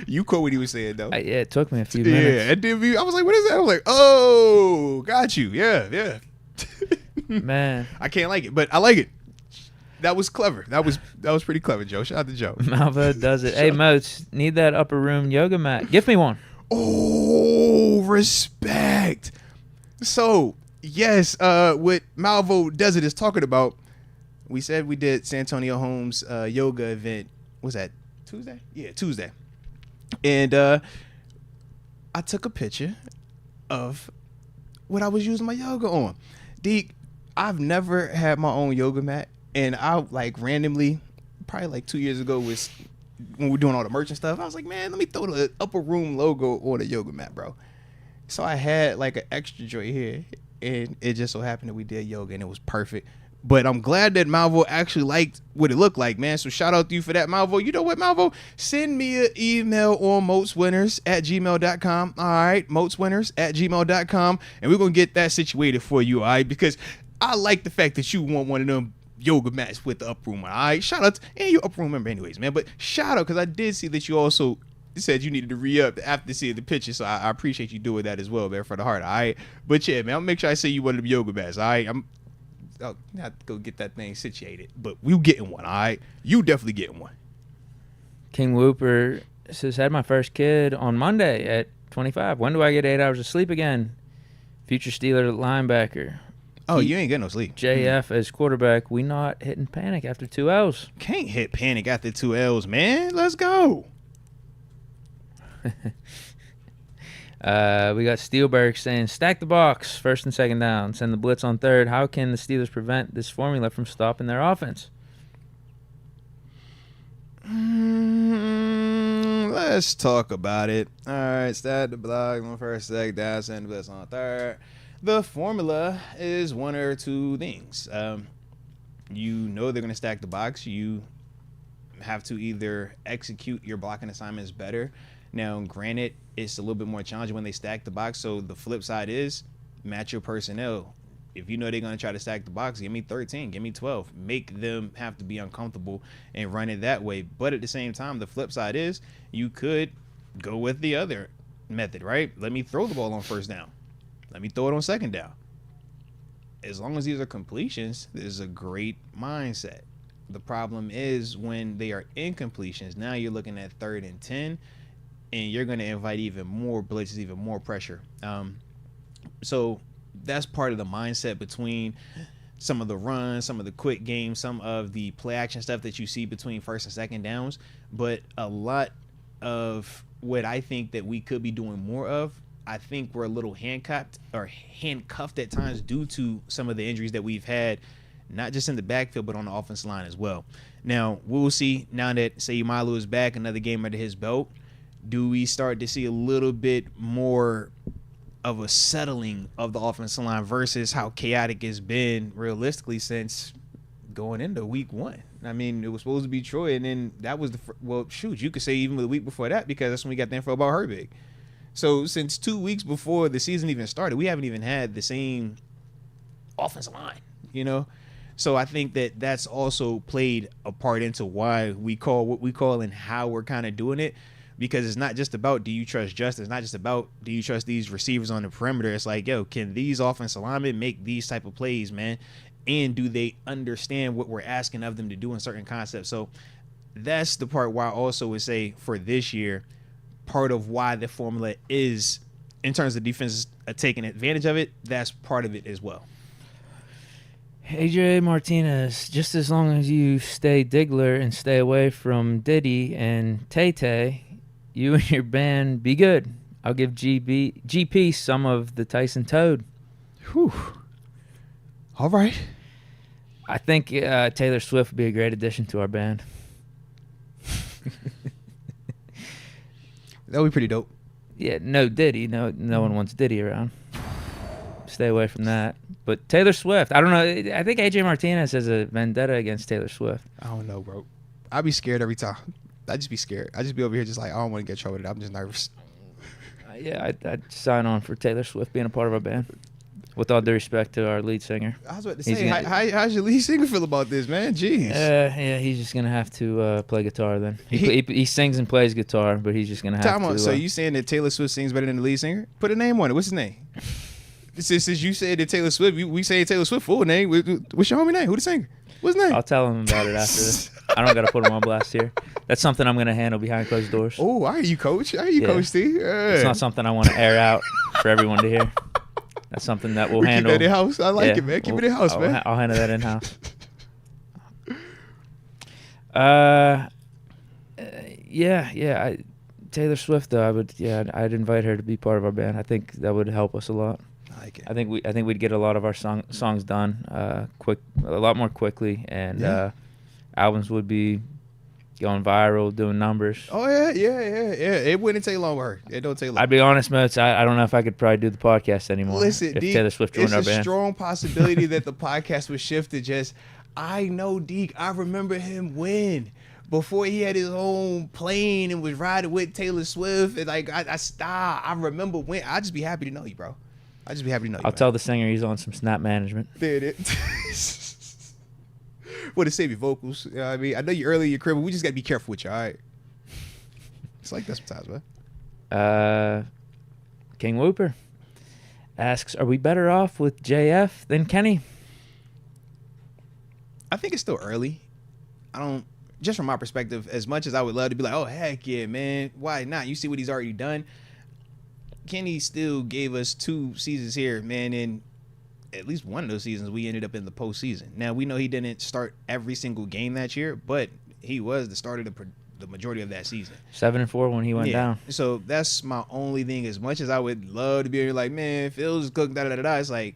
You caught what he was saying, though. Yeah, it took me a few minutes. Yeah, and then I was like, what is that? I was like, oh, got you. Yeah. Man. I can't like it, but I like it. That was clever. That was pretty clever, Joe. Shout out to Joe. Malva does it. Hey, Moats, need that upper room yoga mat. Give me one. Oh, respect. So, yes, what Malvo Does It is talking about, we said we did Santonio Holmes' yoga event. Was that Tuesday? Yeah, Tuesday. And I took a picture of what I was using my yoga on. Deke, I've never had my own yoga mat. And I randomly, probably 2 years ago, when we were doing all the merch and stuff, I was like, man, let me throw the upper room logo on a yoga mat, bro. So I had an extra joint here, and it just so happened that we did yoga, and it was perfect. But I'm glad that Malvo actually liked what it looked like, man. So shout out to you for that, Malvo. You know what, Malvo? Send me an email on moatswinners@gmail.com. All right, moatswinners@gmail.com. And we're going to get that situated for you, all right? Because I like the fact that you want one of them yoga mats with the up room. All right, shout out and you up room member anyways, man. But shout out because I did see that you also said you needed to re-up after seeing the picture, so I appreciate you doing that as well, man, for the heart. All right, but yeah, man, I'll make sure I say you one of them yoga mats. All right, I'll have to go get that thing situated, but we getting one. All right, you definitely getting one. King Whooper says, had my first kid on Monday at 25. When do I get 8 hours of sleep again? Future Steeler linebacker. Oh, you ain't getting no sleep. JF as quarterback. We not hitting panic after 2 L's. Can't hit panic after 2 L's, man. Let's go. We got Steelberg saying, stack the box, 1st and 2nd down. Send the blitz on 3rd. How can the Steelers prevent this formula from stopping their offense? Let's talk about it. All right, stack the block on 1st, 2nd down. Send the blitz on 3rd. The formula is one or two things. You know they're going to stack the box. You have to either execute your blocking assignments better. Now, granted, it's a little bit more challenging when they stack the box. So the flip side is match your personnel. If you know they're going to try to stack the box, give me 13, give me 12. Make them have to be uncomfortable and run it that way. But at the same time, the flip side is you could go with the other method, right? Let me throw the ball on 1st down. Let me throw it on 2nd down. As long as these are completions, this is a great mindset. The problem is when they are incompletions, now you're looking at 3rd and 10, and you're going to invite even more blitzes, even more pressure. So that's part of the mindset between some of the runs, some of the quick games, some of the play action stuff that you see between first and second downs. But a lot of what I think that we could be doing more of, I think we're a little handcuffed at times due to some of the injuries that we've had, not just in the backfield, but on the offensive line as well. Now, we'll see now that Seumalo is back, another game under his belt. Do we start to see a little bit more of a settling of the offensive line versus how chaotic it's been realistically since going into week 1? I mean, it was supposed to be Troy, and then that was you could say even the week before that, because that's when we got the info about Herbig. So since 2 weeks before the season even started, we haven't even had the same offensive line, So I think that that's also played a part into why we call what we call and how we're kind of doing it, because it's not just about do you trust Justin, it's not just about do you trust these receivers on the perimeter. It's like, yo, can these offensive linemen make these type of plays, man? And do they understand what we're asking of them to do in certain concepts? So that's the part why I also would say for this year, part of why the formula is, in terms of defenses taking advantage of it, that's part of it as well. AJ Martinez, just as long as you stay Diggler and stay away from Diddy and Tay-Tay, you and your band be good. I'll give GP some of the Tyson Toad. Whew. All right. I think Taylor Swift would be a great addition to our band. That would be pretty dope. Yeah, no Diddy. No one wants Diddy around. Stay away from that. But Taylor Swift, I don't know. I think AJ Martinez has a vendetta against Taylor Swift. I don't know, bro. I'd be scared every time. I'd just be scared. I'd just be over here just like, I don't want to get trouble with it. I'm just nervous. Yeah, I'd sign on for Taylor Swift being a part of our band. With all due respect to our lead singer. I was about to say, how's your lead singer feel about this, man? Jeez. Yeah, he's just going to have to play guitar then. He sings and plays guitar, but he's just going to have to. So you saying that Taylor Swift sings better than the lead singer? Put a name on it. What's his name? Since you said that Taylor Swift, we say Taylor Swift full name. What's your homie name? Who the singer? What's his name? I'll tell him about it after this. I don't got to put him on blast here. That's something I'm going to handle behind closed doors. Oh, I hear you, Coach. Coach T. It's not something I want to air out for everyone to hear. That's something that we'll handle. Keep that in-house. I like it, man. Keep it in-house, man. I'll handle that in-house. Taylor Swift, though, I'd invite her to be part of our band. I think that would help us a lot. I like it. I think we'd get a lot of our songs done a lot more quickly, and albums would be going viral, doing numbers. Oh, yeah. It wouldn't take long with her. It don't take long. I'd be honest, Moats, I don't know if I could probably do the podcast anymore. Listen, if Deke, Taylor Swift joined our band. It's a strong possibility that the podcast would shift to just, I know Deke, I remember him when, before he had his own plane and was riding with Taylor Swift. And like, I remember when. I'd just be happy to know you, bro. I'd just be happy to know you. I'll tell the singer he's on some snap management. There it is. What to save your vocals? You know what I mean? I know you're early in your career, but we just got to be careful with you, all right? It's like that sometimes, man. King Whooper asks, are we better off with JF than Kenny? I think it's still early. Just from my perspective, as much as I would love to be like, oh, heck yeah, man, why not? You see what he's already done. Kenny still gave us 2 seasons here, man, and at least one of those seasons we ended up in the postseason. Now, we know he didn't start every single game that year, but he was the starter the majority of that season. 7-4 when he went down. So that's my only thing. As much as I would love to be like, man, Phil's cooking, da-da-da-da, it's like,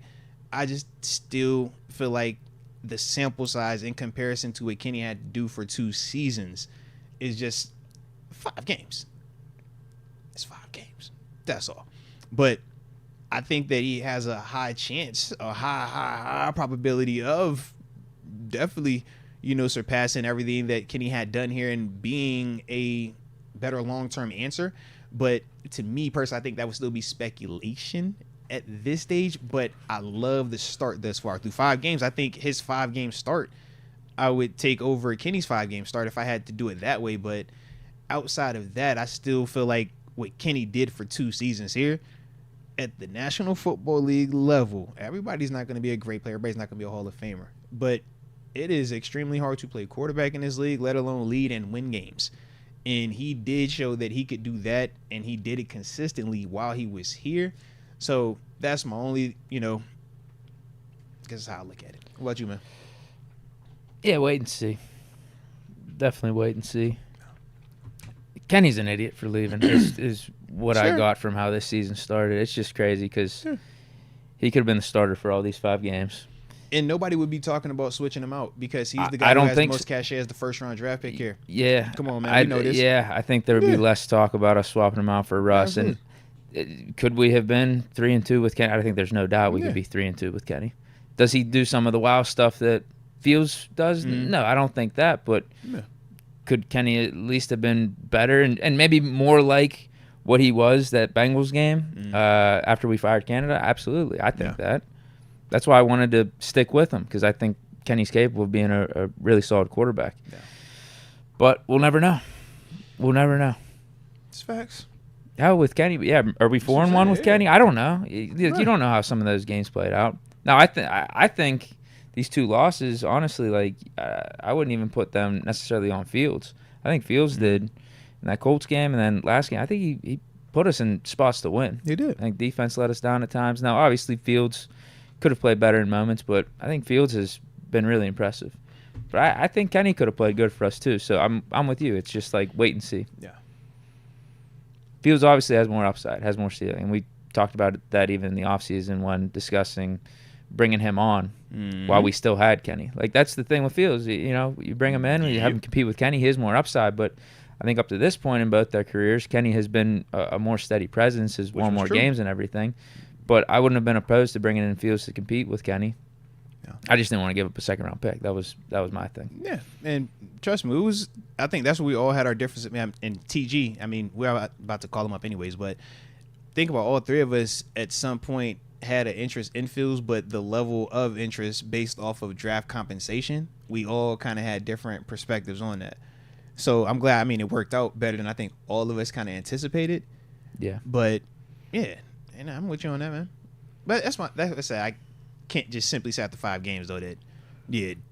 I just still feel like the sample size in comparison to what Kenny had to do for 2 seasons is just 5 games. It's 5 games. That's all. But I think that he has a high chance, a high probability of definitely, surpassing everything that Kenny had done here and being a better long-term answer. But to me personally, I think that would still be speculation at this stage. But I love the start thus far. Through 5 games, I think his 5-game start, I would take over Kenny's 5-game start if I had to do it that way. But outside of that, I still feel like what Kenny did for 2 seasons here, at the National Football League level, everybody's not going to be a great player. Everybody's not going to be a Hall of Famer. But it is extremely hard to play quarterback in this league, let alone lead and win games. And he did show that he could do that, and he did it consistently while he was here. So that's my only, guess that's how I look at it. What about you, man? Yeah, wait and see. Definitely wait and see. Kenny's an idiot for leaving. is what I got from how this season started. It's just crazy because he could have been the starter for all these 5 games. And nobody would be talking about switching him out because he's the guy who has the most cachet as the first-round draft pick here. Yeah. Come on, man. We know this. Yeah, I think there would be less talk about us swapping him out for Russ. And could we have been 3-2 with Kenny? I think there's no doubt we could be 3-2 with Kenny. Does he do some of the wow stuff that Fields does? No, I don't think that. But could Kenny at least have been better and maybe more like what he was that Bengals game after we fired Canada? Absolutely. I think that. That's why I wanted to stick with him because I think Kenny's capable of being a really solid quarterback. Yeah. But we'll never know. We'll never know. It's facts. How with Kenny? Yeah, are we 4-1 with Kenny? I don't know. You don't know how some of those games played out. Now I think these 2 losses, honestly, like I wouldn't even put them necessarily on Fields. I think Fields did in that Colts game and then last game. I think he put us in spots to win. He did. I think defense let us down at times. Now, obviously, Fields could have played better in moments, but I think Fields has been really impressive. But I think Kenny could have played good for us too. So I'm with you. It's just like wait and see. Yeah. Fields obviously has more upside, has more ceiling. And we talked about that even in the offseason when discussing bringing him on while we still had Kenny. Like that's the thing with Fields. You bring him in, you have him compete with Kenny. He has more upside, but I think up to this point in both their careers, Kenny has been a more steady presence, has won more games and everything. But I wouldn't have been opposed to bringing in Fields to compete with Kenny. Yeah. I just didn't want to give up a 2nd-round pick. That was my thing. Yeah, and trust me, I think that's where we all had our differences. Man, and TG, I mean, we're about to call him up anyways, but think about all 3 of us at some point had an interest in Fields, but the level of interest based off of draft compensation, we all kind of had different perspectives on that. So I'm glad. I mean, it worked out better than I think all of us kind of anticipated. Yeah. But yeah. And I'm with you on that, man. But that's I can't just simply say after 5 games though that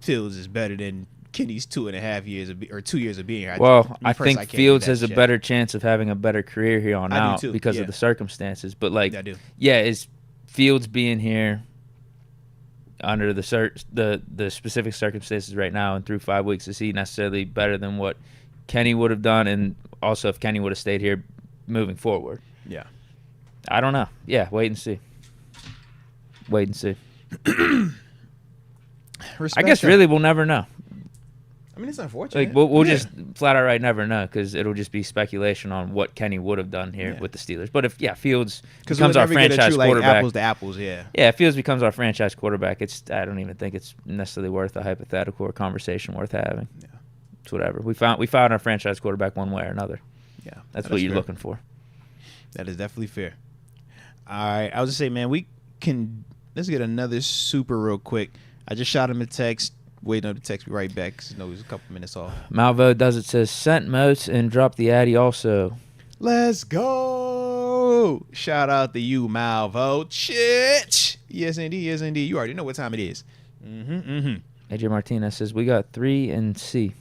Fields is better than Kenny's 2.5 years or 2 years of being here. I think Fields has a better chance of having a better career here on out because of the circumstances. But like, I do. Yeah, is Fields being here under the specific circumstances right now and through 5 weeks, is he necessarily better than what Kenny would have done? And also if Kenny would have stayed here moving forward. Yeah. I don't know. Yeah, wait and see. Wait and see. I guess really we'll never know. I mean, it's unfortunate. Like we'll just flat out right never know because it'll just be speculation on what Kenny would have done here with the Steelers. But if Fields becomes our franchise quarterback, like apples to apples, yeah, if Fields becomes our franchise quarterback, I don't even think it's necessarily worth a hypothetical or conversation worth having. Yeah, it's whatever. We found our franchise quarterback one way or another. Yeah, that's what you're looking for. That is definitely fair. All right, I was just saying, man, let's get another super real quick. I just shot him a text. Waiting on the text me right back because he was a couple minutes off. Malvo does it, says sent Moats and dropped the Addy also. Let's go. Shout out to you, Malvo. Shit. Yes, indeed. Yes, indeed. You already know what time it is. AJ Martinez says we got 3 and C.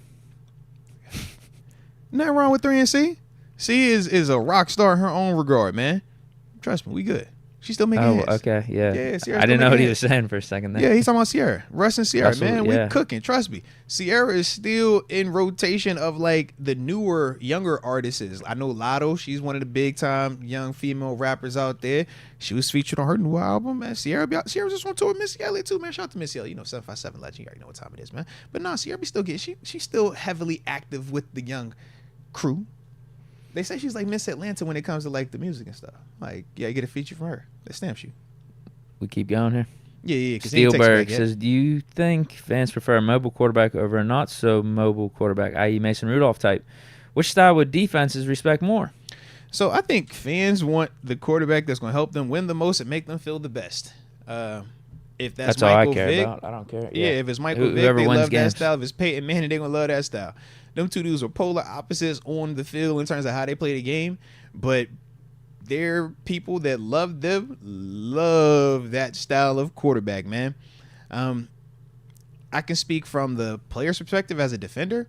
Nothing wrong with 3 and C. C is a rock star in her own regard, man. Trust me, we good. She's still making hits. Okay, yeah. I didn't know what he was saying for a second there. Yeah, he's talking about Sierra. Russ and Sierra, man. We cooking, trust me. Sierra is still in rotation of like the newer, younger artists. I know Lotto, she's one of the big time young female rappers out there. She was featured on her new album, man. Sierra just on tour with Missy Elliott too, man. Shout out to Missy Elliott. 757 legend. You already know what time it is, man. But no, Sierra be still getting she's still heavily active with the young crew. They say she's like Miss Atlanta when it comes to like the music and stuff. Like, yeah, you get a feature from her. That stamps you. We keep going here. Yeah. Steelberg says, do you think fans prefer a mobile quarterback over a not so mobile quarterback, i.e. Mason Rudolph type? Which style would defenses respect more? So I think fans want the quarterback that's going to help them win the most and make them feel the best. If that's all Michael I care Vick, about. I don't care. Yeah, if it's Michael Vick, they love that style. If it's Peyton Manning, they're going to love that style. Them two dudes are polar opposites on the field in terms of how they play the game, but they're people that love that style of quarterback, man. I can speak from the player's perspective as a defender.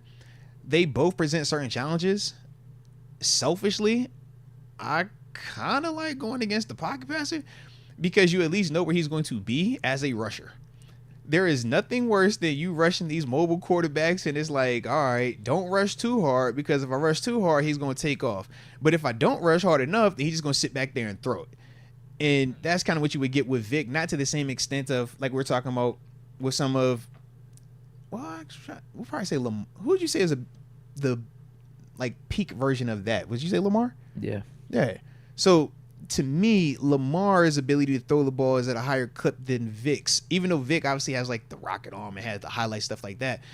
They both present certain challenges. Selfishly, I kind of like going against the pocket passer because you at least know where he's going to be as a rusher. there is nothing worse than you rushing these mobile quarterbacks, and it's like, all right, don't rush too hard, because if I rush too hard, he's going to take off. But if I don't rush hard enough, then he's just going to sit back there and throw it. And that's kind of what you would get with Vic, not to the same extent of, like we're talking about with some of, well, we'll probably say Lamar. Who would you say is the like peak version of that? Would you say Lamar? Yeah. Yeah. So to me, Lamar's ability to throw the ball is at a higher clip than Vic's. Even though Vic obviously has like the rocket arm and has the highlight stuff like that.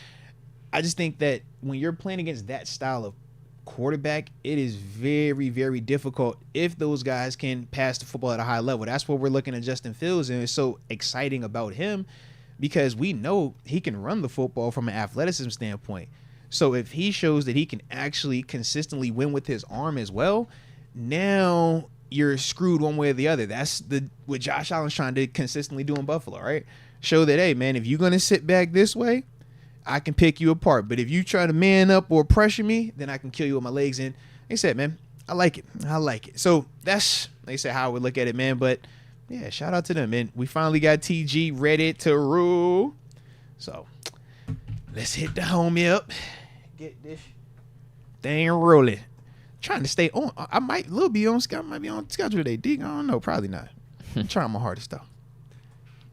I just think that when you're playing against that style of quarterback, it is very, very difficult if those guys can pass the football at a high level. That's what we're looking at Justin Fields, and it's so exciting about him because we know he can run the football from an athleticism standpoint. So if he shows that he can actually consistently win with his arm as well, now you're screwed one way or the other. That's what Josh Allen's trying to consistently do in Buffalo, right? Show that, hey, man, if you're going to sit back this way, I can pick you apart. But if you try to man up or pressure me, then I can kill you with my legs in. They said, man, I like it. I like it. So that's, they said, how I would look at it, man. But, yeah, shout out to them, man. We finally got TG ready to rule. So let's hit the homie up. Get this thing rolling. Trying to stay on. I might be on schedule today. Deke, I don't know. Probably not. I'm trying my hardest, though.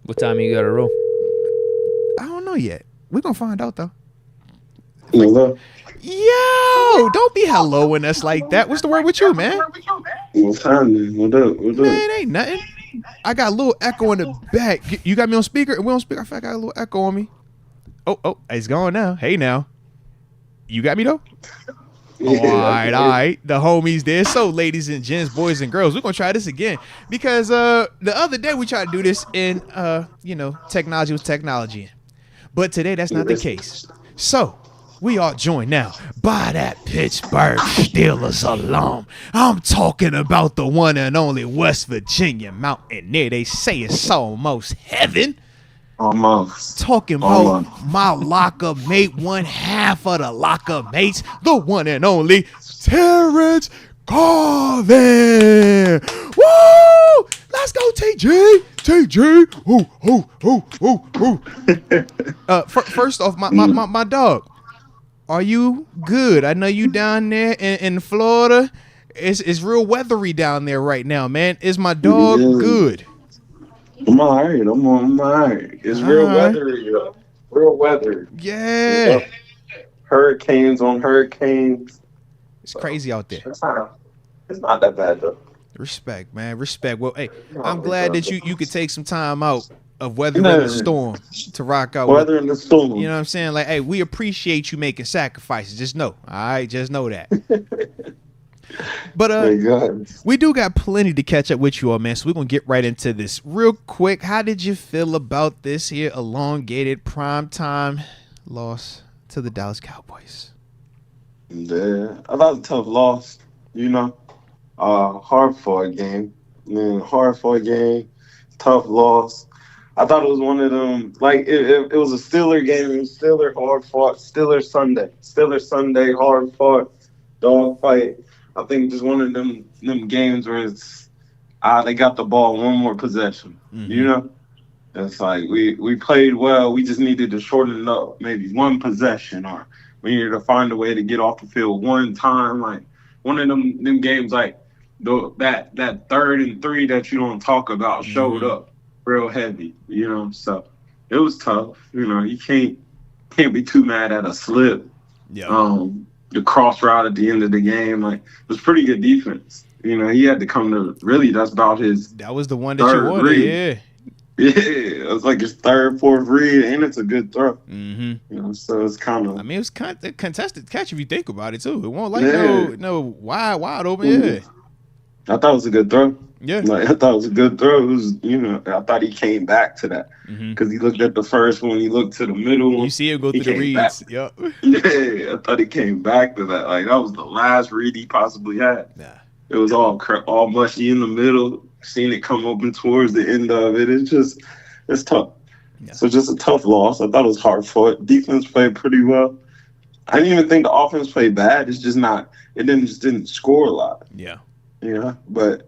What time you got to roll? I don't know yet. We're going to find out, though. Hello. Yo, don't be helloing us like that. What's the word with you, man? What's happening? What up? Man, it ain't nothing. I got a little echo in the back. You got me on speaker? We on speaker? I feel like I got a little echo on me. Oh, it's gone now. Hey, now. You got me, though? Yeah, all right. The homies there. So, ladies and gents, boys and girls, we're going to try this again. Because the other day we tried to do this in, technology was technology. But today, that's not the case. So, we are joined now by that Pittsburgh Steelers alum. I'm talking about the one and only West Virginia Mountaineer. They say it's almost heaven. Almost. Talking about my locker mate, one half of the locker mates, the one and only Terrance Garvin. Woo! Let's go, TG. First off, my dog, are you good? I know you down there in Florida. It's real weathery down there right now, man. Is my dog good? I'm all right. I'm all right. It's real weathery. Real weather. Yeah. Hurricanes on hurricanes. It's crazy out there. It's not that bad, though. Respect, man. Respect. Well, hey, I'm glad that you could take some time out of weather in the storm to rock out. Weather in the storm. You know what I'm saying? Like, hey, we appreciate you making sacrifices. Just know. All right? Just know that. But we do got plenty to catch up with you all, man. So we're going to get right into this. Real quick, how did you feel about this here elongated primetime loss to the Dallas Cowboys? Yeah, I thought it was a tough loss, hard for a game. Tough loss. I thought it was one of them, like, it was a Steeler game. It was Steeler hard fought. Steeler Sunday, hard fought, dog fight. I think just one of them games where it's, they got the ball one more possession, It's like we played well. We just needed to shorten it up, maybe one possession, or we needed to find a way to get off the field one time. Like one of them games, like that 3rd and 3 that you don't talk about showed up real heavy, So it was tough. You can't be too mad at a slip. Yeah. The cross route at the end of the game, like, it was pretty good defense. He had to come to really. That's about his. That was the one that you wanted, read. Yeah, it was like his 3rd, 4th read, and it's a good throw. Mm-hmm. So it's kind of. I mean, it was kind of contested catch if you think about it too. It won't like no wide open. Yeah. I thought it was a good throw. Yeah. Like, I thought it was a good throw. It was, I thought he came back to that because he looked at the first one, he looked to the middle one. You see him go through the reads. Yep. Yeah, I thought he came back to that. Like, that was the last read he possibly had. Yeah. It was all mushy in the middle. Seeing it come open towards the end of it, it's tough. Yeah. So just a tough loss. I thought it was hard fought. Defense played pretty well. I didn't even think the offense played bad. It's just not. It didn't score a lot. Yeah. But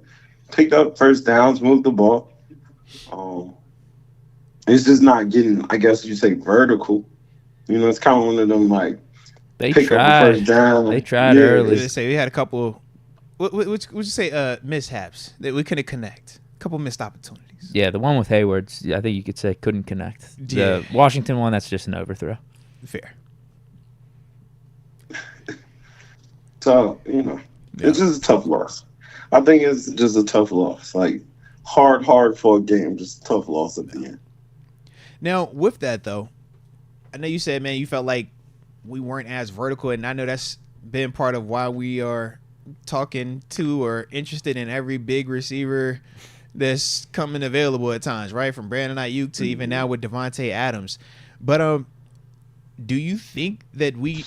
picked up first downs, moved the ball. it's just not getting, I guess you say, vertical. It's kind of one of them, like, They pick up the first down. They tried early. They say we had a couple. What would you say? Mishaps that we couldn't connect. A couple missed opportunities. Yeah, the one with Hayward's, I think you could say couldn't connect. Yeah. The Washington one, that's just an overthrow. Fair. So, it's just a tough loss. I think it's just a tough loss. Like, hard for a game, just a tough loss at the end. Now, with that, though, I know you said, man, you felt like we weren't as vertical, and I know that's been part of why we are talking to or interested in every big receiver that's coming available at times, right? From Brandon Ayuk to even now with Devontae Adams. But do you think that we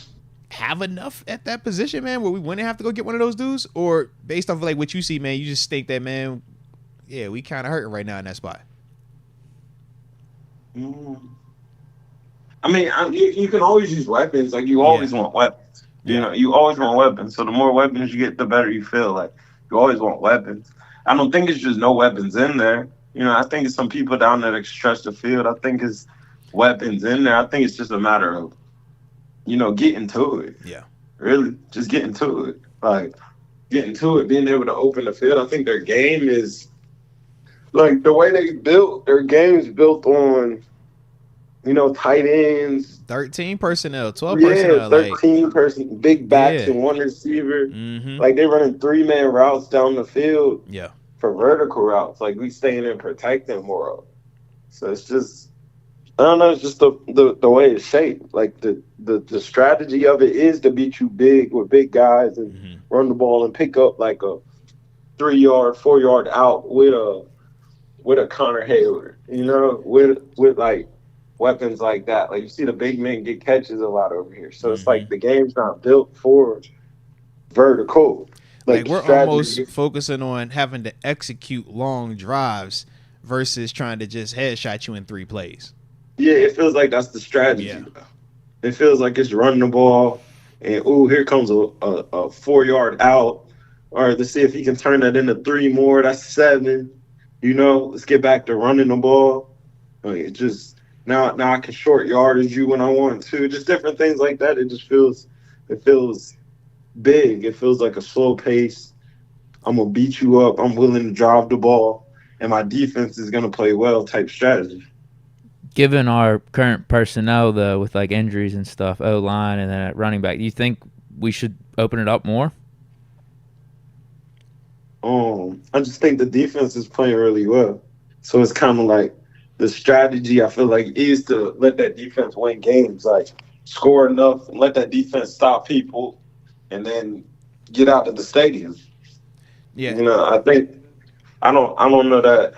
have enough at that position, man, where we wouldn't have to go get one of those dudes? Or based off of like what you see, man, you just think that, man, yeah, we kind of hurting right now in that spot? I mean, you can always use weapons. Like, you always want weapons. You always want weapons. So the more weapons you get, the better you feel. Like, you always want weapons. I don't think it's just no weapons in there. I think it's some people down there that stretch the field. I think it's weapons in there. I think it's just a matter of, getting to it. Yeah. Really, just getting to it. Like, getting to it, being able to open the field. I think their game is, like, the way they built, their game is built on, tight ends. 13 personnel, 12 personnel. 13 big backs and one receiver. Mm-hmm. Like, they're running 3-man routes down the field. Yeah. For vertical routes. Like, we staying and protecting more. So it's just, I don't know, it's just the way it's shaped. Like, the strategy of it is to beat you big with big guys and run the ball and pick up like a 3-yard, 4-yard out with a Connor Hayward, with like weapons like that. Like, you see the big men get catches a lot over here. So it's like the game's not built for vertical. Like we're almost focusing on having to execute long drives versus trying to just headshot you in 3 plays. Yeah, it feels like that's the strategy. Yeah. It feels like it's running the ball and, here comes a 4-yard out. All right, let's see if he can turn that into 3 more. That's 7. Let's get back to running the ball. It just now I can short yardage you when I want to. Just different things like that. It feels big. It feels like a slow pace. I'm gonna beat you up. I'm willing to drive the ball, and my defense is gonna play well type strategy. Given our current personnel, though, with like injuries and stuff, O-line and then at running back, do you think we should open it up more? I just think the defense is playing really well. So it's kind of like the strategy, I feel like, is to let that defense win games, like score enough and let that defense stop people and then get out of the stadium. Yeah. I think I don't know that.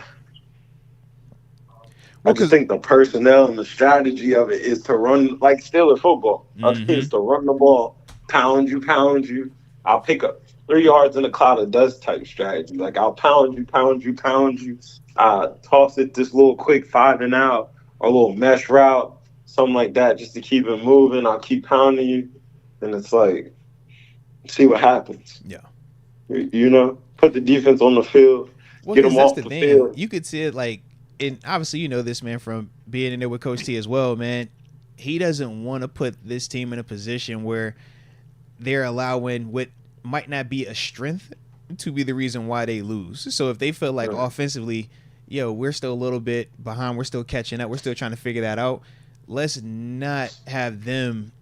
I just think the personnel and the strategy of it is to run like Steelers football. I think it's to run the ball, pound you. I'll pick up 3 yards in a cloud of dust type strategy. Like, I'll pound you. Toss it this little quick 5 and out or a little mesh route, something like that, just to keep it moving. I'll keep pounding you. And it's like, see what happens. Yeah. Put the defense on the field, get them off the field. You could see it like, and obviously this, man, from being in there with Coach T as well, man. He doesn't want to put this team in a position where they're allowing what might not be a strength to be the reason why they lose. So if they feel like offensively, we're still a little bit behind, we're still catching up, we're still trying to figure that out, let's not have them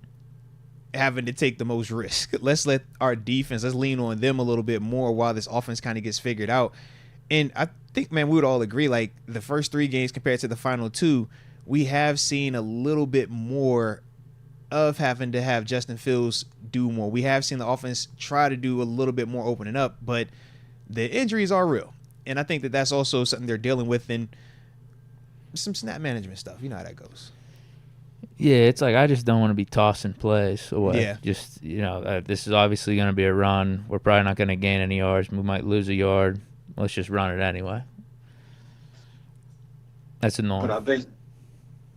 having to take the most risk. Let's let our defense, let's lean on them a little bit more while this offense kind of gets figured out. And I think, man, we would all agree, like, the first 3 games compared to the final 2, we have seen a little bit more of having to have Justin Fields do more. We have seen the offense try to do a little bit more opening up, but the injuries are real. And I think that that's also something they're dealing with in some snap management stuff. You know how that goes. Yeah, it's like I just don't want to be tossing plays away. Yeah. Just, this is obviously going to be a run. We're probably not going to gain any yards. We might lose a yard. Let's just run it anyway. That's annoying. But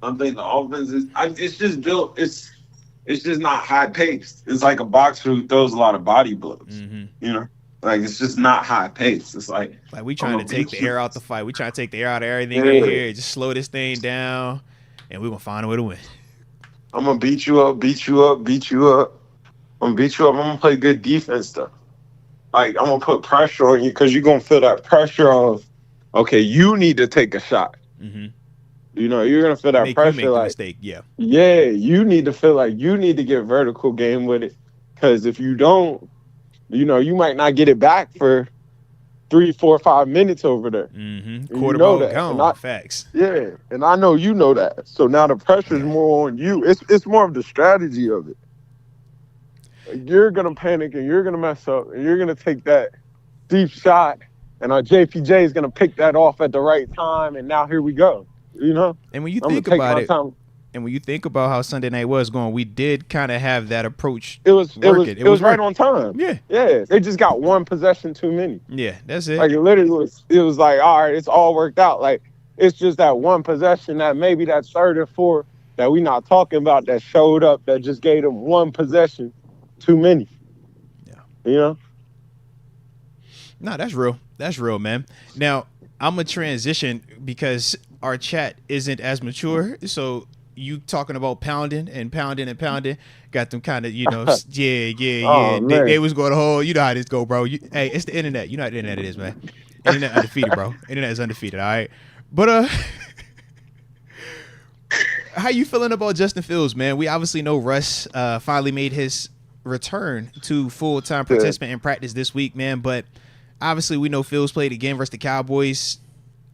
I think the offense is it's just built. It's just not high paced. It's like a boxer who throws a lot of body blows. Like, it's just not high pace. It's like we trying to take the air out the fight. We trying to take the air out of everything Yeah. in here. Just slow this thing down, and we're gonna find a way to win. I'm gonna beat you up, beat you up, beat you up. I'm gonna beat you up. I'm gonna play good defense though. Like, I'm gonna put pressure on you because you're gonna feel that pressure of, okay, you need to take a shot. Mm-hmm. You know, you're gonna feel that Make pressure. you make like, the mistake. Yeah. Yeah, you need to feel like you need to get vertical game with it. Because if you don't, you know, you might not get it back for 3, 4, 5 minutes over there. Mm-hmm. You Quarter know ball that. gone. Facts. Yeah, and I know you know that. So now the pressure is more on you. It's more of the strategy of it. You're gonna panic and you're gonna mess up and you're gonna take that deep shot, and our JPJ is gonna pick that off at the right time. And now here we go. You know. And when you think about it, and when you think about how Sunday night was going, we did kind of have that approach. It was right on time. Yeah. Yeah. They just got one possession too many. Yeah, that's it. Like, it was like, all right, it's all worked out. Like, it's just that one possession that maybe that third and fourth that we not talking about that showed up that just gave them one possession too many. Yeah. You know? No, that's real. That's real, man. Now, I'm going to transition because our chat isn't as mature. So you talking about pounding, got them kind of, you know, yeah. Oh, they was going to hold, you know how this go, bro. Hey, it's the internet. You know how the internet is, man. Internet undefeated, bro. Internet is undefeated, all right? But how you feeling about Justin Fields, man? We obviously know Russ finally made his return to full-time participant in practice this week, man. But obviously we know Fields played again versus the Cowboys.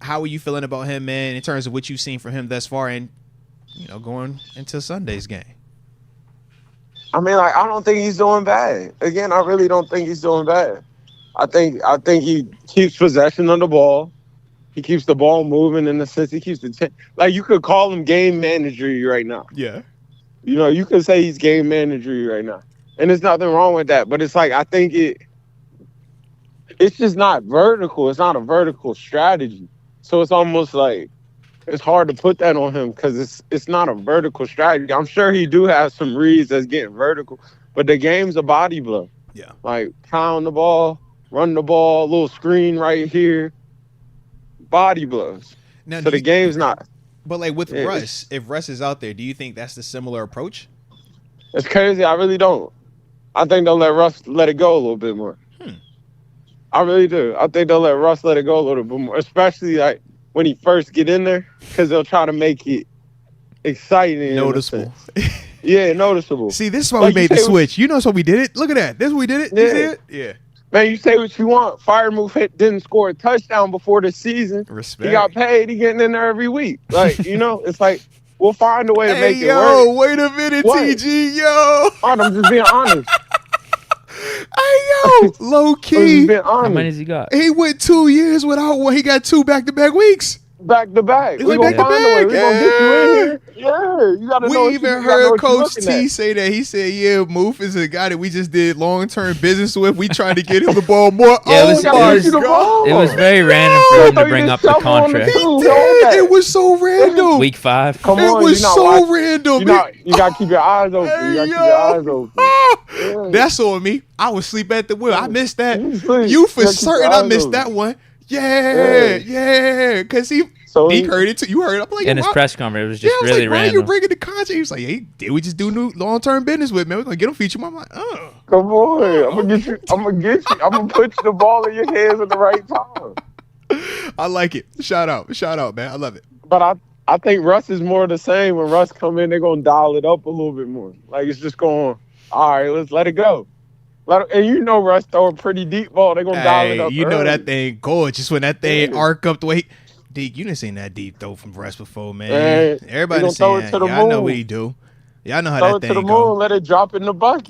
How are you feeling about him, man, in terms of what you've seen from him thus far and, you know, going into Sunday's game? I mean, like, I don't think he's doing bad. Again, I really don't think he's doing bad. I think he keeps possession of the ball. He keeps the ball moving in the sense he keeps like, you could call him game manager right now. Yeah. You know, you could say he's game manager right now. And there's nothing wrong with that. But it's like, I think it's just not vertical. It's not a vertical strategy. So it's almost like it's hard to put that on him because it's not a vertical strategy. I'm sure he do have some reads that's getting vertical, but the game's a body blow. Yeah. Like, pound the ball, run the ball, little screen right here. Body blows. Now, so the game's not. But like with Russ, if Russ is out there, do you think that's the similar approach? It's crazy. I really don't. I think they'll let Russ let it go a little bit more. I really do. I think they'll let Russ let it go a little bit more, especially like when he first get in there, because they'll try to make it exciting, noticeable. Yeah, noticeable. See, this is why we made the switch. You know, so we did it. Look at that. This is what we did it. You see it? Yeah. Man, you say what you want. Firemouth didn't score a touchdown before the season. Respect. He got paid. He getting in there every week. Like, you know, it's like we'll find a way to make it work. Yo, wait a minute, what? TG, yo. I'm just being honest. Hey, yo, low key. How many has he got? He went 2 years without one. He got 2 back-to-back weeks. Back to back. We're going to find a way. We're going to get you in here. Yeah, you got to know. We even heard Coach T say that. He said, yeah, Moof is a guy that we just did long-term business with. We tried to get him the ball more. Yeah, it was very random for him to bring up the contract. It was so random. Week 5. Come on, it was so random. You got to keep your eyes open. You got to keep your eyes open. Yeah. That's on me. I was asleep at the wheel. I missed that. You for certain I missed that one. Yeah. Because Deke heard it too. You heard it. I'm like, in his press conference, it was just really random. Why you bringing the contract? He was like, hey, did we just do new long-term business with, man? We're going to get him featured. I'm like, oh. Come on. I'm going to get you. I'm going to get you. I'm going to put the ball in your hands at the right time. I like it. Shout out, man. I love it. But I think Russ is more the same. When Russ come in, they're going to dial it up a little bit more. Like, it's just going, all right, let's let it go. And you know Russ throw a pretty deep ball. They're going to dial it up You early. know that thing gorgeous when that thing arc up the way. Deke, you didn't seen that deep throw from Russ before, man. Everybody saying, y'all know what he do. Y'all know how that thing go. Throw it to the moon, let it drop in the bucket.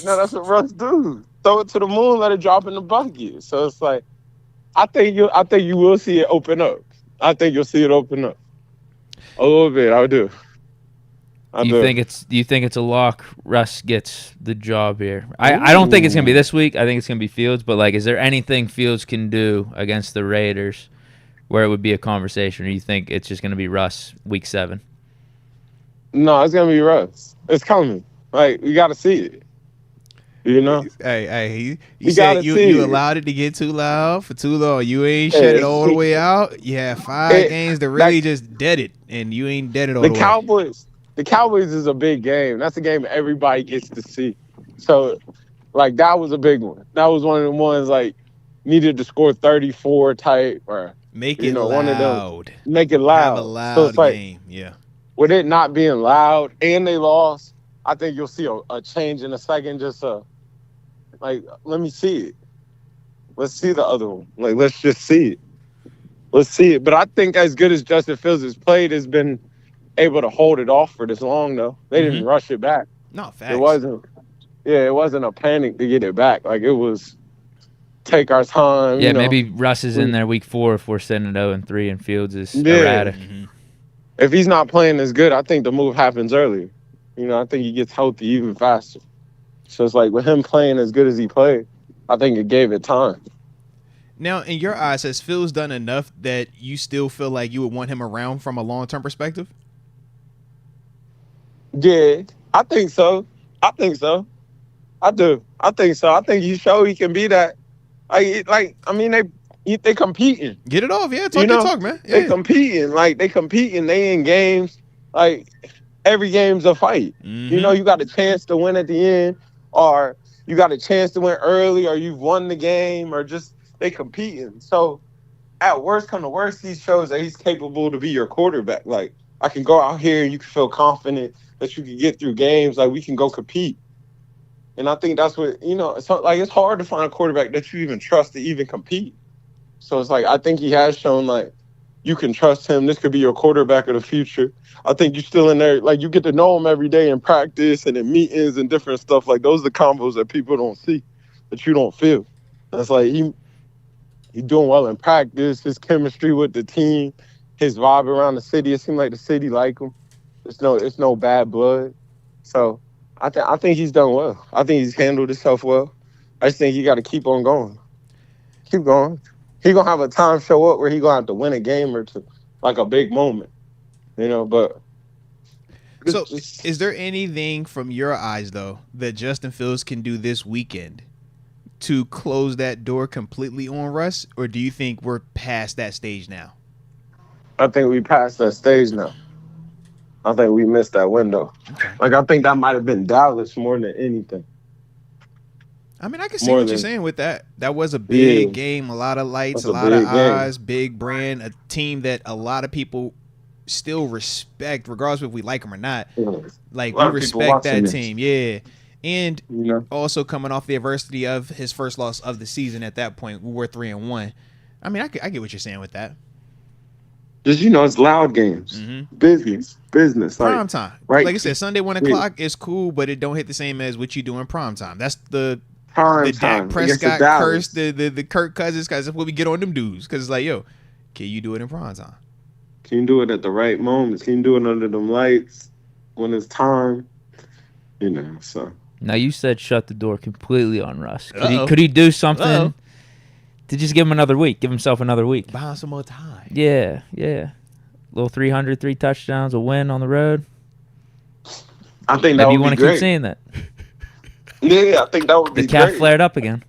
No, that's what Russ do. Throw it to the moon, let it drop in the bucket. So it's like, I think you will see it open up. I think you'll see it open up a little bit. I do. Do you think it's a lock? Russ gets the job here. I don't think it's gonna be this week. I think it's gonna be Fields. But like, is there anything Fields can do against the Raiders where it would be a conversation, or you think it's just gonna be Russ week 7? No, it's gonna be Russ. It's coming. Like, we got to see it. You know, Hey, you you said gotta you see it. allowed it to get too loud for too long. You ain't shut it all the way out. You had 5 games to really just dead it, and you ain't dead it all the way. The Cowboys is a big game. That's a game everybody gets to see. So, like, that was a big one. That was one of the ones like needed to score 34 type or Make it one of them. loud. Make it loud. Have a loud it's like, game. Yeah. With it not being loud and they lost, I think you'll see a change in a second. Just like, let me see it. Let's see the other one. Like, let's just see it. Let's see it. But I think as good as Justin Fields has played, has been able to hold it off for this long, though. They didn't rush it back. No, facts. It wasn't a panic to get it back. Like, it was take our time. Yeah, maybe Russ is in there week 4 if we're sitting at 0-3 and Fields is Yeah. erratic. Mm-hmm. If he's not playing as good, I think the move happens earlier. I think he gets healthy even faster. So it's like with him playing as good as he played, I think it gave it time. Now, in your eyes, has Fields done enough that you still feel like you would want him around from a long-term perspective? Yeah, I think so. I do. I think so. I think he showed he can be that. They competing. Get it off, yeah. Talk your talk, man. Yeah. They competing. They in games. Like, every game's a fight. Mm-hmm. You got a chance to win at the end, or you got a chance to win early, or you've won the game, or just they competing. So, at worst come to worst, he shows that he's capable to be your quarterback. Like, I can go out here and you can feel confident that you can get through games. Like, we can go compete. And I think that's what, it's hard to find a quarterback that you even trust to even compete. So it's like, I think he has shown, like, you can trust him. This could be your quarterback of the future. I think you're still in there. Like, you get to know him every day in practice and in meetings and different stuff. Like, those are the combos that people don't see, that you don't feel. That's like, he's doing well in practice, his chemistry with the team, his vibe around the city. It seems like the city like him. It's no bad blood. So I think he's done well. I think he's handled himself well. I just think he got to keep on going. Keep going. He going to have a time show up where he going to have to win a game or two, like a big moment, but. So is there anything from your eyes, though, that Justin Fields can do this weekend to close that door completely on Russ, or do you think we're past that stage now? I think we passed that stage now. I think we missed that window. Okay. Like, I think that might have been Dallas more than anything. I mean, I can see what you're saying with that. That was a big game, a lot of lights, a lot of eyes, big brand, a team that a lot of people still respect, regardless if we like them or not. Like, we respect that team, yeah. And also coming off the adversity of his first loss of the season at that point, we were 3-1. I mean, I get what you're saying with that. Just, it's loud games. Mm-hmm. Business. Prime time. Right. Like I said, Sunday 1 o'clock is cool, but it don't hit the same as what you do in prime time. That's the Dak Prescott curse, the Kirk Cousins, because that's what we get on them dudes. Because it's like, yo, can you do it in prime time? Can you do it at the right moments? Can you do it under them lights when it's time? So. Now, you said shut the door completely on Russ. Could he do something to just give him another week, give himself another week? Buy him some more time. Yeah. Little 300, 3 touchdowns, a win on the road. I think maybe you want to keep seeing that. Yeah, I think that would be great. The calf great. flared up again.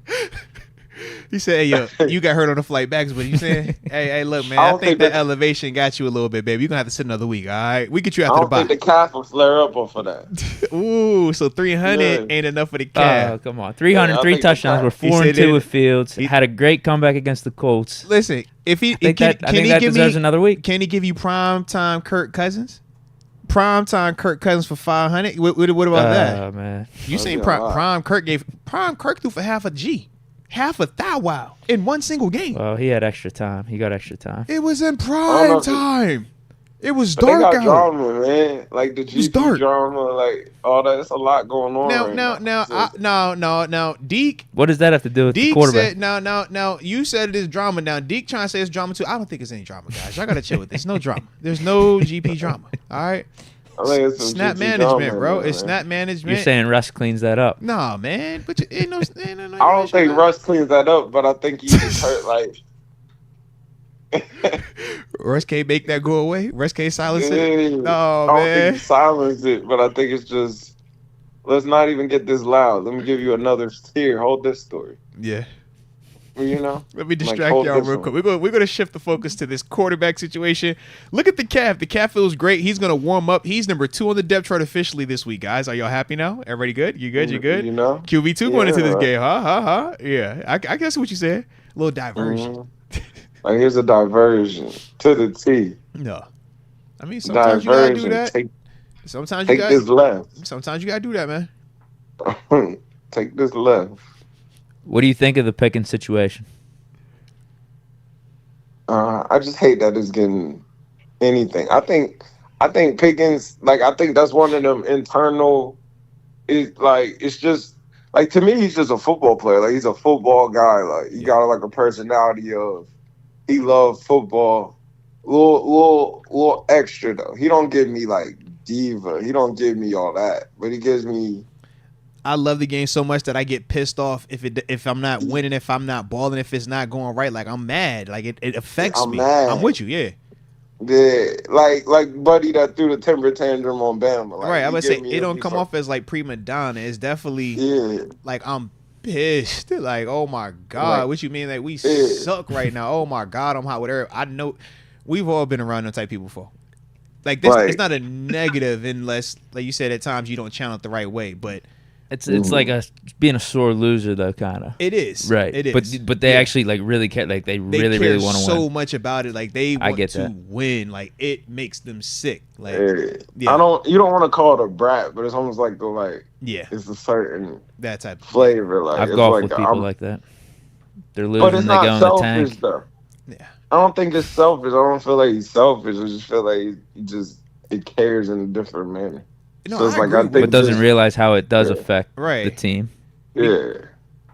He said, hey, yo, you got hurt on the flight back. Is what you saying? hey, look, man, I think that elevation got you a little bit, baby. You're going to have to sit another week, all right? We get you after the bye. I don't think the calf will flare up off of that. Ooh, so 300 ain't enough for the calf. Oh, come on. 303 touchdowns. We're 4-2 with Fields. He had a great comeback against the Colts. Listen, if he I think that deserves another week. Can he give you prime time Kirk Cousins? Prime time Kirk Cousins for 500? What about that? Oh, man. You saying prime Kirk threw for half a G. Half a thou wow in one single game. Well, he had extra time. He got extra time. It was in prime time. It was dark out. They got drama, man. Like the GP drama, like all that. It's a lot going on. Now, Deke. What does that have to do with Deke the quarterback? Said, now, you said it is drama. Now, Deke trying to say it's drama too. I don't think it's any drama, guys. Y'all gotta chill with this. No drama. There's no GP drama. All right. I think it's snap management, bro. It's snap management. You're saying Russ cleans that up? Nah, man. But ain't no. I don't think Russ cleans that up, but I think he gets hurt. Like Russ can't make that go away. Russ can't silence it. I don't think he silenced it, but I think it's just let's not even get this loud. Let me give you another here. Hold this story. Yeah. You know, let me distract y'all real quick. We're gonna shift the focus to this quarterback situation. Look at the calf. The calf feels great. He's gonna warm up. He's number 2 on the depth chart officially this week, guys. Are y'all happy now? Everybody good? You good? You good? You know, QB2 going into this game, huh? Yeah, I guess what you said. A little diversion. Like here's a diversion to the T. No, I mean sometimes diversion. You gotta do that. Sometimes you gotta this left. Sometimes you gotta do that, man. Take this left. What do you think of the Pickens situation? I just hate that it's getting anything. I think Pickens, like, I think that's one of them internal. It's just like, to me, he's just a football player. Like, he's a football guy. Like, he got like a personality of he loves football. Little extra though. He don't give me like diva. He don't give me all that, but he gives me. I love the game so much that I get pissed off if I'm not winning, if I'm not balling, if it's not going right. Like, I'm mad. Like, it affects me. Mad. I'm with you, yeah. Yeah, like Buddy that threw the temper tantrum on Bama. Like, right, I would say it don't come off as like prima donna. It's definitely like I'm pissed. Like, oh my God, right. What you mean? Like, we suck right now. Oh my God, I'm hot with her. I know we've all been around those type of people before. Like, this, It's not a negative unless, like you said, at times you don't channel it the right way, but. It's like being a sore loser though, kind of. It is, right? It is, but they actually like really care. Like they really want to win. So much about it, like they want to win. Like it makes them sick. Like you don't want to call it a brat, but it's almost like it's a certain that type of flavor. Like I've golfed with people like that. They're losing, they go in the tank. Though. Yeah, I don't think it's selfish. I don't feel like he's selfish. I just feel like he cares in a different manner. No, so it's I think but doesn't realize how it does affect the team. Yeah.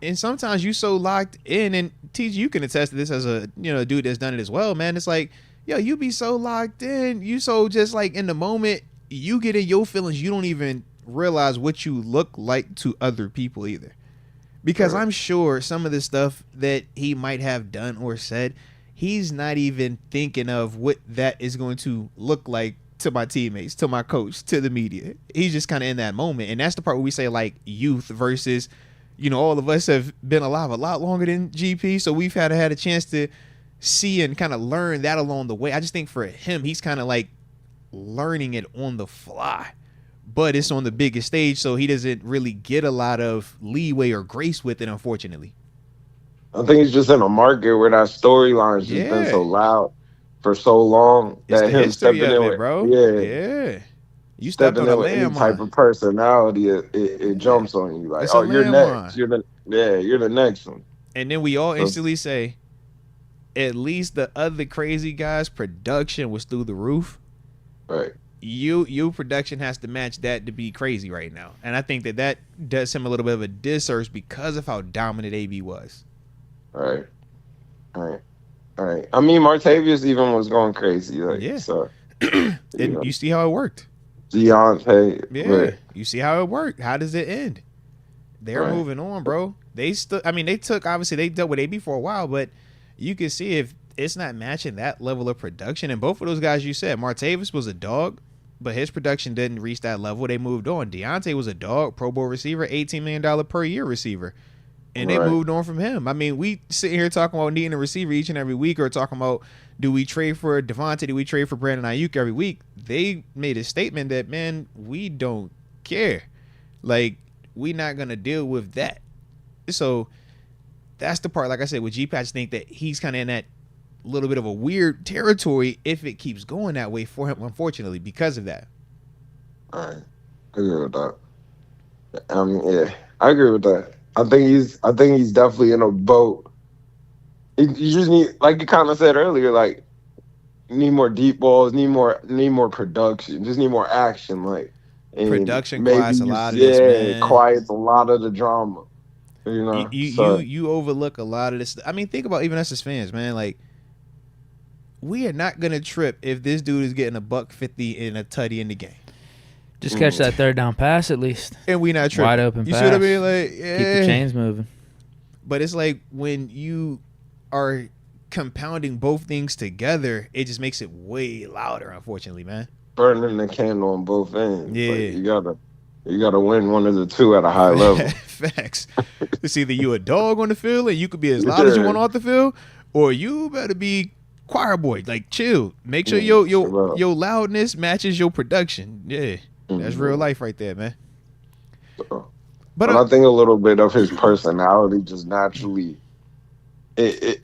And sometimes you so locked in, and TG, you can attest to this as a dude that's done it as well, man. It's like, yo, you be so locked in, you so just like in the moment, you get in your feelings, you don't even realize what you look like to other people either. Because I'm sure some of the stuff that he might have done or said, he's not even thinking of what that is going to look like to my teammates, to my coach, to the media. He's just kind of in that moment. And that's the part where we say, like, youth versus, all of us have been alive a lot longer than GP, so we've had a chance to see and kind of learn that along the way. I just think for him, he's kind of like learning it on the fly. But it's on the biggest stage, so he doesn't really get a lot of leeway or grace with it, unfortunately. I think he's just in a market where that storyline's just been so loud for so long that him stepping in with, bro. Yeah. You stepped on a landmine. Type of personality, it jumps on you. Like, it's you're next. You're the next one. And then we all instantly say, at least the other crazy guys' production was through the roof. Right. You production has to match that to be crazy right now. And I think that does him a little bit of a disservice because of how dominant AB was. All right. I mean, Martavius even was going crazy. Like, so, and you see how it worked. Deontay. Yeah. You see how it worked. How does it end? They're moving on, bro. They dealt with AB for a while, but you can see if it's not matching that level of production. And both of those guys you said, Martavius was a dog, but his production didn't reach that level. They moved on. Deontay was a dog, Pro Bowl receiver, $18 million per year receiver. And they moved on from him. I mean, we sitting here talking about needing a receiver each and every week, or talking about, do we trade for Devontae? Do we trade for Brandon Ayuk every week? They made a statement that, man, we don't care. Like, we not going to deal with that. So that's the part, like I said, with GP, I just think that he's kind of in that little bit of a weird territory if it keeps going that way for him, unfortunately, because of that. All right. I agree with that. I agree with that. I think he's definitely in a boat. You just need, like you kind of said earlier, like, you need more deep balls, need more production, just need more action. Like, production quiets a lot of this, man. Quiets a lot of the drama. You overlook a lot of this. I mean, think about even us as fans, man. Like, we are not gonna trip if this dude is getting $150 and a tutty in the game. Just catch that third down pass at least. And we not tripping. Wide open pass. You see what I mean? Like, keep the chains moving. But it's like when you are compounding both things together, it just makes it way louder, unfortunately, man. Burning the candle on both ends. Yeah. Like, you gotta You got to win one of the two at a high level. Facts. It's either you a dog on the field and you could be as loud as you want off the field, or you better be choir boy. Like, chill. Make sure your loudness matches your production. Yeah, that's real life right there, man. But I think a little bit of his personality just naturally.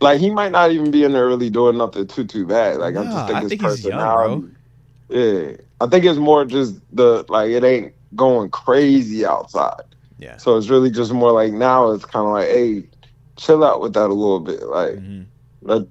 Like, he might not even be in there really doing nothing too bad. Like, I just think his personality. He's young, bro. Yeah, I think it's more just it ain't going crazy outside. Yeah. So it's really just more like now it's kind of like, hey, chill out with that a little bit. Like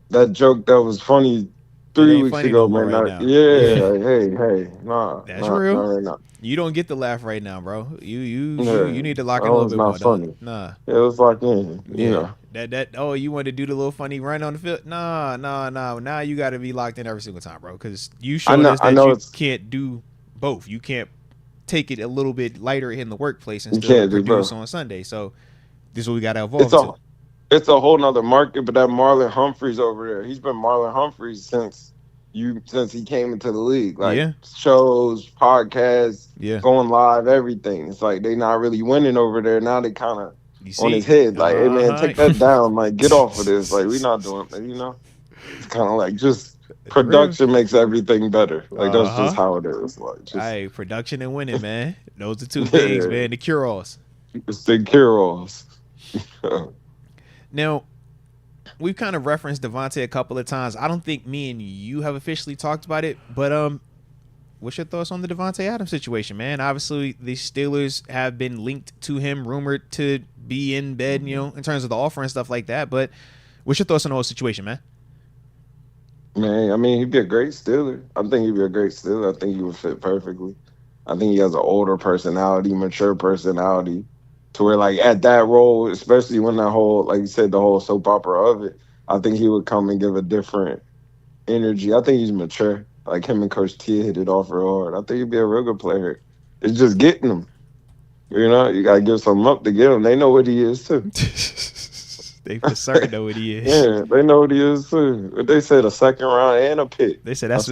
that joke that was funny 3 weeks ago, man. Right like, hey, nah. That's real. Right now. You don't get the laugh right now, bro. You need to lock in a little bit more. Funny. Nah. It was locked in. You know. You wanted to do the little funny run on the field? Nah. Now you got to be locked in every single time, bro. Because you showed us that you can't do both. You can't take it a little bit lighter in the workplace and still produce on Sunday. So this is what we got to evolve to. It's a whole nother market, but that Marlon Humphreys over there, he's been Marlon Humphreys since he came into the league. Like shows, podcasts, going live, everything. It's like they not really winning over there. Now they kind of on his head. Like, hey man, take that down. Like, get off of this. Like, we not doing that, you know? It's kind of like just production makes everything better. Like, that's just how it is. Like, hey, production and winning, man. Those are two things, man. The cure-alls. It's the cure-alls. Now, we've kind of referenced Devontae a couple of times. I don't think me and you have officially talked about it, but what's your thoughts on the Devontae Adams situation, man? Obviously, the Steelers have been linked to him, rumored to be in bed, in terms of the offer and stuff like that. But what's your thoughts on the whole situation, man? Man, I mean, he'd be a great Steeler. I think he'd be a great Steeler. I think he would fit perfectly. I think he has an older personality, mature personality, to where, like, at that role, especially when that whole, like you said, the whole soap opera of it, I think he would come and give a different energy. I think he's mature. Like, him and Coach T hit it off real hard. I think he'd be a real good player. It's just getting him. You know, you got to give something up to get him. They know what he is, too. They for certain know what he is. Yeah, they know what he is, too. They said a second round and a pick. They said that's to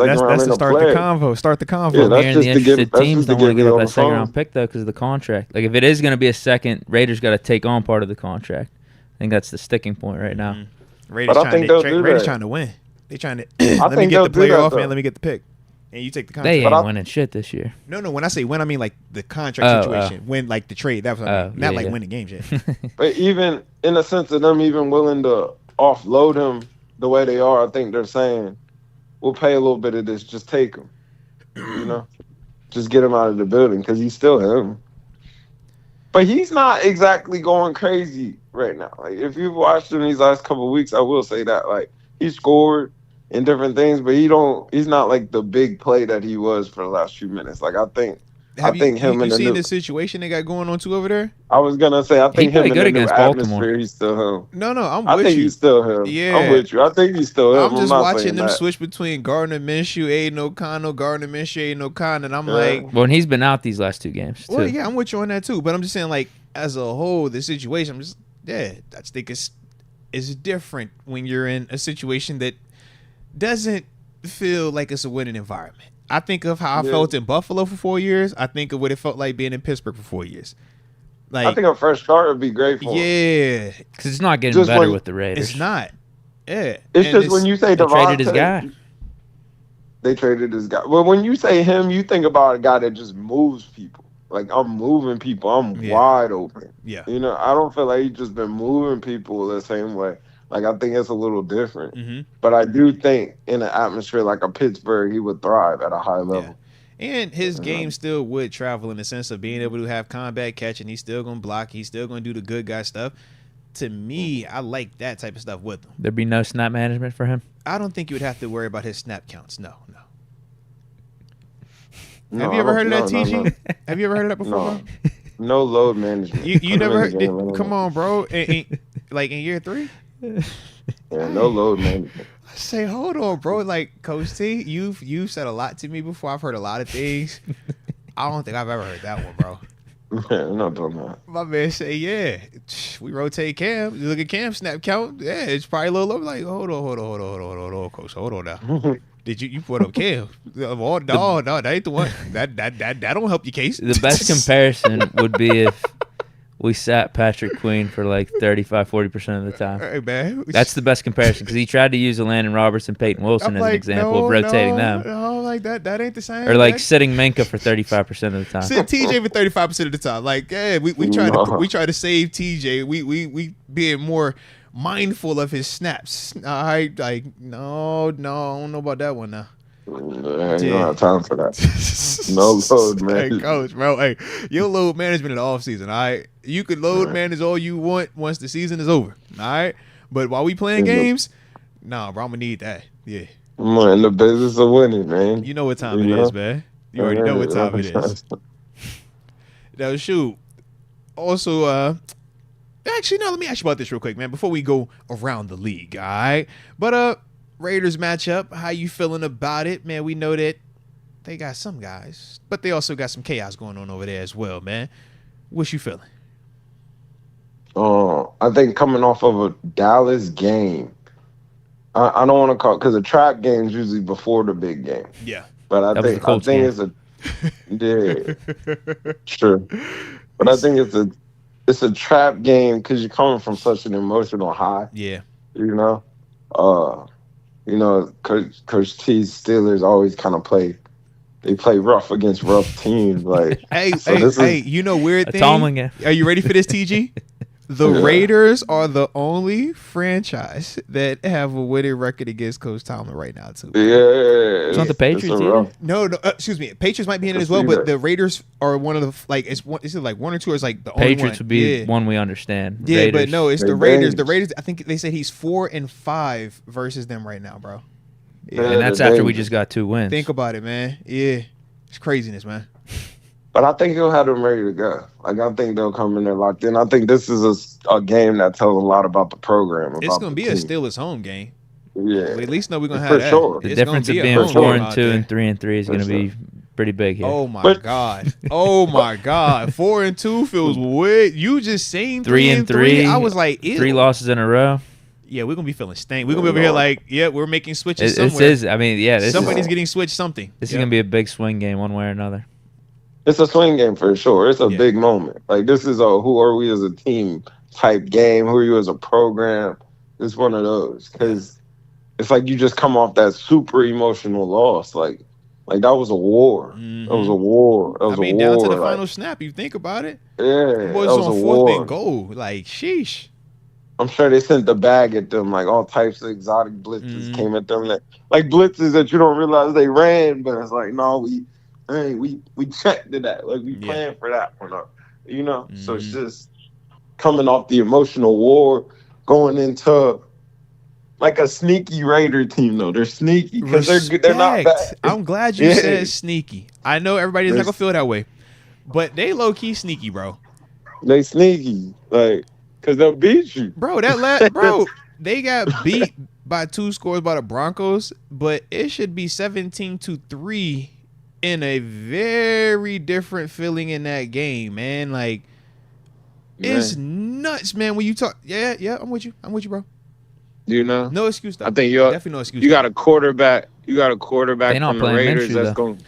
start the convo. Start the convo. Yeah, that's just to get the teams don't want to give up that second round pick, though, because of the contract. Like, if it is going to be a second, Raiders got to take on part of the contract. I think that's the sticking point right now. Mm-hmm. Raiders trying to win. They trying to let me get the player off and let me get the pick. And you take the contract. They ain't winning shit this year. No. When I say win, I mean like the contract situation. Win, like the trade. That's what I mean. Not winning games yet. But even in the sense of them even willing to offload him the way they are, I think they're saying, we'll pay a little bit of this. Just take him. You know? Just get him out of the building because he's still him. But he's not exactly going crazy right now. Like, if you've watched him these last couple of weeks, I will say that. Like, he scored in different things, but he's not like the big play that he was for the last few minutes. Like, I think him you seen the situation they got going on too over there? I was gonna say, I think him in the new atmosphere, he's still him. No, I think he's still him. Yeah, I'm with you. I think he's still him. I'm just watching them switch between Gardner Minshew, Aiden O'Connell, and I'm like, well, and he's been out these last two games too. Well, yeah, I'm with you on that too. But I'm just saying, like, as a whole, the situation, I think it's different when you're in a situation that doesn't feel like it's a winning environment. I think of how I felt in Buffalo for 4 years. I think of what it felt like being in Pittsburgh for 4 years. Like, I think a fresh start would be great for him. Yeah. Because it's not getting better with the Raiders. It's not. Yeah. It's just when you say Devontae, they traded his guy. They traded his guy. Well, when you say him, you think about a guy that just moves people. Like, I'm moving people. I'm wide open. Yeah. You know, I don't feel like he's just been moving people the same way. Like, I think it's a little different. Mm-hmm. But I do think in an atmosphere like a Pittsburgh, he would thrive at a high level. Yeah. And his game still would travel in the sense of being able to have combat catching. He's still going to block. He's still going to do the good guy stuff. To me, I like that type of stuff with him. There'd be no snap management for him? I don't think you would have to worry about his snap counts. No. No, have you ever heard of that, TG? No. Have you ever heard of that before? No load management. You never heard it? Come on, bro. Like in year 3? Yeah, no load management. I say, hold on, bro. Like, Coach T, you've said a lot to me before. I've heard a lot of things. I don't think I've ever heard that one, bro. Man, no, don't know. My man say, yeah, we rotate Cam. You look at Cam snap count. Yeah, it's probably a little low. Like, hold on, coach. Hold on now. Did you put up Cam? Oh, no, that ain't the one. That don't help your case. The best comparison would be if we sat Patrick Queen for like 35-40% of the time. Hey, man. That's the best comparison because he tried to use Landon Robertson, Payton Wilson as an example of rotating them. No, like that ain't the same. Or like sitting Minkah for 35% of the time. Sit TJ for 35% of the time. Like, yeah, we try to save TJ. We being more mindful of his snaps. All right, like no, I don't know about that one now. I ain't don't have time for that. No load, man. Hey, coach, bro. Hey, your load management in the offseason, all right? You could load manage all you want once the season is over, all right? But while we playing games, nah, bro, I'm going to need that. Yeah. I'm in the business of winning, man. You know what time it is, man. You already know what time it is. Now, shoot. Also, actually, no, let me ask you about this real quick, man, before we go around the league, all right? But, Raiders matchup, how you feeling about it? Man, we know that they got some guys, but they also got some chaos going on over there as well, man. What's you feeling? I think coming off of a Dallas game, I don't want to call it because the trap game is usually before the big game. Yeah. But I think it's a sure. But I think it's a trap game because you're coming from such an emotional high. Yeah. You know? Coach T's Steelers always kind of play rough against rough teams. Like, you know, weird thing. Are you ready for this, TG? The Raiders are the only franchise that have a winning record against Coach Tomlin right now, too. Yeah, it's not the Patriots either. No, excuse me. Patriots might be in it as well, but the Raiders are one of the is it like one or two? Or is like the only one? Patriots would be one we understand. Yeah, Raiders. But no, it's the Raiders. The Raiders. I think they said he's 4-5 versus them right now, bro. Yeah, and that's after we just got 2 wins. Think about it, man. Yeah, it's craziness, man. But I think he'll have them ready to go. Like, I think they'll come in there locked in. I think this is a game that tells a lot about the program. It's going to be a Steelers home game. Yeah. We at least know we're going to have that. Sure. The difference of being 4-2 and 3-3 is going to be pretty big here. Oh, my God. Oh, my God. 4-2 feels weird. You just saying 3-3. I was like, ew. 3 losses in a row. Yeah, we're going to be feeling stank. We're going to be over here like, yeah, we're making switches somewhere. Somebody's getting switched something. This is going to be a big swing game one way or another. It's a swing game for sure. It's a big moment. Like, this is a who are we as a team type game. Who are you as a program? It's one of those. Because it's like you just come off that super emotional loss. Like that was a war. Mm-hmm. That was a war. That was a war. Down to the final snap. You think about it. Yeah. The boys on 4th and goal. Like, sheesh. I'm sure they sent the bag at them. Like, all types of exotic blitzes came at them. Like blitzes that you don't realize they ran. But it's like, no, we checked to that. Like, we planned for that one up. You know? Mm-hmm. So it's just coming off the emotional war, going into like a sneaky Raider team, though. They're sneaky because they're not bad. I'm glad you said sneaky. I know everybody's not going to feel that way. But they low-key sneaky, bro. They sneaky. Like, because they'll beat you. Bro, they got beat by 2 scores by the Broncos, but it should be 17-3 in a very different feeling in that game, man. Like, it's nuts, man. When you talk, I'm with you, bro. You know, no excuse though. I think definitely no excuse. You got a quarterback. from the Raiders Raiders that's going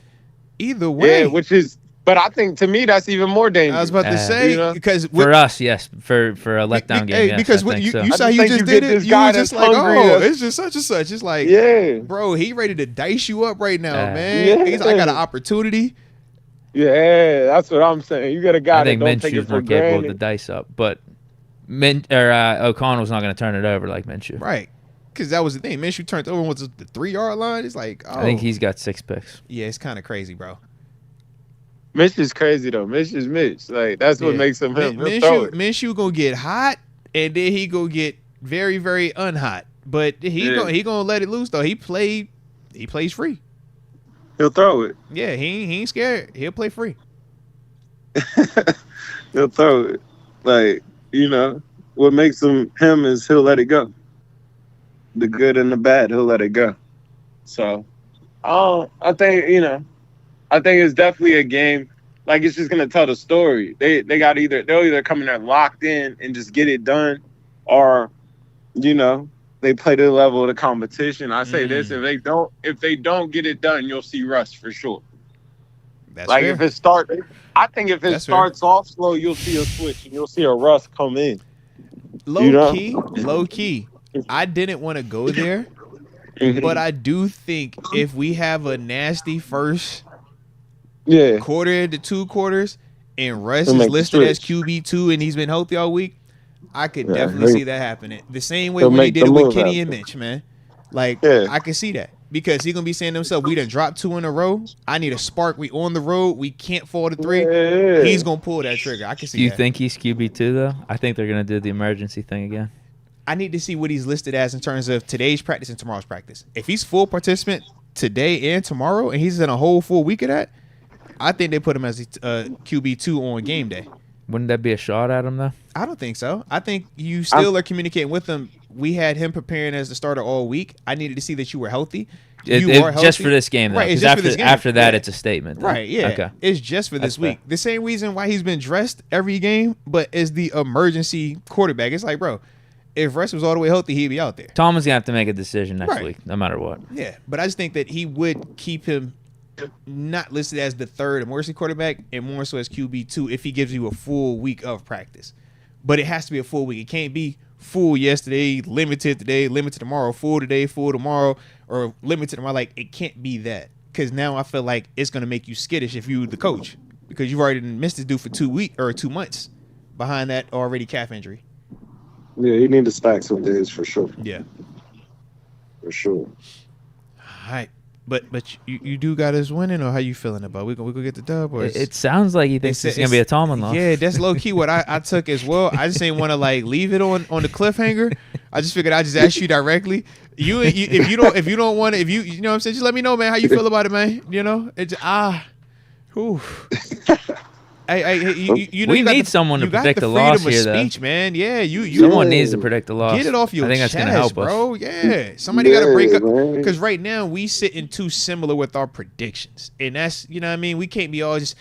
either way. Yeah, which is. But I think to me that's even more dangerous. I was about to say because for us, yes, for a letdown game. Yes, because you saw you just did it. You were just like, it's just such and such. It's like, bro, he ready to dice you up right now, man. Yeah. I got an opportunity. Yeah, that's what I'm saying. You got a guy that don't take it for Minshew's more capable of granted. the dice up, but O'Connell's not going to turn it over like Minshew. Right. Because that was the thing. Minshew turned over once the 3-yard line. It's like, I think he's got 6 picks. Yeah, it's kind of crazy, bro. Mitch is crazy though. Mitch is Mitch. Like that's what makes him him. Minshew gonna get hot, and then he gonna get very, very unhot. But he gonna let it loose though. He plays free. He'll throw it. Yeah, he ain't scared. He'll play free. He'll throw it. Like, you know, what makes him is he'll let it go. The good and the bad, he'll let it go. So, I think it's definitely a game like it's just gonna tell the story. They'll either come in there locked in and just get it done, or they play to the level of the competition. I say this: if they don't get it done, you'll see Russ for sure. That's fair. If it starts off slow, you'll see a switch and you'll see a Russ come in. Low key. I didn't want to go there, but I do think if we have a nasty first quarter to 2 quarters and Russ is listed as QB2 and he's been healthy all week, I could definitely see that happening. The same way when he did it with Kenny and Mitch, man. I can see that. Because he's going to be saying to himself, we done dropped 2 in a row. I need a spark. We on the road. We can't fall to 3. Yeah. He's going to pull that trigger. I can see that. Do you think he's QB2, though? I think they're going to do the emergency thing again. I need to see what he's listed as in terms of today's practice and tomorrow's practice. If he's full participant today and tomorrow, and he's in a whole full week of that, I think they put him as QB2 on game day. Wouldn't that be a shot at him, though? I don't think so. I think you still are communicating with him. We had him preparing as the starter all week. I needed to see that you were healthy. You are healthy. Just for this game, though. Right, it's just for this game. After that, it's a statement. Though. Right, yeah. Okay. It's just for this week. The same reason why he's been dressed every game, but is the emergency quarterback. It's like, bro, if Russ was all the way healthy, he'd be out there. Tom is going to have to make a decision next week, no matter what. Yeah, but I just think that he would keep him not listed as the third emergency quarterback and more so as QB2 if he gives you a full week of practice. But it has to be a full week. It can't be full yesterday, limited today, limited tomorrow, full today, full tomorrow, or limited tomorrow. Like, it can't be that. Because now I feel like it's going to make you skittish if you're the coach. Because you've already missed this dude for 2 months behind that already calf injury. Yeah, he need to stack some days for sure. Yeah. For sure. All right. But you do got us winning, or how you feeling about? We gonna get the dub, or it sounds like he thinks it's gonna be a Tomlin loss. Yeah, that's low key what I took as well. I just didn't want to leave it on the cliffhanger. I just figured I'd just ask you directly. If you don't want to, you know what I'm saying, just let me know, man, how you feel about it, man. You know, it's whew. We need someone to predict the loss here, though. Speech, man. Yeah, someone needs to predict the loss. Get it off your chest, that's gonna help bro. us. Yeah, somebody got to break up because right now we sitting too similar with our predictions, and that's what I mean. We can't be all just.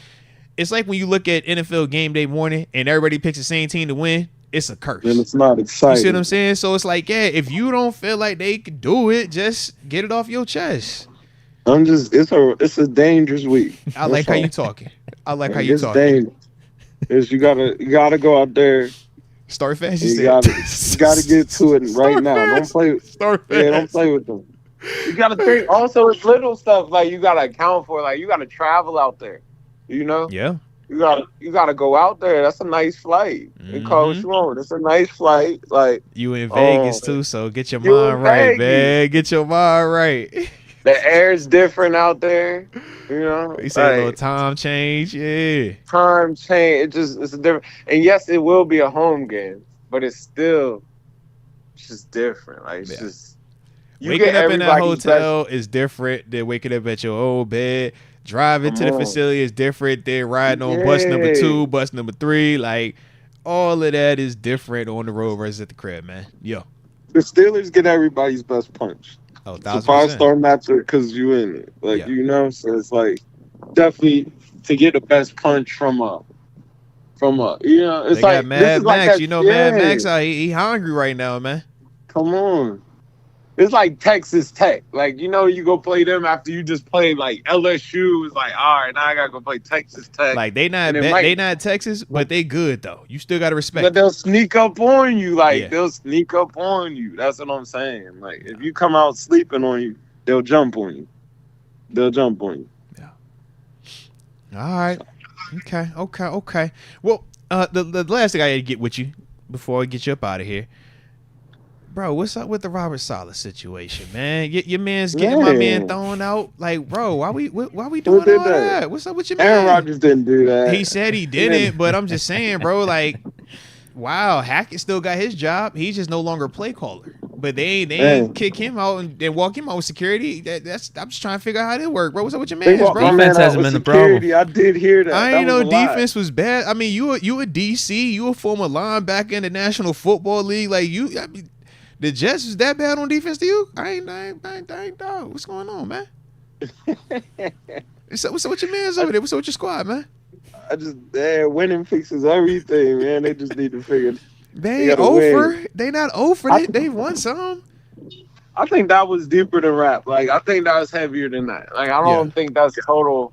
It's like when you look at NFL game day morning and everybody picks the same team to win. It's a curse. And it's not exciting. You see what I'm saying? So it's like, yeah, if you don't feel like they could do it, just get it off your chest. It's a dangerous week. I like how you talking. I like how you talking. It's you gotta go out there. Start fast. You gotta get to it right now. Don't play. Start fast. Yeah, don't play with them. You gotta think. Also, it's little stuff like you gotta account for. Like you gotta travel out there. You know. Yeah. You gotta go out there. That's a nice flight. It costs more. It's a nice flight. Like you in Vegas too, so get your mind right, man. Get your mind right. The air's different out there, you know. You say a little time change, yeah. Time change. It's a different. And yes, it will be a home game, but it's just different. Like it's just waking up in that hotel is different than waking up at your old bed. Driving to the facility is different than riding on bus number 2, bus number 3. Like all of that is different on the road versus at the crib, man. Yo, the Steelers get everybody's best punch. Oh, it's a 5-star matchup because you in it, so it's like definitely to get the best punch from a, it's they like Mad Max, Mad Max, he hungry right now, man. Come on, it's like Texas Tech, you go play them after you just played like LSU. It's like, all right, now I gotta go play Texas Tech. Like they not Texas, but they good though. You still gotta respect. But they'll sneak up on you, they'll sneak up on you. That's what I'm saying. Like if you come out sleeping on you, they'll jump on you. Yeah. All right. Okay. Well, the last thing I had to get with you before I get you up out of here. Bro, what's up with the Robert Saleh situation, man? Your man's getting my man thrown out. Like, bro, why we doing all that? What's up with your man? Aaron Rodgers didn't do that. He said he didn't, but I'm just saying, bro, like, wow, Hackett still got his job. He's just no longer a play caller. But they ain't kick him out and walk him out with security. I'm just trying to figure out how that work, bro. What's up with your man, bro? Defense hasn't been the problem. I did hear that. I ain't know defense was bad. I mean, you a DC, you a former linebacker in the National Football League. Like the Jets is that bad on defense to you? I ain't dog. What's going on, man? What's up with your man's over there? What's up with your squad, man? winning fixes everything, man. They just need to figure. They ain't over. They not over. They won some. I think that was deeper than rap. Like, I think that was heavier than that. Like, I don't think that's total,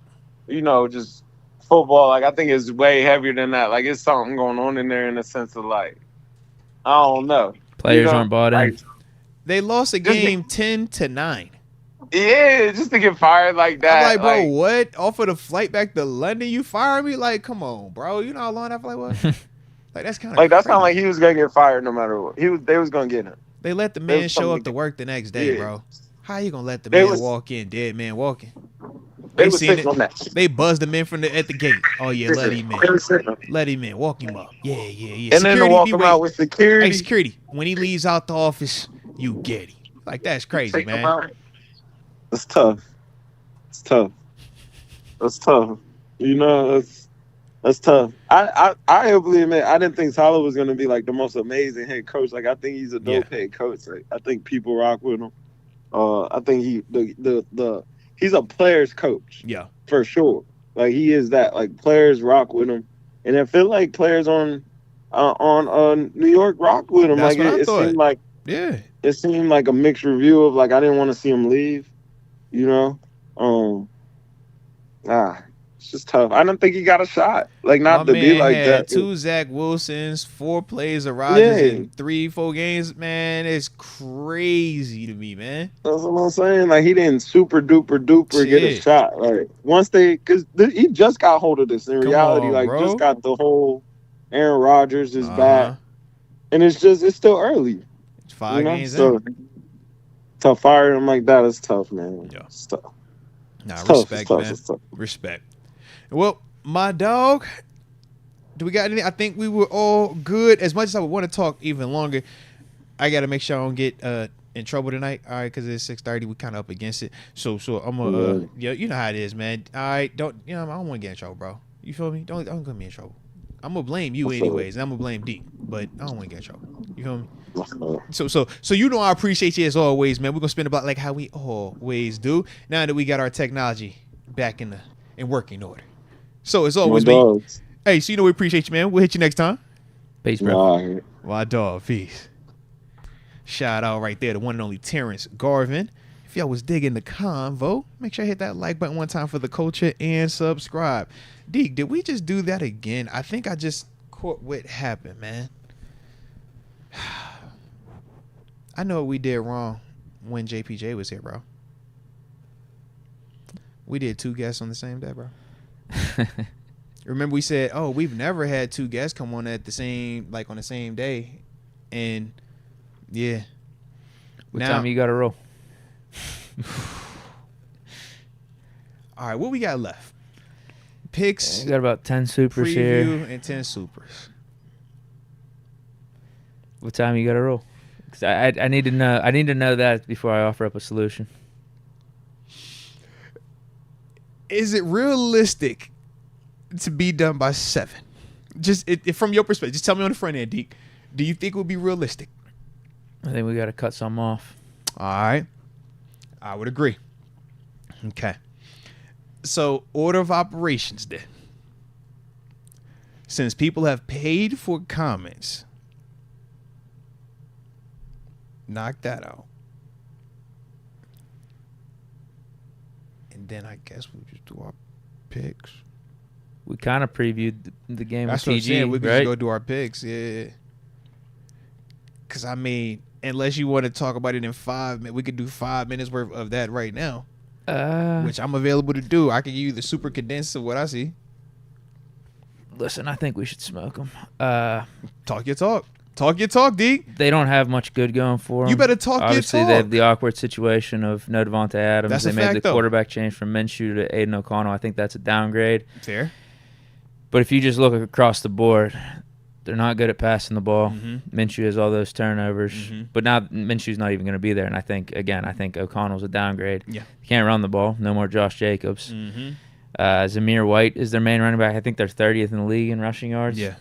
just football. Like, I think it's way heavier than that. Like, it's something going on in there in the sense of, like, I don't know. Players aren't bought in. They lost a game 10-9. Yeah, just to get fired like that. I'm like, bro, what? Off of the flight back to London, you fire me? Like, come on, bro. You know how long that flight was? Like, that's kind of that's not like he was gonna get fired no matter what. They was gonna get him. They let the man show up to work the next day, bro. How you gonna let the man walk in, dead man walking? They seen it. They buzzed him in at the gate. Oh yeah, let him in. Let him in. Walk him up. Yeah. And then to walk him out with security. Hey, security. When he leaves out the office, you get him. Like, that's crazy, man. That's tough. That's tough. That's tough. That's tough. I heavily admit I didn't think Tyler was gonna be like the most amazing head coach. Like, I think he's a dope head coach. Like, I think people rock with him. I think he's a player's coach. Yeah, for sure. Like, he is that. Like, players rock with him, and I feel like players on New York rock with him. That's like, it seemed like it seemed like a mixed review of, like, I didn't want to see him leave. It's just tough. I don't think he got a shot. Like, not to be like that. 2 Zach Wilsons, 4 plays of Rodgers in 3-4 games. Man, it's crazy to me, man. That's what I'm saying. Like, he didn't super duper get a shot. Like, because he just got hold of this. In reality, bro. Just got the whole Aaron Rodgers is back, and it's still early. It's 5 games in. To fire him like that is tough, man. Yeah, it's tough. Nah, respect, man. Respect. Well, my dog, do we got anything? I think we were all good. As much as I would want to talk even longer, I got to make sure I don't get in trouble tonight. All right, because it's 6:30. We kind of up against it. So I'm going to, you know how it is, man. All right, I don't want to get in trouble, bro. You feel me? Don't get me in trouble. I'm going to blame you anyways, and I'm going to blame Deke, but I don't want to get in trouble. You feel me? So I appreciate you as always, man. We're going to spend about like how we always do now that we got our technology back in working order. So as always, man. Hey, so we appreciate you, man. We'll hit you next time. Peace, bro. My dog, peace. Shout out right there to one and only Terrance Garvin. If y'all was digging the convo, make sure I hit that like button one time for the culture and subscribe. Deke, did we just do that again? I think I just caught what happened, man. I know what we did wrong when JPJ was here, bro. We did 2 guests on the same day, bro. Remember we said, we've never had 2 guests come on on the same day. And yeah. What time you got to roll? All right, what we got left? Picks. We got about 10 supers here. And 10 supers. What time you got to roll? 'Cause I need to know. I need to know that before I offer up a solution. Is it realistic to be done by 7? Just from your perspective, just tell me on the front end, Deke. Do you think it would be realistic? I think we got to cut some off. All right. I would agree. Okay. So, order of operations then. Since people have paid for comments, knock that out. And then I guess we'll just do our picks. We kind of previewed the game with TG, what I'm saying. We could just go do our picks, yeah. Because, I mean, unless you want to talk about it in 5 minutes, we could do 5 minutes worth of that right now. Which I'm available to do. I can give you the super condensed of what I see. Listen, I think we should smoke them. Talk your talk. Talk your talk, Deke. They don't have much good going for them. You better talk Obviously, your talk. They have the awkward situation of no Devontae Adams. That's they a made fact, the quarterback change from Minshew to Aiden O'Connell. I think that's a downgrade. Fair. But if you just look across the board, they're not good at passing the ball. Mm-hmm. Minshew has all those turnovers. Mm-hmm. But now Minshew's not even going to be there. And I think O'Connell's a downgrade. Yeah. Can't run the ball. No more Josh Jacobs. Mm-hmm. Zamir White is their main running back. I think they're 30th in the league in rushing yards. Yeah.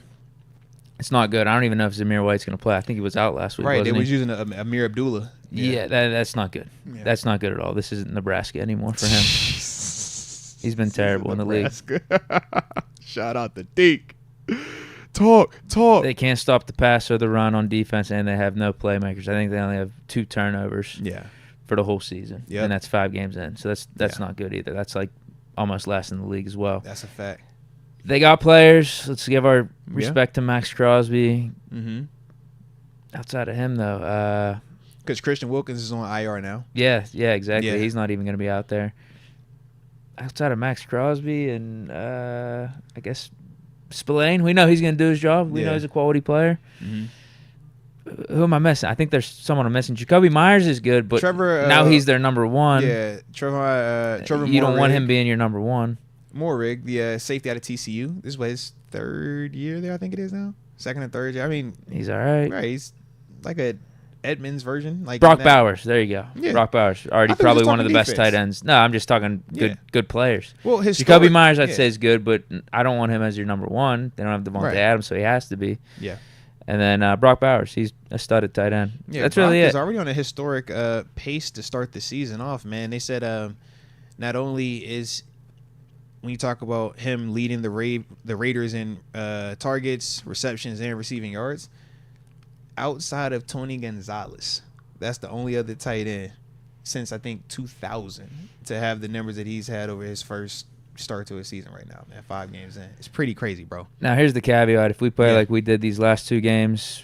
It's not good. I don't even know if Zamir White's going to play. I think he was out last week. Right, wasn't they was using Amir Abdullah. Yeah, that's not good. Yeah. That's not good at all. This isn't Nebraska anymore for him. He's been terrible in the league. Shout out to Deke. Talk. They can't stop the pass or the run on defense, and they have no playmakers. I think they only have 2 turnovers for the whole season, and that's 5 games in. So that's not good either. That's like almost last in the league as well. That's a fact. They got players. Let's give our respect to Max Crosby. Mm-hmm. Outside of him, though. Because Christian Wilkins is on IR now. Yeah, exactly. Yeah. He's not even going to be out there. Outside of Max Crosby and, I guess, Spillane, we know he's going to do his job. We know he's a quality player. Mm-hmm. Who am I missing? I think there's someone I'm missing. Jacoby Myers is good, but now he's their number 1. Yeah, Trevor you don't want him being your number 1. Morrig, the safety out of TCU. This was his 3rd year there, I think it is now. 2nd and 3rd year. I mean, he's all right. Right, he's like a Edmonds version. Like Brock Bowers. There you go. Yeah. Brock Bowers. Already probably one of the best tight ends. No, I'm just talking good players. Well, Jacoby Myers, I'd say, is good, but I don't want him as your number 1. They don't have Devontae Adams, so he has to be. Yeah. And then Brock Bowers, he's a studded tight end. Yeah, that's Brock really it. He's already on a historic pace to start the season off, man. They said not only is when you talk about him leading the Raiders in targets, receptions, and receiving yards, outside of Tony Gonzalez, that's the only other tight end since I think 2000 to have the numbers that he's had over his first start to his season right now, man. 5 games in. It's pretty crazy, bro. Now, here's the caveat. If we play like we did these last 2 games,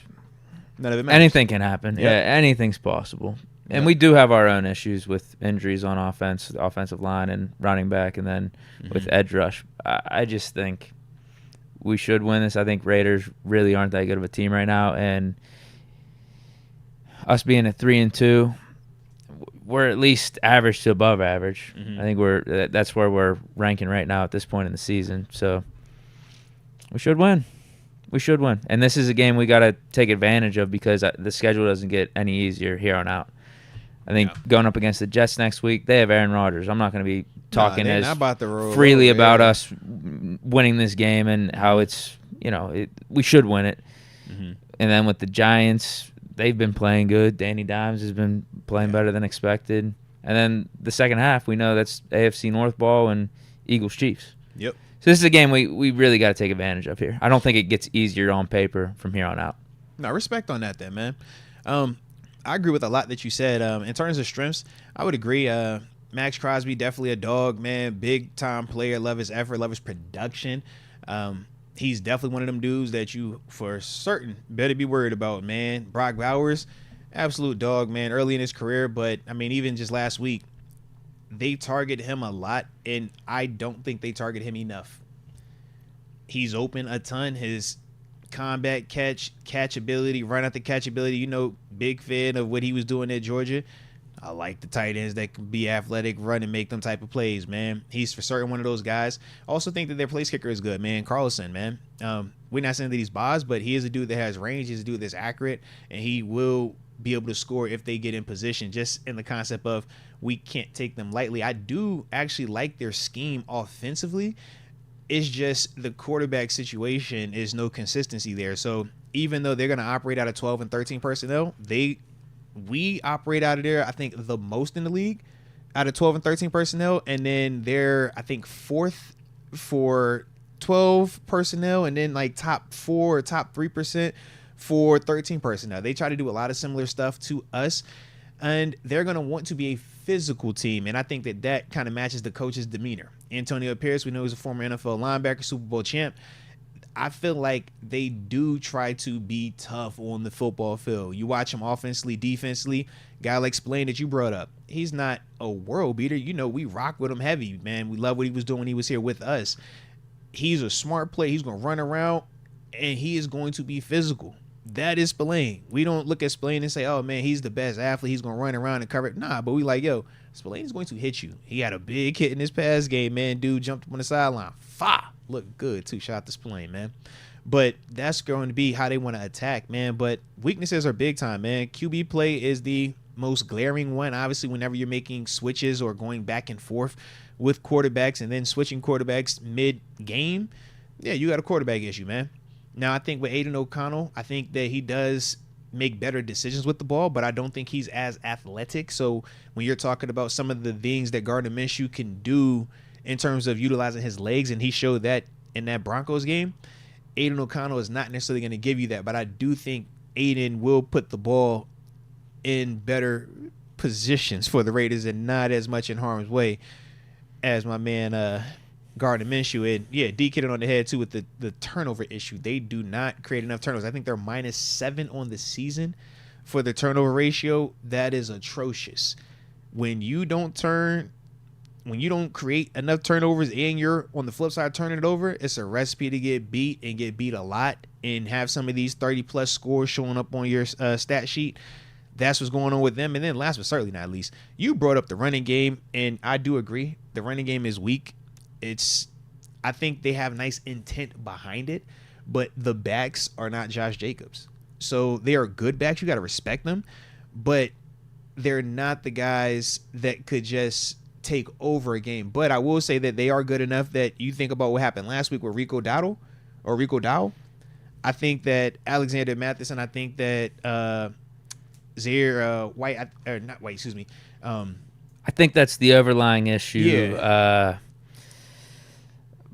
none of it matters. Anything can happen. Yeah, anything's possible. And we do have our own issues with injuries on offense, the offensive line and running back, and then with edge rush. I just think we should win this. I think Raiders really aren't that good of a team right now, and us being at 3-2, we're at least average to above average. I think that's where we're ranking right now at this point in the season. So we should win. We should win. And this is a game we got to take advantage of because the schedule doesn't get any easier here on out. I think going up against the Jets next week, they have Aaron Rodgers. I'm not going to be talking freely about us winning this game and how it's, we should win it. And then with the Giants, they've been playing good. Danny Dimes has been playing better than expected. And then the second half, we know that's AFC North ball and Eagles-Chiefs. Yep. So this is a game we really got to take advantage of here. I don't think it gets easier on paper from here on out. No, respect on that then, man. I agree with a lot that you said. In terms of strengths, I would agree. Max Crosby, definitely a dog, man. Big-time player. Love his effort. Love his production. He's definitely one of them dudes that you, for certain, better be worried about, man. Brock Bowers, absolute dog, man, early in his career. But, I mean, even just last week, they target him a lot, and I don't think they target him enough. He's open a ton. His combat catch ability, run out the catch ability, big fan of what he was doing at Georgia. I like the tight ends that can be athletic, run, and make them type of plays, man. He's for certain one of those guys. Also think that their place kicker is good, man. Carlson, man. We're not saying that he's boss, but he is a dude that has range. He's a dude that's accurate, and he will be able to score if they get in position, just in the concept of we can't take them lightly. I do actually like their scheme offensively. It's just the quarterback situation is no consistency there. So even though they're going to operate out of 12 and 13 personnel, we operate out of there, I think, the most in the league out of 12 and 13 personnel. And then they're, I think, 4th for 12 personnel, and then like top 4 or top 3% for 13 personnel. They try to do a lot of similar stuff to us, and they're going to want to be a physical team. And I think that kind of matches the coach's demeanor. Antonio Pierce, we know he's a former NFL linebacker, Super Bowl champ. I feel like they do try to be tough on the football field. You watch him offensively, defensively. Guy like Spillane that you brought up, he's not a world beater. We rock with him heavy, man. We love what he was doing when he was here with us. He's a smart player. He's going to run around, and he is going to be physical. That is Spillane. We don't look at Spillane and say, oh, man, he's the best athlete. He's going to run around and cover it. Nah, but we like, yo, Spillane is going to hit you. He had a big hit in his pass game, man. Dude jumped up on the sideline. Looked good, too. Shout out to Spillane, man. But that's going to be how they want to attack, man. But weaknesses are big time, man. QB play is the most glaring one. Obviously, whenever you're making switches or going back and forth with quarterbacks and then switching quarterbacks mid-game, yeah, you got a quarterback issue, man. Now, I think with Aiden O'Connell, I think that he does make better decisions with the ball, but I don't think he's as athletic. So when you're talking about some of the things that Gardner Minshew can do in terms of utilizing his legs, and he showed that in that Broncos game, Aiden O'Connell is not necessarily going to give you that, but I do think Aiden will put the ball in better positions for the Raiders and not as much in harm's way as my man Gardner Minshew. And yeah, Deke hit it on the head too with the turnover issue. They do not create enough turnovers. I think they're -7 on the season for the turnover ratio. That is atrocious. When you don't create enough turnovers and you're on the flip side turning it over, it's a recipe to get beat and get beat a lot and have some of these 30-plus scores showing up on your stat sheet. That's what's going on with them. And then last but certainly not least, you brought up the running game, and I do agree. The running game is weak. I think they have nice intent behind it, but the backs are not Josh Jacobs. So they are good backs. You got to respect them, but they're not the guys that could just take over a game. But I will say that they are good enough that you think about what happened last week with Rico Dowdle. I think that Alexander Matheson, I think that Zaire White, or not White, excuse me. I think that's the overlying issue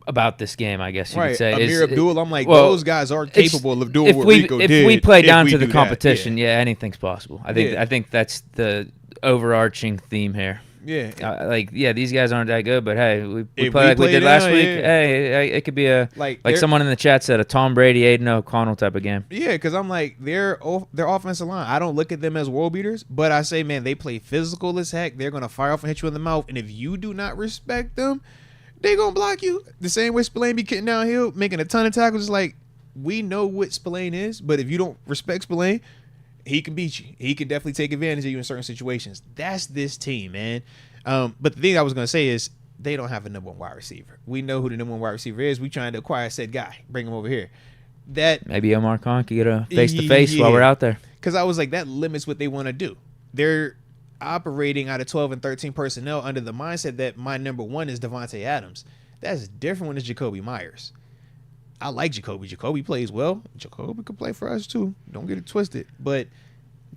about this game, I guess you could say. Amir Abdul, I'm like, those guys are capable of doing what Rico did. If we play down to the competition, anything's possible. I think that's the overarching theme here. Yeah. These guys aren't that good, but hey, we play like we did last week. Hey, it could be like someone in the chat said, a Tom Brady, Aiden O'Connell type of game. Yeah, because I'm like, their offensive line, I don't look at them as world beaters, but I say, man, they play physical as heck. They're going to fire off and hit you in the mouth, and if you do not respect them, they going to block you. The same way Spillane be getting downhill, making a ton of tackles. It's like, we know what Spillane is, but if you don't respect Spillane, he can beat you. He can definitely take advantage of you in certain situations. That's this team, man. But the thing I was going to say is they don't have a number one wide receiver. We know who the number one wide receiver is. We trying to acquire said guy, bring him over here. That maybe Omar Khan could get a face-to-face while we're out there. Because I was like, that limits what they want to do. They're operating out of 12 and 13 personnel under the mindset that my number one is Devontae Adams. That's different when it's Jacoby Myers. I like Jacoby. Jacoby plays well. Jacoby could play for us too. Don't get it twisted. But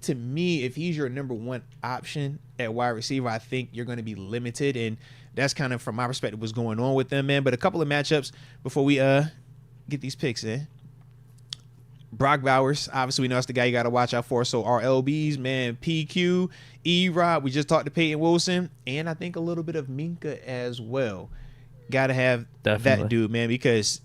to me, if he's your number one option at wide receiver, I think you're going to be limited. And that's kind of, from my perspective, what's going on with them, man. But a couple of matchups before we get these picks in. Brock Bowers, obviously we know that's the guy you got to watch out for. So our LBs, man, PQ, E-Rob, we just talked to Payton Wilson, and I think a little bit of Minka as well. Got to have that dude, man, because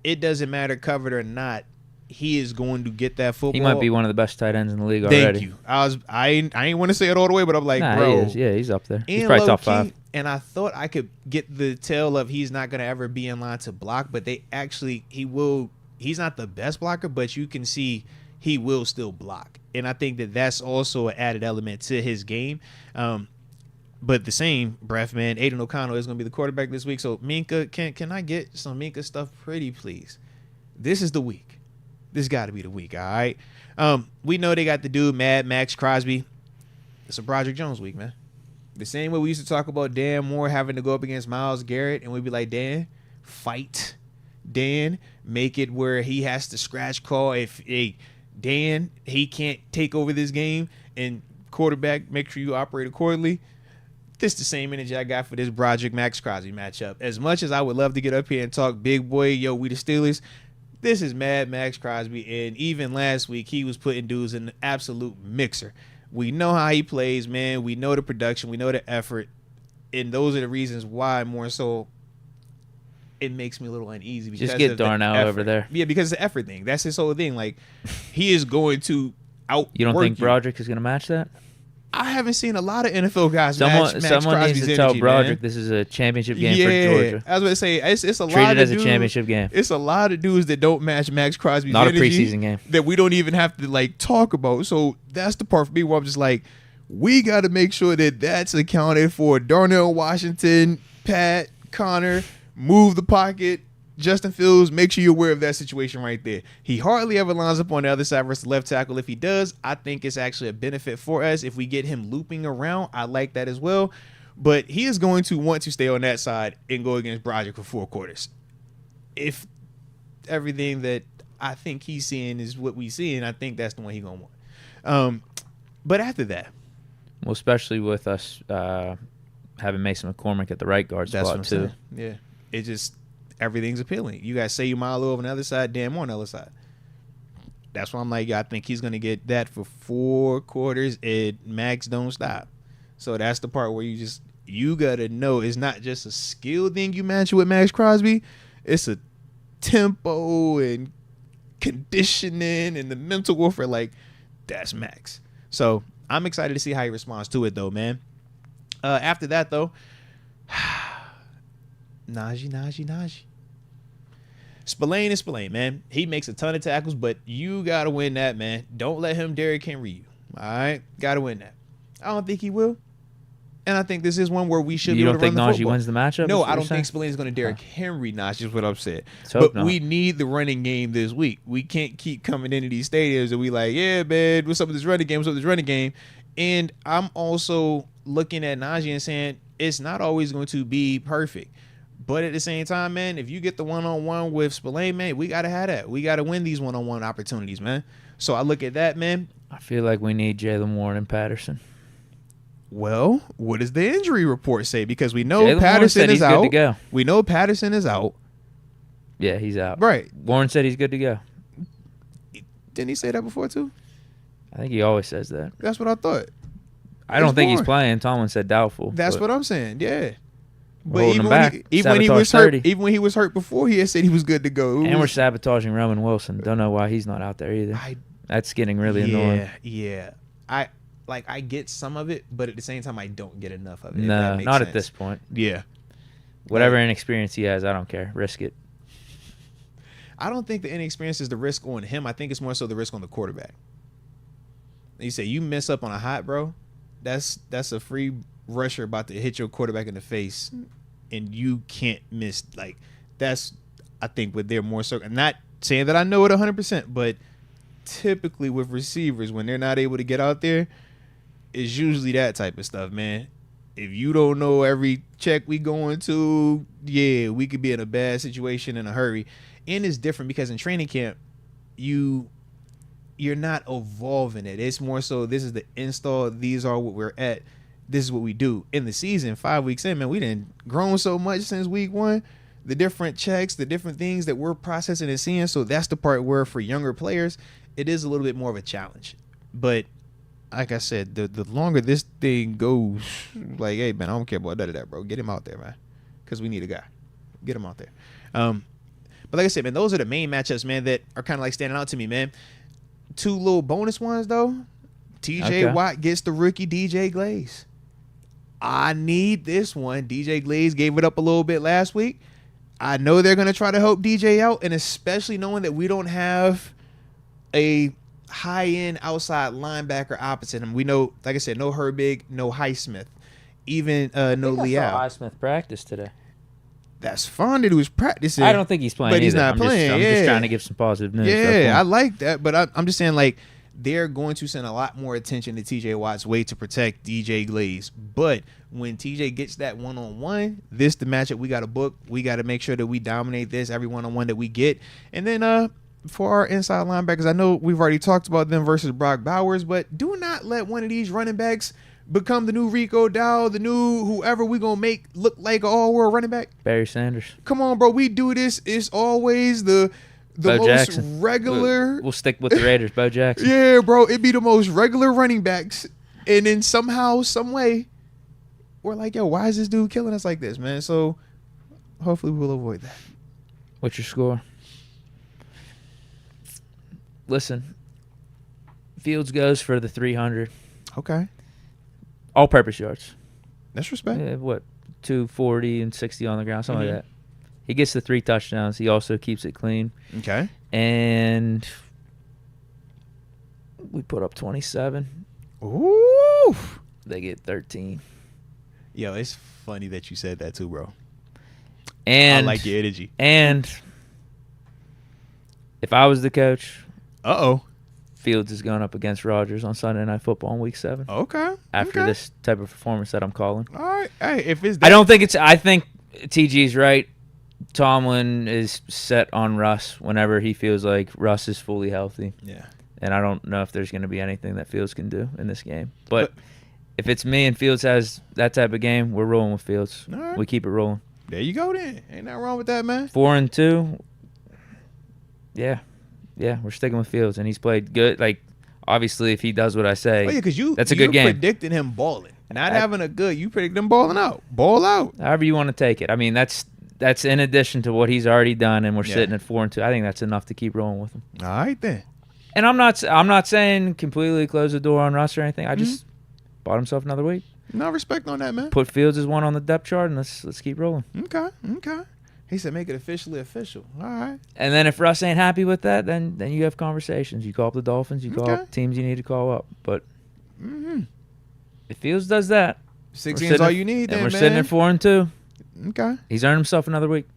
it doesn't matter covered or not. He is going to get that football. He might be one of the best tight ends in the league already. Thank you. I ain't want to say it all the way, but I'm like, bro. He is. Yeah, he's up there. He's probably top 5. And I thought I could get the tell of he's not going to ever be in line to block, but he will. He's not the best blocker, but you can see he will still block. And I think that that's also an added element to his game. But the same breath, man, Aiden O'Connell is going to be the quarterback this week. So, Minka, can I get some Minka stuff pretty, please? This is the week. This got to be the week, all right? We know they got the dude, Mad Max Crosby. It's a Broderick Jones week, man. The same way we used to talk about Dan Moore having to go up against Myles Garrett, and we'd be like, Dan, fight. Dan, make it where he has to scratch call. Dan, he can't take over this game, and quarterback, make sure you operate accordingly. This the same energy I got for this Broderick Max Crosby matchup. As much as I would love to get up here and talk big boy, yo, we the Steelers, this is Mad Max Crosby, and even last week he was putting dudes in an absolute mixer. We know how he plays, man. We know the production. We know the effort, and those are the reasons why more so it makes me a little uneasy. Because just get Darnell over there. Yeah, because it's the effort thing. That's his whole thing. Like, he is going to outwork you. You don't think Broderick is going to match that? I haven't seen a lot of NFL guys match Max someone Crosby's needs to energy, tell Broderick man. This is a championship game for Georgia. I was going to say, it's a Treat lot it of as a championship game. It's a lot of dudes that don't match Max Crosby's Not energy. A preseason game. That we don't even have to, like, talk about. So that's the part for me where I'm just like, we got to make sure that that's accounted for. Darnell Washington, Pat, Connor, move the pocket. Justin Fields, make sure you're aware of that situation right there. He hardly ever lines up on the other side versus the left tackle. If he does, I think it's actually a benefit for us. If we get him looping around, I like that as well. But he is going to want to stay on that side and go against Broderick for 4 quarters. If everything that I think he's seeing is what we see, and I think that's the one he's going to want. But after that. Well, especially with us having Mason McCormick at the right guard spot, too. Yeah. It just... everything's appealing. You got Say Malo on the other side, Dan Moore on the other side. That's why I'm like, I think he's going to get that for 4 quarters, and Max don't stop. So that's the part where you got to know it's not just a skill thing you match with Max Crosby. It's a tempo and conditioning and the mental warfare. Like, that's Max. So I'm excited to see how he responds to it, though, man. After that, though, Najee. Spillane is Spillane, man. He makes a ton of tackles, but you got to win that, man. Don't let him Derrick Henry you. All right? Got to win that. I don't think he will. And I think this is one where we should be able to run the football. You don't think Najee wins the matchup? No, I don't think Spillane is going to Derrick Henry Najee is what I'm saying. But we need the running game this week. We can't keep coming into these stadiums and we like, yeah, man, what's up with this running game? What's up with this running game? And I'm also looking at Najee and saying it's not always going to be perfect. But at the same time, man, if you get the one-on-one with Spillane, man, we got to have that. We got to win these one-on-one opportunities, man. So I look at that, man. I feel like we need Jaylen Warren and Patterson. Well, what does the injury report say? Because we know Patterson is out. Good to go. We know Patterson is out. Yeah, he's out. Right. Warren said he's good to go. Didn't he say that before, too? I think he always says that. That's what I thought. I don't think he's playing. Tomlin said doubtful. That's what I'm saying, yeah. But even when he was hurt before, he had said he was good to go. And we're sabotaging Roman Wilson. Don't know why he's not out there either. That's getting really annoying. Yeah. I get some of it, but at the same time, I don't get enough of it. No, not at this point. Yeah. Whatever inexperience he has, I don't care. Risk it. I don't think the inexperience is the risk on him. I think it's more so the risk on the quarterback. You say you mess up on a hot, bro. That's a free rusher about to hit your quarterback in the face, and you can't miss. Like, that's, I think, what they're more so. I'm not saying that I know it 100%, but typically with receivers, when they're not able to get out there, it's usually that type of stuff, man. If you don't know every check we going to, yeah, we could be in a bad situation in a hurry. And it's different because in training camp, you're not evolving it. It's more so this is the install. These are what we're at. This is what we do. In the season, 5 weeks in, man, we didn't grown so much since week 1. The different checks, the different things that we're processing and seeing. So that's the part where for younger players, it is a little bit more of a challenge. But like I said, the longer this thing goes, like, hey, man, I don't care about that, bro. Get him out there, man, because we need a guy. Get him out there. But like I said, man, those are the main matchups, man, that are kind of like standing out to me, man. 2 little bonus ones, though. TJ Watt gets the rookie DJ Glaze. I need this one. DJ Glaze gave it up a little bit last week. I know they're going to try to help DJ out, and especially knowing that we don't have a high-end outside linebacker opposite him. We know, like I said, no Herbig, no Highsmith, even no Leal. Highsmith practiced today. That's fine that he was practicing. I don't think he's playing, but he's not playing. I'm just trying to give some positive news. Yeah, I like that, but I'm just saying, like, they're going to send a lot more attention to TJ Watt's way to protect DJ Glaze. But when TJ gets that one-on-one, this the matchup we got to book. We got to make sure that we dominate this every one-on-one that we get. And then for our inside linebackers, I know we've already talked about them versus Brock Bowers, but do not let one of these running backs become the new Rico Dow, the new whoever we going to make look like an all-world running back. Barry Sanders. Come on, bro. We do this. It's always the Bo most Jackson. Regular. We'll stick with the Raiders. Bo Jackson. Yeah, bro. It'd be the most regular running backs. And then somehow, some way, we're like, yo, why is this dude killing us like this, man? So hopefully we'll avoid that. What's your score? Listen, Fields goes for the 300. Okay. All-purpose yards. That's respect. Yeah, 240 and 60 on the ground, something like that. He gets the 3 touchdowns. He also keeps it clean. Okay. And we put up 27. Ooh. They get 13. Yo, it's funny that you said that too, bro. And I like your energy. And if I was the coach, Fields is going up against Rodgers on Sunday Night Football in Week 7. Okay. After this type of performance that I'm calling. All right. Hey, if it's that, I think TG's right. Tomlin is set on Russ whenever he feels like Russ is fully healthy. Yeah. And I don't know if there's going to be anything that Fields can do in this game. But if it's me and Fields has that type of game, we're rolling with Fields. Right. We keep it rolling. There you go then. Ain't nothing wrong with that, man. 4-2. Yeah, we're sticking with Fields, and he's played good. Like, obviously, if he does what I say, that's a good game. You predicted him balling, not having a good. You predicted him balling out. Ball out. However you want to take it. I mean, that's in addition to what he's already done, and we're sitting at 4-2. I think that's enough to keep rolling with him. All right then. And I'm not saying completely close the door on Russ or anything. I just bought himself another week. No respect on that, man. Put Fields as one on the depth chart, and let's keep rolling. Okay. He said make it officially official. All right. And then if Russ ain't happy with that, then you have conversations. You call up the Dolphins. You call up teams you need to call up. But if Fields does that, 6 games all you need. And then, we're man. sitting at 4-2. Okay. He's earned himself another week.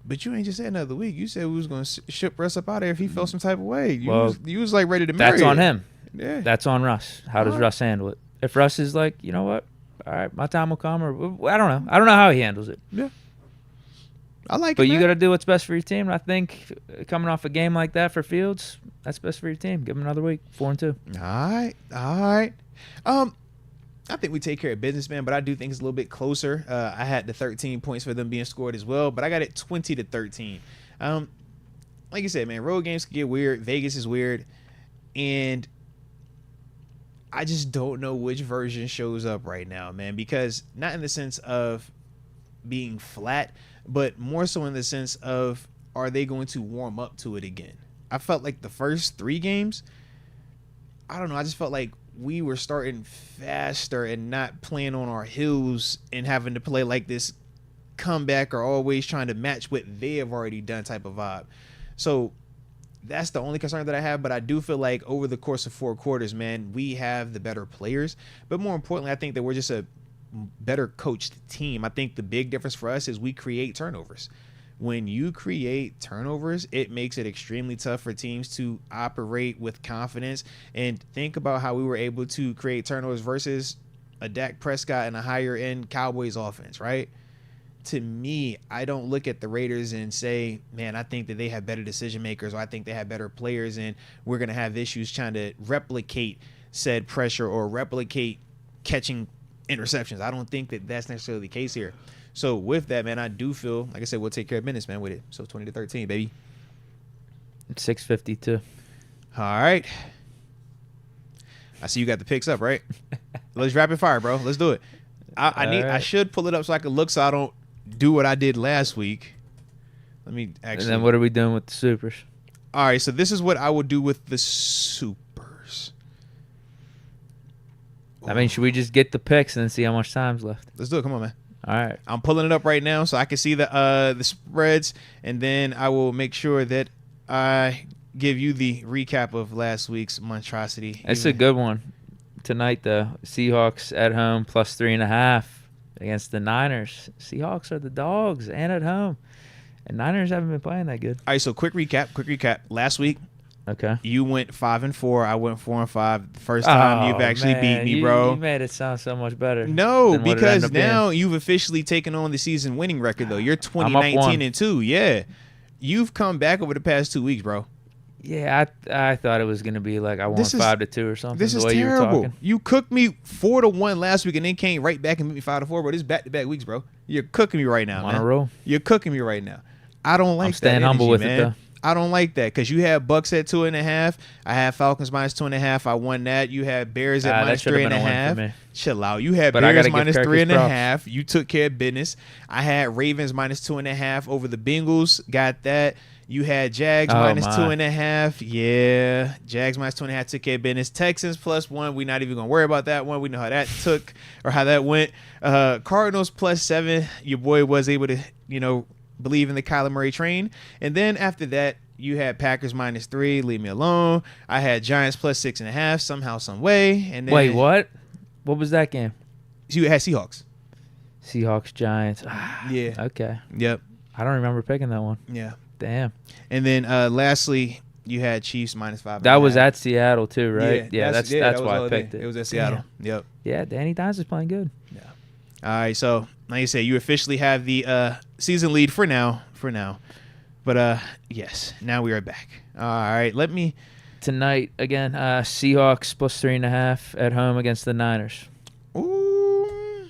But you ain't just said another week. You said we was going to ship Russ up out of there if he felt some type of way. You was like ready to marry. That's on him. Yeah. That's on Russ. How does Russ handle it? If Russ is like, you know what? All right, my time will come. Or I don't know. I don't know how he handles it. Yeah. I like it, But you man. got to do what's best for your team. And I think coming off a game like that for Fields, that's best for your team. Give him another week. 4-2. All right. I think we take care of business, man, but I do think it's a little bit closer. I had the 13 points for them being scored as well, but I got it 20-13. Like you said, man, road games can get weird. Vegas is weird. And I just don't know which version shows up right now, man, because not in the sense of being flat, but more so in the sense of are they going to warm up to it again? I felt like the first 3 games, I don't know, I just felt like we were starting faster and not playing on our heels and having to play like this comeback or always trying to match what they have already done type of vibe. So that's the only concern that I have, but I do feel like over the course of 4 quarters, man, we have the better players. But more importantly, I think that we're just a better coached team. I think the big difference for us is we create turnovers. When you create turnovers, it makes it extremely tough for teams to operate with confidence. And think about how we were able to create turnovers versus a Dak Prescott and a higher end Cowboys offense, right? To me, I don't look at the Raiders and say, man, I think that they have better decision makers, or I think they have better players, and we're going to have issues trying to replicate said pressure or replicate catching interceptions. I don't think that that's necessarily the case here. So with that, man, I do feel, like I said, we'll take care of business, man, with it. So 20-13, baby. 6:52. All right. I see you got the picks up, right? Let's rapid fire, bro. Let's do it. I should pull it up so I can look so I don't do what I did last week. Let me actually. And then what are we doing with the supers? All right, so this is what I will do with the supers. I mean, should we just get the picks and then see how much time's left? Let's do it. Come on, man. All right. I'm pulling it up right now so I can see the spreads, and then I will make sure that I give you the recap of last week's monstrosity. It's a good one. Tonight, the Seahawks at home plus 3.5 against the Niners. Seahawks are the dogs and at home. And Niners haven't been playing that good. All right, so quick recap. Last week, okay, you went 5-4. I went 4-5. First time you've actually beat me, bro. You made it sound so much better. No, because now you've officially taken on the season winning record, though. You're 20-19-2. Yeah. You've come back over the past 2 weeks, bro. Yeah, I thought it was going to be like I won 5-2 or something. This is terrible. You cooked me 4-1 last week and then came right back and beat me 5-4, bro. This is back-to-back weeks, bro. You're cooking me right now, I'm on a roll. You're cooking me right now. I don't like that. I'm staying humble with it, though. I don't like that because you had Bucks at 2.5. I had Falcons minus 2.5. I won that. You had Bears at minus 3.5. Chill out. You had Bears minus 3.5. You took care of business. I had Ravens minus 2.5 over the Bengals. Got that. You had Jags minus 2.5. Yeah. Jags minus 2.5 took care of business. Texans plus 1. We're not even going to worry about that one. We know how that took or how that went. Cardinals plus 7. Your boy was able to, believe in the Kyler Murray train. And then after that, you had Packers minus 3. Leave me alone. I had Giants plus 6.5. Somehow, some way. And then, wait, what? What was that game? You had Seahawks. Seahawks, Giants. Yeah. Okay. Yep. I don't remember picking that one. Yeah. Damn. And then lastly, you had Chiefs minus 5.5. That was at Seattle too, right? Yeah, that's why I picked it. It was at Seattle. Yep. Yeah, Danny Dimes is playing good. Yeah. All right, so like you say, you officially have the season lead for now. But yes, now we are back. All right, let me tonight again. Seahawks plus 3.5 at home against the Niners. Ooh.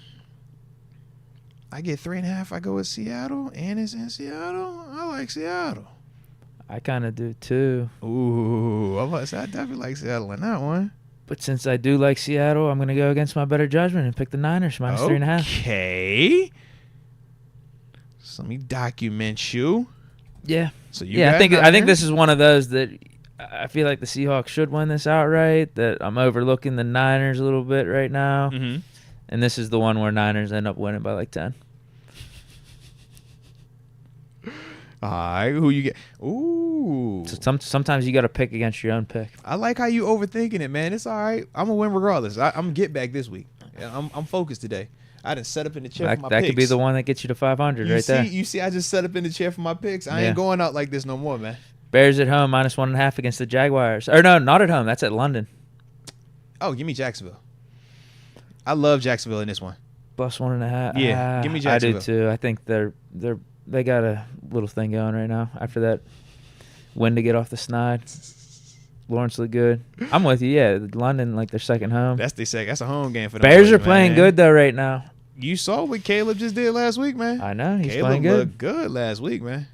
I get 3.5. I go with Seattle, and it's in Seattle. I like Seattle. I kind of do too. Ooh, I definitely like Seattle in that one. But since I do like Seattle, I'm going to go against my better judgment and pick the Niners minus 3.5. Okay. So let me document you. Yeah. So you I think this is one of those that I feel like the Seahawks should win this outright, that I'm overlooking the Niners a little bit right now. Mm-hmm. And this is the one where Niners end up winning by like 10. All right, who you get? Ooh. So sometimes you got to pick against your own pick. I like how you overthinking it, man. It's all right. I'm gonna win regardless. I'm gonna get back this week. Yeah, I'm focused today. I didn't set up in the chair for my picks. That could be the one that gets you to 500 there. You see, I just set up in the chair for my picks. I ain't going out like this no more, man. Bears at home minus 1.5 against the Jaguars. Or no, not at home. That's at London. Oh, give me Jacksonville. I love Jacksonville in this one. Plus 1.5. Yeah, give me Jacksonville. I do too. I think they got a little thing going right now after that win to get off the snide. Lawrence looked good. I'm with you. Yeah, London, like their second home. That's a home game for them. Bears are playing good though right now. You saw what Caleb just did last week, man. I know he's Caleb playing good. Looked good last week, man.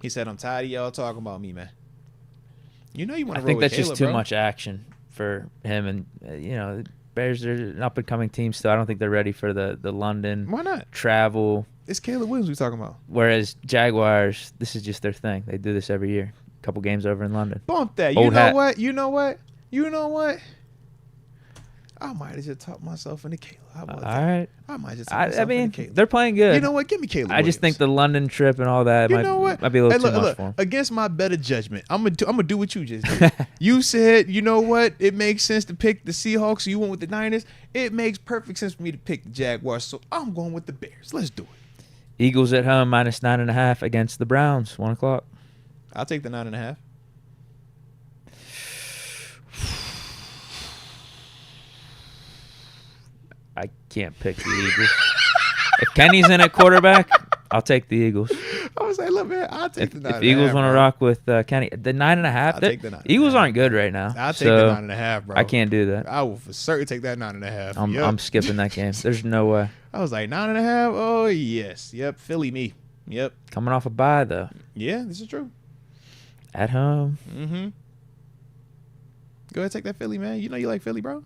He said, "I'm tired of y'all talking about me, man." You know you want to. I think that's Caleb, just too bro. much action for him, and the Bears are an up and coming team still. I don't think they're ready for the London. Why not? Travel. It's Caleb Williams we're talking about. Whereas Jaguars, this is just their thing. They do this every year. A couple games over in London. Bump that. Old hat. You know what? I might have just talked myself into Caleb. How about that? All right. I might just talk myself into Caleb. They're playing good. You know what? Give me Caleb I just think the London trip and all that might be a little too much for him. Against my better judgment, I'm gonna do what you just did. You said, you know what? It makes sense to pick the Seahawks. So you went with the Niners. It makes perfect sense for me to pick the Jaguars. So I'm going with the Bears. Let's do it. Eagles at home minus 9.5 against the Browns. 1:00. I'll take the 9.5. I can't pick the Eagles. If Kenny's in at quarterback, I'll take the Eagles. I was like, look, man, I'll take the 9.5. If Eagles want to rock with Kenny, the 9.5. I'll take the 9.5. Eagles aren't good right now. I'll take the 9.5, bro. I can't do that. I will for certain take that 9.5. I'm skipping that game. There's no way. I was like 9.5. Oh yes, yep. Philly me. Yep. Coming off a bye though. Yeah, this is true. At home. Mm-hmm. Go ahead, take that Philly, man. You know you like Philly, bro.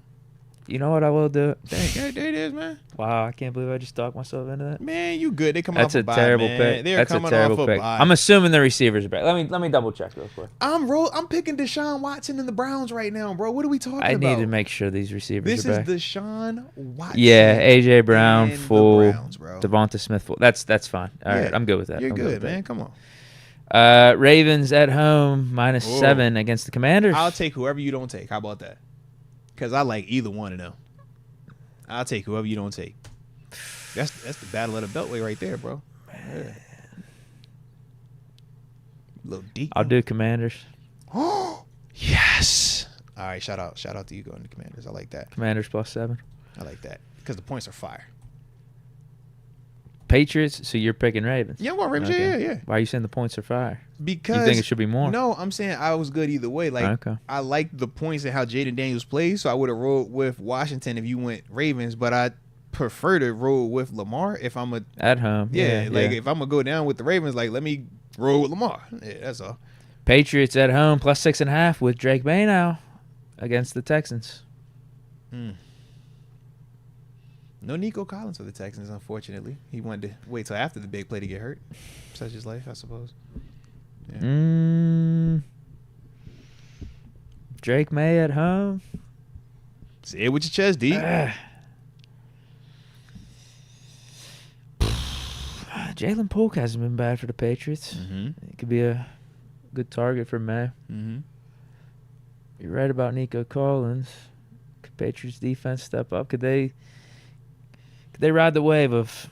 You know what I will do? Dang, there it is, man. Wow, I can't believe I just talked myself into that. Man, you good. They come That's off a bye, terrible man. pick. They're That's a coming terrible off pick. bye. I'm assuming the receivers are back. Let me double check real quick. I'm picking Deshaun Watson and the Browns right now, bro. What are we talking about? I need to make sure these receivers are back. This is Deshaun Watson. Yeah, AJ Brown, and full. the Browns, bro. Devonta Smith, full. That's fine. All right, I'm good with that. You're I'm good, with man. that. Come on. Ravens at home minus 7 against the Commanders. I'll take whoever you don't take. How about that? Because I like either one of them. I'll take whoever you don't take. That's the battle of the Beltway right there, bro. Yeah. Little Deke. I'll do Commanders. Oh yes. All right, shout out to you going to Commanders. I like that. Commanders plus 7. I like that because the points are fire. Patriots. So you're picking Ravens. Yeah, I'm going Ravens. Okay. Yeah. Why are you saying the points are fire? Because you think it should be more? No, I'm saying I was good either way. Like I like the points and how Jaden Daniels plays, so I would have rolled with Washington if you went Ravens, but I prefer to roll with Lamar if I'm at home. Yeah, if I'm gonna go down with the Ravens, like let me roll with Lamar. Yeah, that's all. Patriots at home plus 6.5 with Drake May now against the Texans. No Nico Collins for the Texans, unfortunately. He wanted to wait till after the big play to get hurt. Such is life, I suppose. Yeah. Drake May at home. Say it with your chest, D. Jalen Polk hasn't been bad for the Patriots. It could be a good target for May. You're right about Nico Collins. Could Patriots defense step up? Could they ride the wave of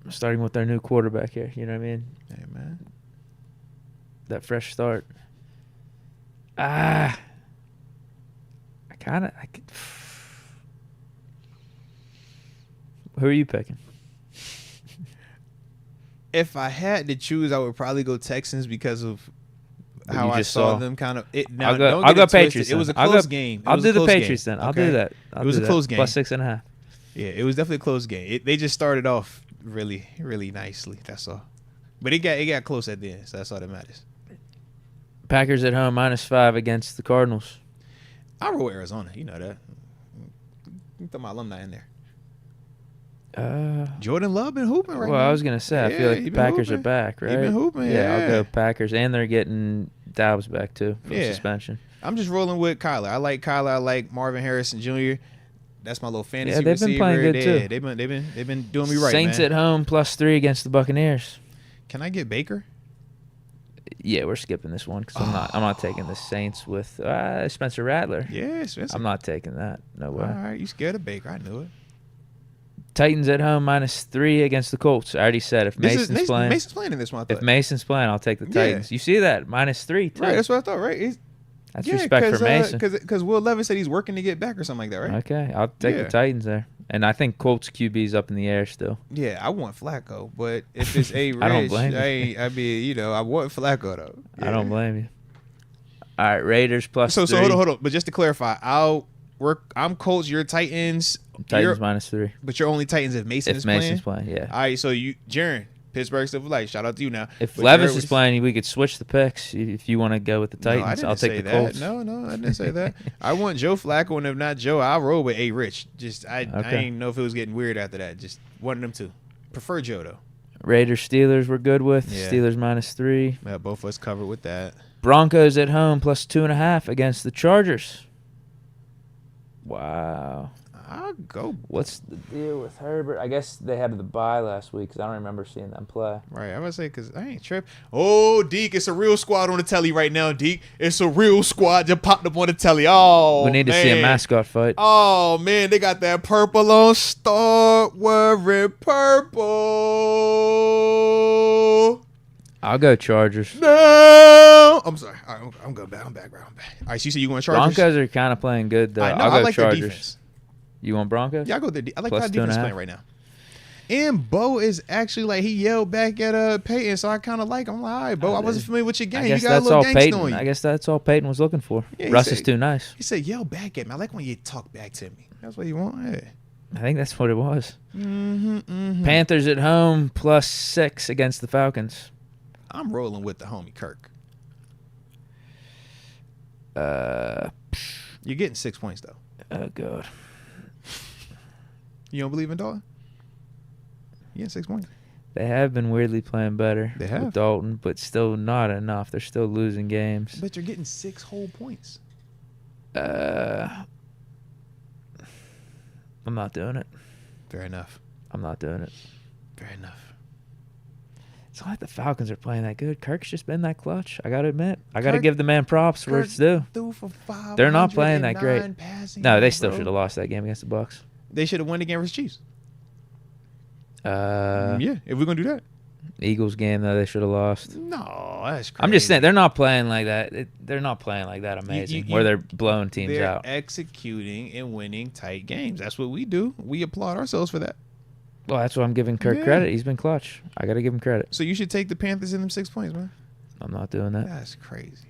starting with their new quarterback here? You know what I mean? Hey, man. That fresh start. Who are you picking? If I had to choose, I would probably go Texans because of how I saw them kind of. I'll go Patriots. It was a close game. I'll do the Patriots then. I'll do that. It was a close game. Plus 6.5. Yeah, it was definitely a close game. They just started off really, really nicely. That's all. But it got close at the end, so that's all that matters. Packers at home -5 against the Cardinals. I roll Arizona. You know that. Throw my alumni in there. Jordan Love been hooping right now. Well, I was gonna say, I feel like the Packers are back, right? He been hooping. Yeah, I'll go Packers, and they're getting Dobbs back too from Yeah. suspension. I'm just rolling with Kyler. I like Kyler. I like Marvin Harrison Jr. That's my little fantasy Yeah, they've receiver. been playing good too. They've been doing me right. Saints man. at home +3 against the Buccaneers. Can I get Baker? Yeah, we're skipping this one because I'm not taking the Saints with Spencer Rattler. Yeah, Spencer. I'm not taking that. No way. All right, you scared of Baker? I knew it. Titans at home -3 against the Colts. I already said if Mason's playing. Mason's playing in this one. I thought. If Mason's playing, I'll take the Titans. You see that -3 too. Right, that's what I thought. Right, That's respect for Mason. Because Will Levis said he's working to get back or something like that, right? Okay, I'll take the Titans there. And I think Colts QB's up in the air still. Yeah, I want Flacco, but if it's A Rich, I don't blame you. I mean, I want Flacco though. Yeah. I don't blame you. All right, Raiders +3. So hold on. But just to clarify, I'm Colts, you're Titans. Titans -3. But you're only Titans if Mason is Mason's playing. Yeah. All right, so Jaron, Pittsburgh Silver Light. Shout out to you now. If Levis is playing, we could switch the picks. If you want to go with the Titans, I'll take the Colts. No, I didn't say that. I want Joe Flacco, and if not Joe, I'll roll with A Rich. I didn't know if it was getting weird after that. Just wanted them to. Prefer Joe though. Raiders Steelers we're good with. Yeah. Steelers -3. Yeah, both of us covered with that. Broncos at home +2.5 against the Chargers. Wow. I'll go. What's the deal with Herbert? I guess they had the bye last week because I don't remember seeing them play. Right, I was say because I ain't tripping. Oh, Deke, it's a real squad on the telly right now. Deke, it's a real squad just popped up on the telly. Oh, we need to see a mascot fight. Oh man, they got that purple on. Start wearing purple. I'll go Chargers. No, I'm sorry. All right, I'm going back. I'm back. All right, so you said you going Chargers? Broncos are kind of playing good though. I know. I'll go I like Chargers. their defense. You want Broncos? Yeah, I go there. I like how defense playing right now. And Bo is actually like he yelled back at Payton, so I kind of like him. I'm like, all right, Bo, I wasn't familiar with your game. You got a little gangsta on you. I guess that's all Payton was looking for. Yeah, Russ is too nice. He said, yell back at me. I like when you talk back to me. That's what you want. Yeah. I think that's what it was. Mm-hmm. Panthers at home +6 against the Falcons. I'm rolling with the homie Kirk. You're getting 6 points though. Oh God. You don't believe in Dalton? You getting 6 points? They have been weirdly playing better They have. with Dalton, but still not enough. They're still losing games. But you're getting 6 whole points. I'm not doing it. Fair enough. I'm not doing it. Fair enough. It's not like the Falcons are playing that good. Kirk's just been that clutch. I got to admit. I got to give the man props where it's due. They're not playing that great. No, they still should have lost that game against the Bucs. They should have won the game versus Chiefs. Yeah, if we're going to do that. Eagles game, though, they should have lost. No, that's crazy. I'm just saying, they're not playing like that. They're not playing like that amazing, where they're blowing teams out. They're executing and winning tight games. That's what we do. We applaud ourselves for that. Well, that's what I'm giving Kirk credit. He's been clutch. I got to give him credit. So you should take the Panthers in them 6 points, man. I'm not doing that. That's crazy.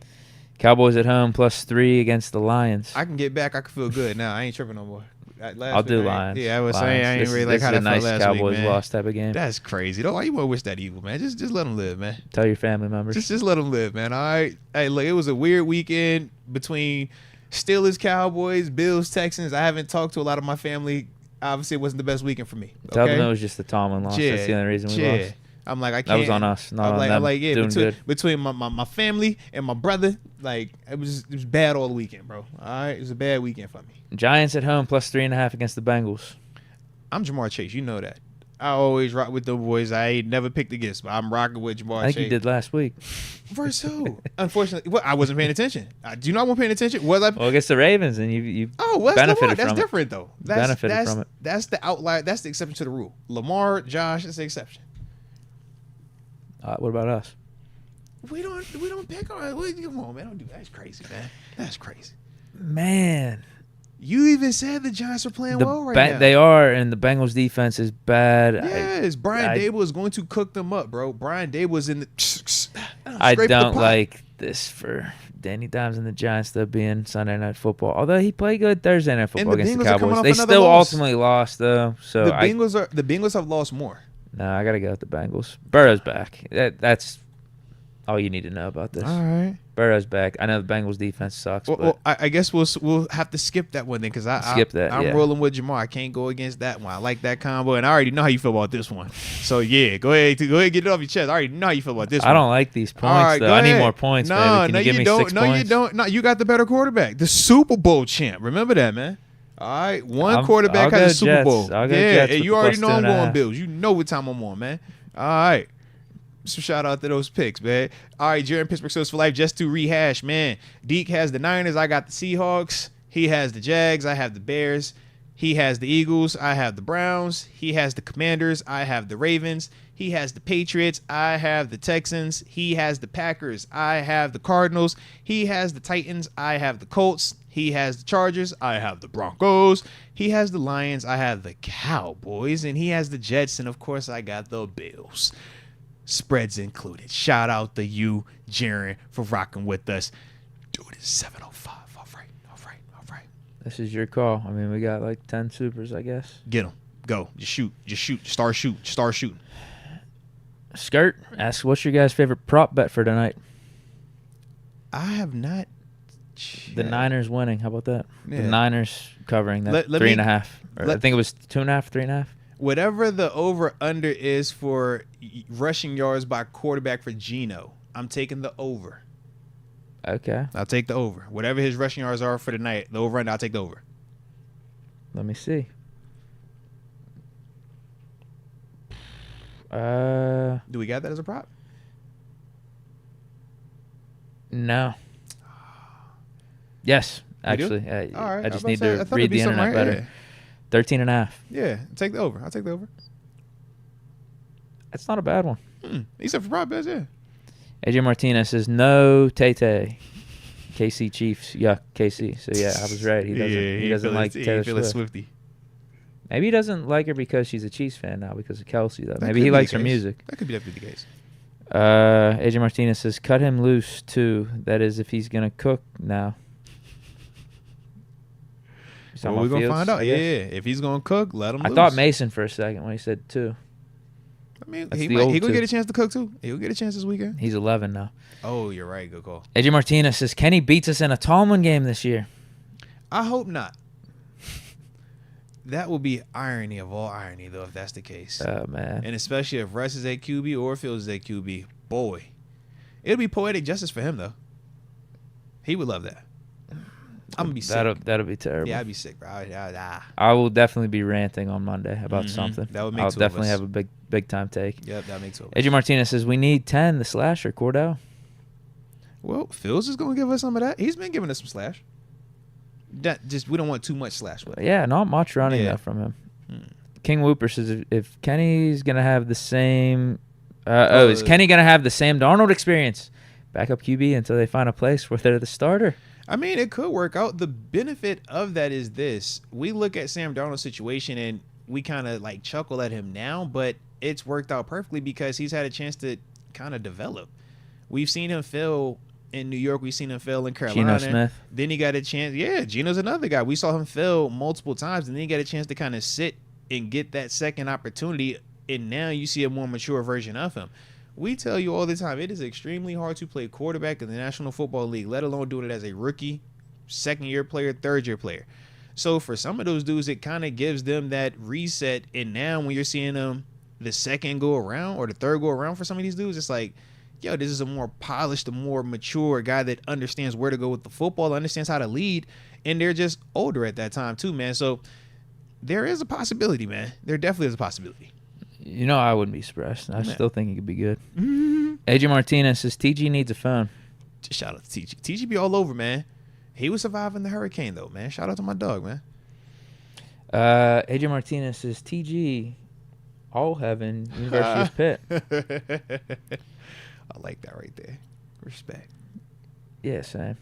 Cowboys at home +3 against the Lions. I can get back. I can feel good now. I ain't tripping no more. I'll do Lions. Yeah, I was saying I ain't really like how that felt last week, man. This is a nice Cowboys loss type of game. That's crazy. Though, why you want to wish that evil, man? Just let them live, man. Tell your family members. Just let them live, man. All right. Hey, look, it was a weird weekend between Steelers, Cowboys, Bills, Texans. I haven't talked to a lot of my family. Obviously, it wasn't the best weekend for me. Okay? Tell them it was just the Tomlin loss. That's the only reason we lost. I'm like, I can't. That was on us, not on them. I'm like, yeah, doing good. between my family and my brother, like it was bad all the weekend, bro. All right, it was a bad weekend for me. Giants at home +3.5 against the Bengals. I'm Jamar Chase, you know that. I always rock with the boys. I ain't never picked against, but I'm rocking with Jamar Chase. I think you did last week. Versus who? Unfortunately, I wasn't paying attention. Do you know I wasn't paying attention? Was I? Well, against the Ravens, and you benefited from it. That's different, different, though. Benefited from it. That's the outlier. That's the exception to the rule. Lamar, Josh, that's the exception. What about us? We don't pick on. Come on, man. Don't do that. That's crazy, man. That's crazy. Man. You even said the Giants are playing well right now. They are, and the Bengals defense is bad. Yes, Brian Dable is going to cook them up, bro. Brian Dable is in the. I don't like this for Danny Dimes and the Giants though being Sunday Night Football. Although he played good Thursday Night Football against the Cowboys. They still ultimately lost though. So the Bengals have lost more. No, I gotta go with the Bengals. Burrow's back. That's all you need to know about this. All right. Burrow's back. I know the Bengals defense sucks. Well, I guess we'll have to skip that one then because I'm rolling with Jamar. I can't go against that one. I like that combo, and I already know how you feel about this one. So yeah, go ahead, get it off your chest. I already know how you feel about this one. I don't like these points though. I need more points. No, baby. Can you give me 6 points? No, you don't. No, you got the better quarterback, the Super Bowl champ. Remember that, man. All right, quarterback has a Super Bowl. And you already know I'm going Bills. You know what time I'm on, man. All right. So shout out to those picks, man. All right, Jared, Pittsburgh Steelers for life. Just to rehash, man. Deke has the Niners. I got the Seahawks. He has the Jags. I have the Bears. He has the Eagles. I have the Browns. He has the Commanders. I have the Ravens. He has the Patriots. I have the Texans. He has the Packers. I have the Cardinals. He has the Titans. I have the Colts. He has the Chargers. I have the Broncos. He has the Lions. I have the Cowboys. And he has the Jets. And, of course, I got the Bills. Spreads included. Shout out to you, Jaron, for rocking with us. Dude, it's 7:05. All right. This is your call. I mean, we got like 10 supers, I guess. Get them. Go. Just shoot. Start shooting. Skirt asks, what's your guys' favorite prop bet for tonight? I have not. The Niners winning. How about that? Yeah. The Niners covering that 3.5. I think it was 2.5, 3.5. Whatever the over-under is for rushing yards by quarterback for Geno, I'm taking the over. Okay. I'll take the over. Whatever his rushing yards are for the night, the over-under, I'll take the over. Let me see. Do we got that as a prop? No. Yes, actually. All right. I just need to read the internet better. Yeah. 13.5. Yeah, take the over. I'll take the over. That's not a bad one. Except for prop bets, yeah. AJ Martinez says no Tay. KC Chiefs. Yuck, KC. So yeah, I was right. He doesn't like Taylor Swift. Swiftie. Maybe he doesn't like her because she's a Chiefs fan now because of Kelsey though. Maybe he likes her music. That could be definitely the case. AJ Martinez says cut him loose too. That is if he's gonna cook now. Well, we're gonna find out. Yeah. If he's gonna cook, let him. I thought Mason for a second when he said 2. I mean, he gonna get a chance to cook too. He'll get a chance this weekend. He's 11 now. Oh, you're right. Good call. AJ Martinez says Kenny beats us in a Tomlin game this year. I hope not. That will be irony of all irony, though, if that's the case. Oh man! And especially if Russ is at QB or Fields is at QB, boy, it'll be poetic justice for him though. He would love that. I'm gonna be sick. That'll be terrible. Yeah, I'd be sick, bro. I will definitely be ranting on Monday about something. That would make I'll definitely have a big time take. Yep, that makes sense. AJ Martinez says we need 10. The slasher Cordell. Well, Fields is gonna give us some of that. He's been giving us some slash. We don't want too much slash with it. Yeah, not much running though from him. King Whooper says if Kenny's gonna have the same. Is Kenny gonna have the Sam Darnold experience? Backup QB until they find a place where they're the starter. I mean, it could work out. The benefit of that is this. We look at Sam Darnold's situation and we kind of like chuckle at him now, but it's worked out perfectly because he's had a chance to kind of develop. We've seen him fail in New York. We've seen him fail in Carolina. Geno Smith. Then he got a chance. Yeah, Geno's another guy. We saw him fail multiple times, and then he got a chance to kind of sit and get that second opportunity, and now you see a more mature version of him. We tell you all the time, it is extremely hard to play quarterback in the National Football League, let alone doing it as a rookie, second-year player, third-year player. So for some of those dudes, it kind of gives them that reset, and now when you're seeing them the second go-around or the third go-around for some of these dudes, it's like, yo, this is a more polished, a more mature guy that understands where to go with the football, understands how to lead, and they're just older at that time too, man. So there is a possibility, man. There definitely is a possibility. You know, I wouldn't be surprised. I still think he could be good. AJ Martinez says TG needs a phone. Just shout out to TG. TG be all over, man. He was surviving the hurricane, though, man. Shout out to my dog, man. AJ Martinez says TG, all heaven, University of Pitt. I like that right there. Respect. Yeah, same.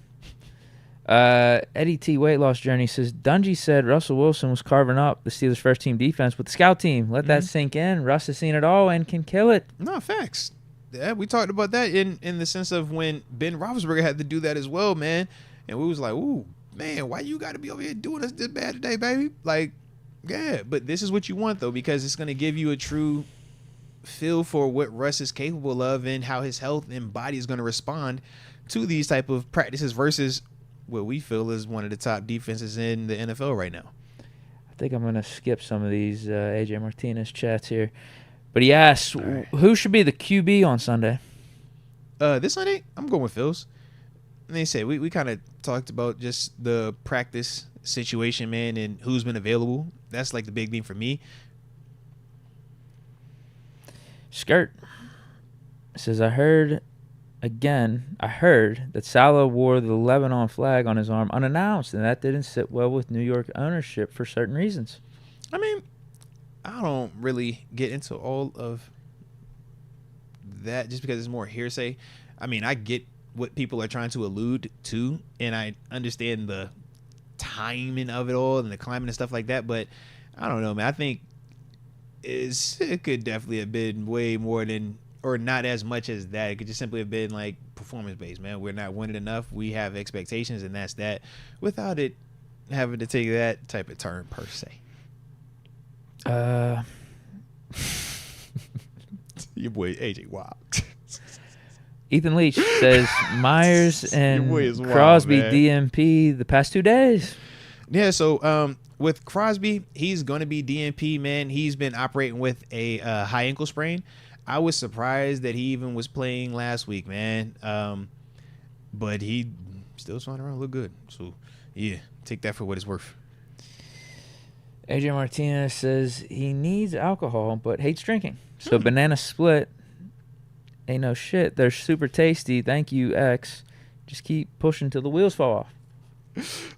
Eddie T. Weight Loss Journey says, Dungy said Russell Wilson was carving up the Steelers' first team defense with the scout team. Let that sink in. Russ has seen it all and can kill it. No, facts. Yeah, we talked about that in the sense of when Ben Roethlisberger had to do that as well, man. And we was like, ooh, man, why you got to be over here doing us this bad today, baby? Like, yeah, but this is what you want, though, because it's going to give you a true feel for what Russ is capable of and how his health and body is going to respond to these type of practices versus what we feel is one of the top defenses in the NFL right now. I think I'm going to skip some of these AJ Martinez chats here. But he asks, who should be the QB on Sunday? This Sunday, I'm going with Phil's. And they say we kind of talked about just the practice situation, man, and who's been available. That's like the big thing for me. Skirt says, I heard that Salah wore the Lebanon flag on his arm unannounced, and that didn't sit well with New York ownership for certain reasons. I mean, I don't really get into all of that just because it's more hearsay. I mean, I get what people are trying to allude to, and I understand the timing of it all and the climate and stuff like that, but I don't know, man. I think it could definitely have been way more than, or not as much as that. It could just simply have been like performance-based, man. We're not winning enough. We have expectations, and that's that, without it having to take that type of turn per se. Your boy AJ wild. Ethan Leach says Myers and Crosby wild, DNP the past 2 days. Yeah, so with Crosby, he's going to be DNP, man. He's been operating with a high ankle sprain. I was surprised that he even was playing last week, man. But he still swinging around, look good. So, yeah, take that for what it's worth. AJ Martinez says he needs alcohol but hates drinking. So banana split ain't no shit. They're super tasty. Thank you, X. Just keep pushing till the wheels fall off.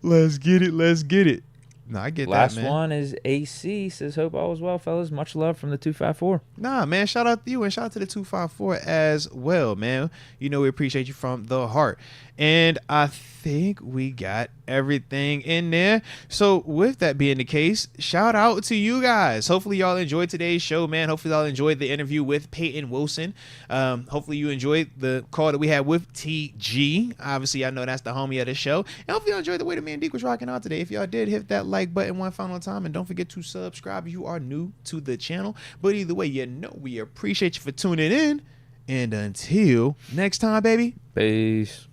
Let's get it. No, I get Last that, man. Last one is AC. Says, hope all is well, fellas. Much love from the 254. Nah, man, shout out to you and shout out to the 254 as well, man. You know we appreciate you from the heart. And I think we got everything in there. So with that being the case, shout out to you guys. Hopefully y'all enjoyed today's show, man. Hopefully y'all enjoyed the interview with Payton Wilson. Hopefully you enjoyed the call that we had with TG. Obviously, I know that's the homie of the show. And hopefully y'all enjoyed the way that me and Deke was rocking out today. If y'all did, hit that like button one final time. And don't forget to subscribe if you are new to the channel. But either way, you know we appreciate you for tuning in. And until next time, baby. Peace.